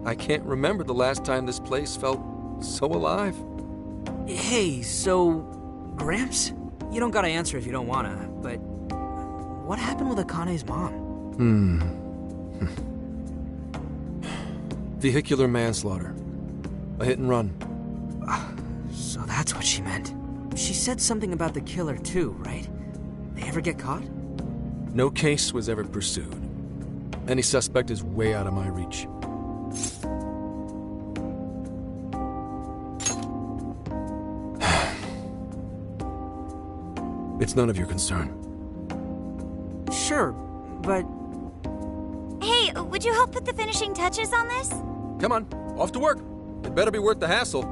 I can't remember the last time this place felt so alive. Hey, so... Gramps? You don't gotta answer if you don't wanna, but... What happened with Akane's mom? Vehicular manslaughter. A hit and run. So that's what she meant. She said something about the killer too, right? They ever get caught? No case was ever pursued. Any suspect is way out of my reach. It's none of your concern. Sure, but... Hey, would you help put the finishing touches on this? Come on, off to work. It better be worth the hassle.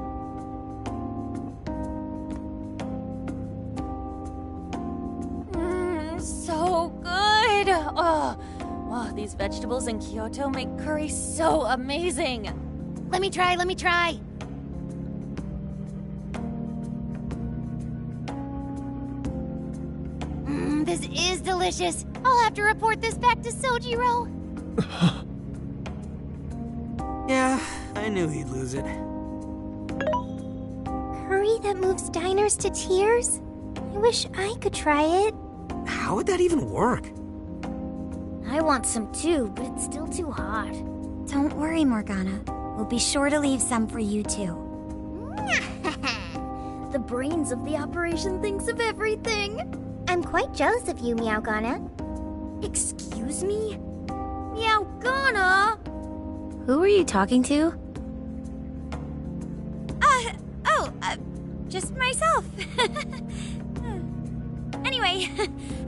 So good! Oh, wow, these vegetables in Kyoto make curry so amazing. Let me try. This is delicious. I'll have to report this back to Sojiro. Yeah, I knew he'd lose it. Curry that moves diners to tears? I wish I could try it. How would that even work? I want some too, but it's still too hot. Don't worry, Morgana. We'll be sure to leave some for you too. The brains of the operation thinks of everything. I'm quite jealous of you, Meowgana. Excuse me? Meowgana? Who are you talking to? Just myself. Anyway,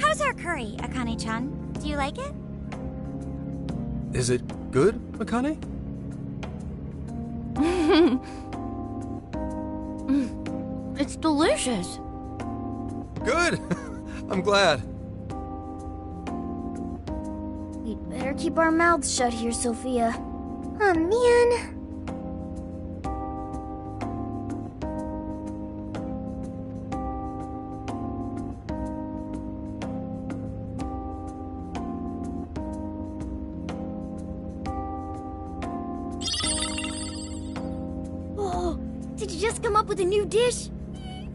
how's our curry, Akane-chan? Do you like it? Is it good, Akane? It's delicious. Good! I'm glad. We'd better keep our mouths shut here, Sophia. Oh, man. Oh, did you just come up with a new dish?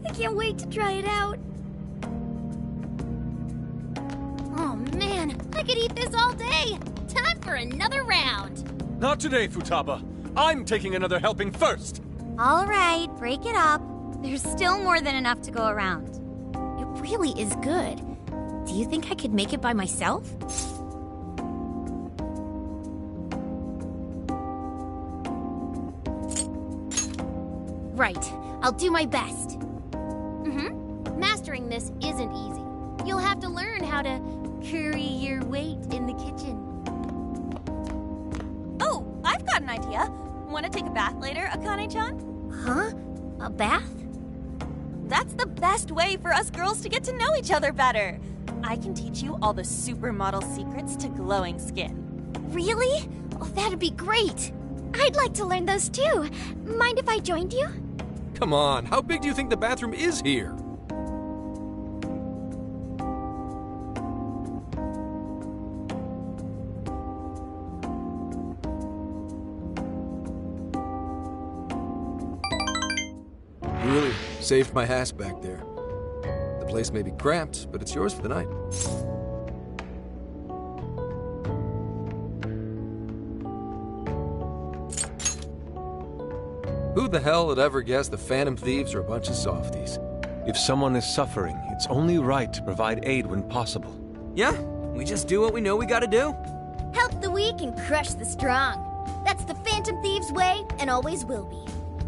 I can't wait to try it out. Oh man, I could eat this all day. Time for another round. Not today, Futaba. I'm taking another helping first. All right, break it up. There's still more than enough to go around. It really is good. Do you think I could make it by myself? Right, I'll do my best. Mastering this isn't easy. You'll have to learn how to curry your weight in the kitchen. Oh, I've got an idea. Want to take a bath later, Akane-chan? Huh? A bath? That's the best way for us girls to get to know each other better. I can teach you all the supermodel secrets to glowing skin. Really? Oh, that'd be great. I'd like to learn those too. Mind if I joined you? Come on, how big do you think the bathroom is here? saved my ass back there. The place may be cramped, but it's yours for the night. Who the hell would ever guess the Phantom Thieves are a bunch of softies? If someone is suffering, it's only right to provide aid when possible. Yeah, we just do what we know we gotta do. Help the weak and crush the strong. That's the Phantom Thieves' way, and always will be.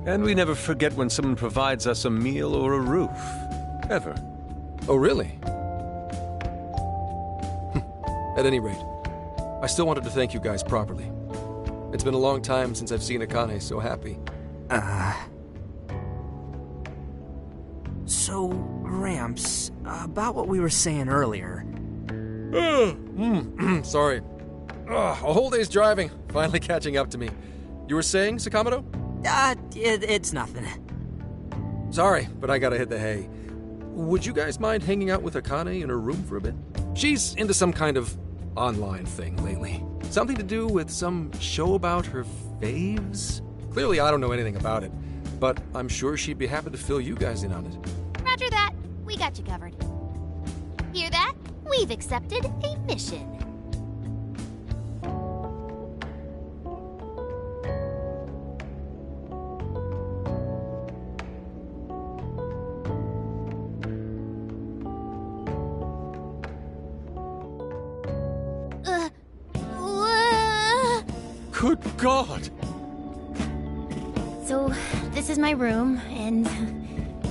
And we never forget when someone provides us a meal or a roof. Ever. Oh, really? At any rate, I still wanted to thank you guys properly. It's been a long time since I've seen Akane so happy. So, Gramps, about what we were saying earlier. Sorry. A whole day's driving, finally catching up to me. You were saying, Sakamoto? It's nothing. Sorry, but I gotta hit the hay. Would you guys mind hanging out with Akane in her room for a bit? She's into some kind of online thing lately. Something to do with some show about her faves? Clearly, I don't know anything about it, but I'm sure she'd be happy to fill you guys in on it. Roger that. We got you covered. Hear that? We've accepted a mission. Good God! So, this is my room, and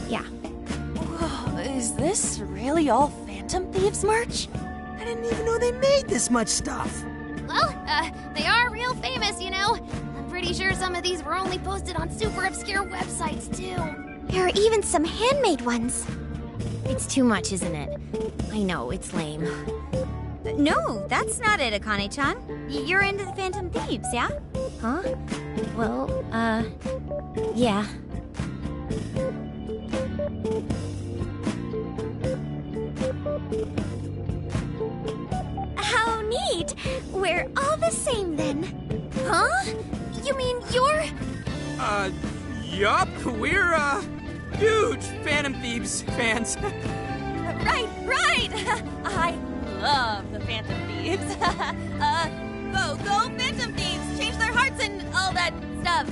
yeah. Whoa, is this really all Phantom Thieves merch? I didn't even know they made this much stuff. Well, they are real famous, you know. I'm pretty sure some of these were only posted on super obscure websites, too. There are even some handmade ones. It's too much, isn't it? I know, it's lame. No, that's not it, Akane-chan. You're into the Phantom Thieves, yeah? Huh? Well, yeah. How neat! We're all the same then. Huh? You mean you're... Yup, we're, huge Phantom Thieves fans. Right! I love the Phantom Thieves. Go Phantom Thieves! Change their hearts and all that stuff.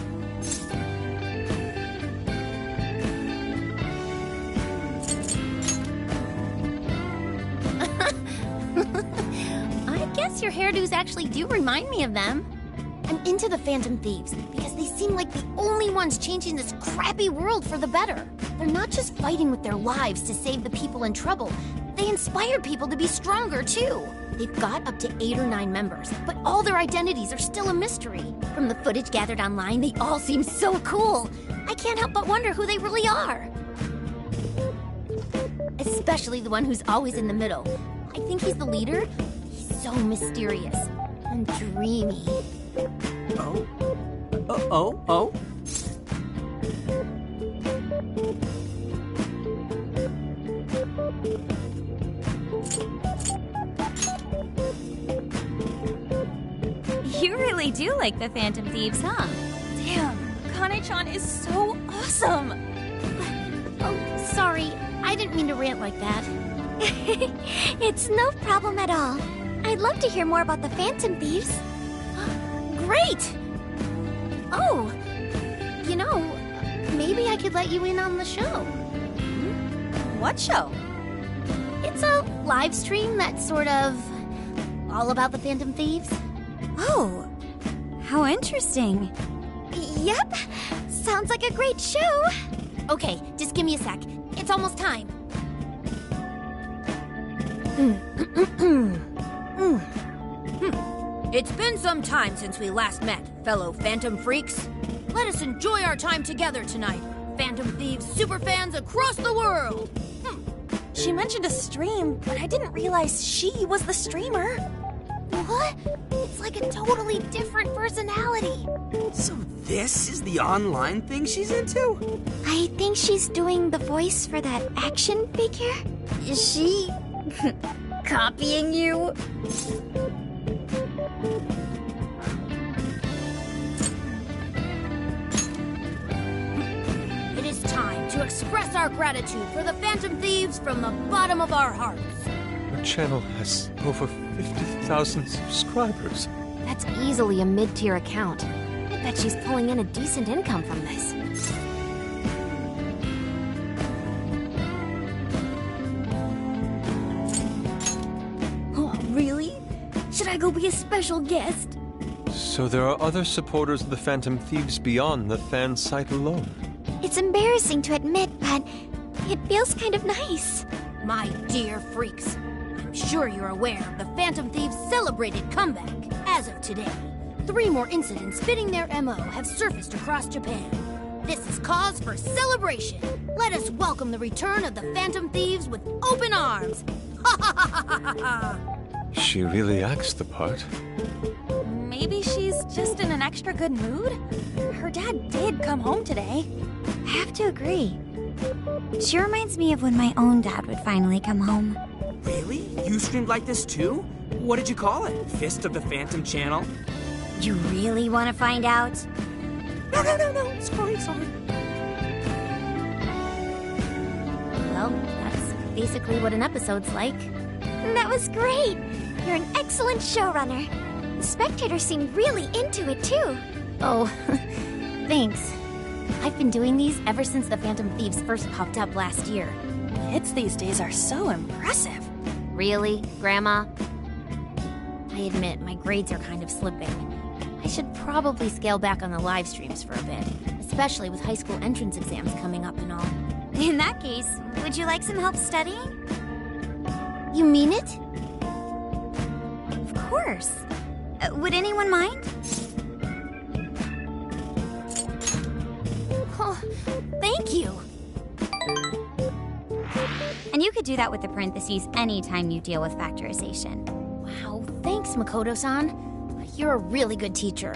I guess your hairdos actually do remind me of them. I'm into the Phantom Thieves because they seem like the only ones changing this crappy world for the better. They're not just fighting with their lives to save the people in trouble. They inspired people to be stronger, too. They've got up to 8 or 9 members, but all their identities are still a mystery. From the footage gathered online, they all seem so cool. I can't help but wonder who they really are. Especially the one who's always in the middle. I think he's the leader. He's so mysterious and dreamy. Oh. You really do like the Phantom Thieves, huh? Damn, Akane-chan is so awesome. Oh, sorry. I didn't mean to rant like that. It's no problem at all. I'd love to hear more about the Phantom Thieves. Great! Oh, you know, maybe I could let you in on the show. What show? It's a live stream that's sort of all about the Phantom Thieves. Oh, how interesting. Yep, sounds like a great show. Okay, just give me a sec. It's almost time. It's been some time since we last met, fellow Phantom Freaks. Let us enjoy our time together tonight, Phantom Thieves superfans across the world. She mentioned a stream, but I didn't realize she was the streamer. What? It's like a totally different personality. So this is the online thing she's into? I think she's doing the voice for that action figure. Is she copying you? It is time to express our gratitude for the Phantom Thieves from the bottom of our hearts. Our channel has over 50,000 subscribers. That's easily a mid-tier account. I bet she's pulling in a decent income from this. Oh, really? Should I go be a special guest? So there are other supporters of the Phantom Thieves beyond the fan site alone. It's embarrassing to admit, but it feels kind of nice. My dear freaks, I'm sure you're aware of the Phantom Thieves' celebrated comeback. As of today, 3 more incidents fitting their MO have surfaced across Japan. This is cause for celebration. Let us welcome the return of the Phantom Thieves with open arms. Ha ha ha ha ha ha! She really acts the part. Maybe she's just in an extra good mood? Her dad did come home today. I have to agree. She reminds me of when my own dad would finally come home. Really? You screamed like this too? What did you call it? Fist of the Phantom Channel? You really want to find out? No. Sorry. Well, that's basically what an episode's like. That was great! You're an excellent showrunner. The spectators seem really into it, too. Oh, thanks. I've been doing these ever since the Phantom Thieves first popped up last year. Kids these days are so impressive. Really, Grandma? I admit, my grades are kind of slipping. I should probably scale back on the live streams for a bit, especially with high school entrance exams coming up and all. In that case, would you like some help studying? You mean it? Of course. Would anyone mind? Oh, thank you. And you could do that with the parentheses anytime you deal with factorization. Wow, thanks, Makoto-san. You're a really good teacher.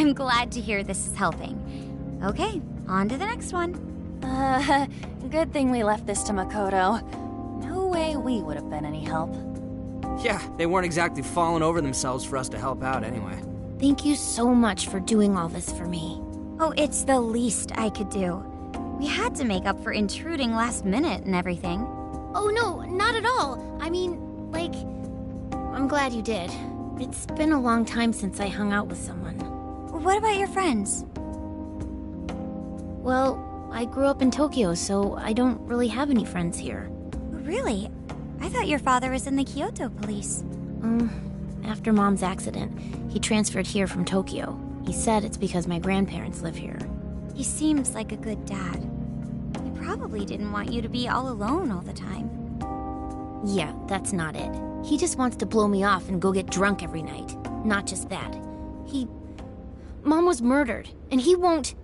I'm glad to hear this is helping. Okay, on to the next one. Good thing we left this to Makoto. No way we would have been any help. Yeah, they weren't exactly falling over themselves for us to help out anyway. Thank you so much for doing all this for me. Oh, it's the least I could do. We had to make up for intruding last minute and everything. Oh no, not at all. I mean, like, I'm glad you did. It's been a long time since I hung out with someone. What about your friends? Well, I grew up in Tokyo, so I don't really have any friends here. Really? I thought your father was in the Kyoto police. After Mom's accident, he transferred here from Tokyo. He said it's because my grandparents live here. He seems like a good dad. He probably didn't want you to be all alone all the time. Yeah, that's not it. He just wants to blow me off and go get drunk every night. Not just that. Mom was murdered, and he won't...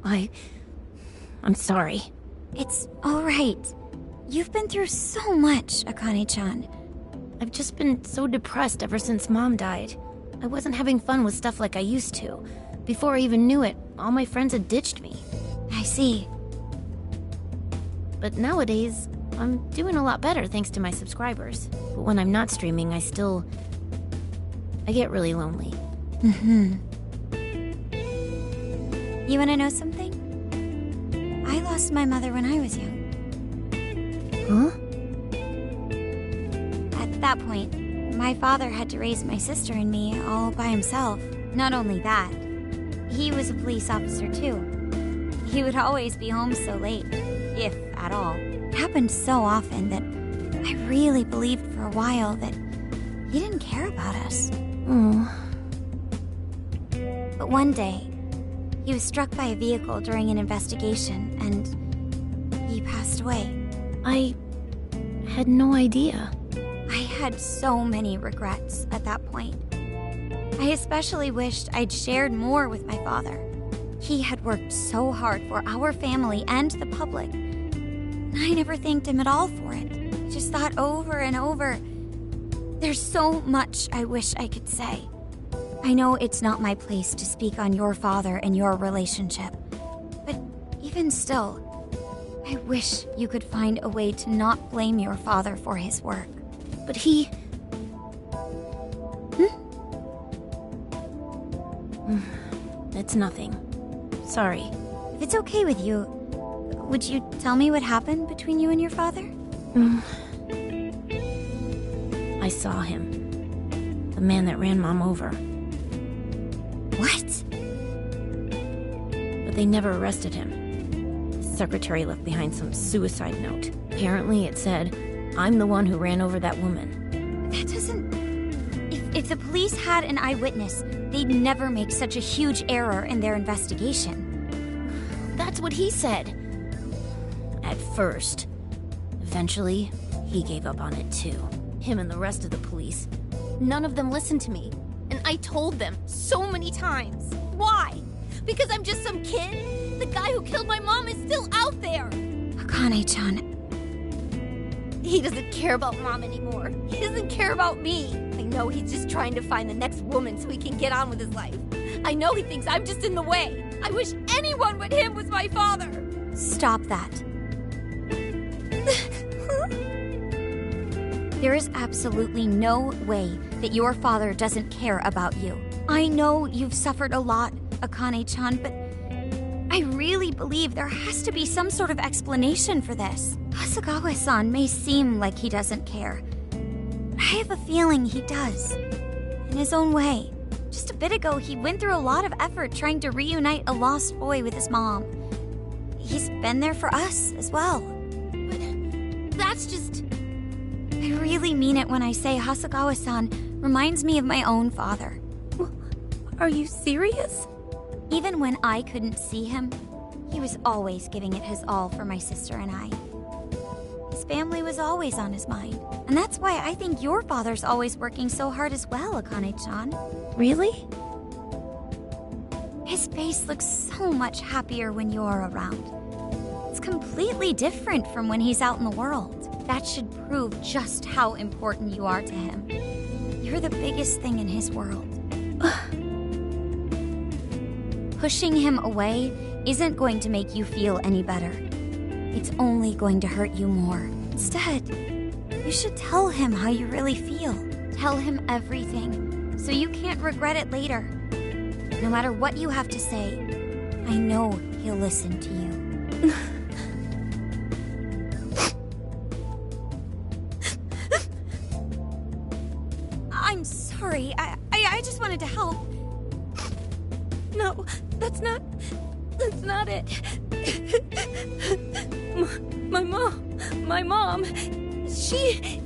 I'm sorry. It's all right. You've been through so much, Akane-chan. I've just been so depressed ever since Mom died. I wasn't having fun with stuff like I used to. Before I even knew it, all my friends had ditched me. I see. But nowadays, I'm doing a lot better thanks to my subscribers. But when I'm not streaming, I get really lonely. You wanna know something? I lost my mother when I was young. Huh? At that point, my father had to raise my sister and me all by himself. Not only that, he was a police officer too. He would always be home so late, if at all. It happened so often that I really believed for a while that he didn't care about us. But one day, he was struck by a vehicle during an investigation, and he passed away. I had no idea. I had so many regrets at that point. I especially wished I'd shared more with my father. He had worked so hard for our family and the public. I never thanked him at all for it. I just thought over and over. There's so much I wish I could say. I know it's not my place to speak on your father and your relationship. But even still, I wish you could find a way to not blame your father for his work. But he... It's nothing. Sorry. If it's okay with you, would you tell me what happened between you and your father? I saw him. The man that ran Mom over. What? But they never arrested him. His secretary left behind some suicide note. Apparently it said, "I'm the one who ran over that woman." That doesn't... If the police had an eyewitness, they'd never make such a huge error in their investigation. That's what he said. At first. Eventually, he gave up on it too. Him and the rest of the police. None of them listened to me. And I told them so many times. Why? Because I'm just some kid? The guy who killed my mom is still out there! Akane-chan. He doesn't care about Mom anymore. He doesn't care about me. I know he's just trying to find the next woman so he can get on with his life. I know he thinks I'm just in the way. I wish anyone but him was my father. Stop that. There is absolutely no way that your father doesn't care about you. I know you've suffered a lot, Akane-chan, but I really believe there has to be some sort of explanation for this. Hasegawa-san may seem like he doesn't care. I have a feeling he does. In his own way. Just a bit ago, he went through a lot of effort trying to reunite a lost boy with his mom. He's been there for us as well. But that's just... I really mean it when I say Hasegawa-san reminds me of my own father. Are you serious? Even when I couldn't see him, he was always giving it his all for my sister and I. His family was always on his mind. And that's why I think your father's always working so hard as well, Akane-chan. Really? His face looks so much happier when you're around. It's completely different from when he's out in the world. That should prove just how important you are to him. You're the biggest thing in his world. pushing him away isn't going to make you feel any better. It's only going to hurt you more. Instead, you should tell him how you really feel. Tell him everything, so you can't regret it later. No matter what you have to say, I know he'll listen to you. I'm sorry. I just wanted to help. No, that's not it. My mom, she...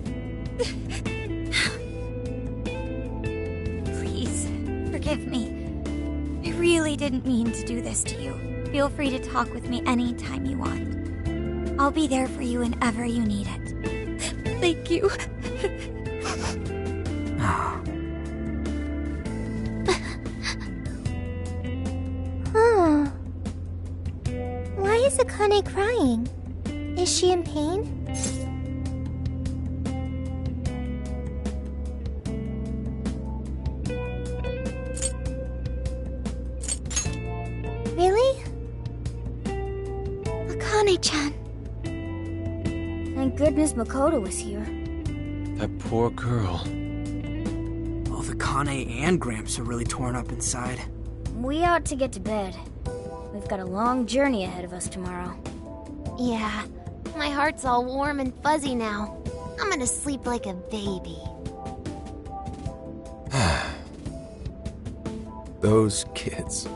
Please, forgive me. I really didn't mean to do this to you. Feel free to talk with me anytime you want. I'll be there for you whenever you need it. Thank you. Huh. Why is Akane crying? Is she in pain? Really? Akane-chan. Thank goodness Makoto was here. That poor girl. Oh, the Kane and Gramps are really torn up inside. We ought to get to bed. We've got a long journey ahead of us tomorrow. Yeah, my heart's all warm and fuzzy now. I'm gonna sleep like a baby. Those kids.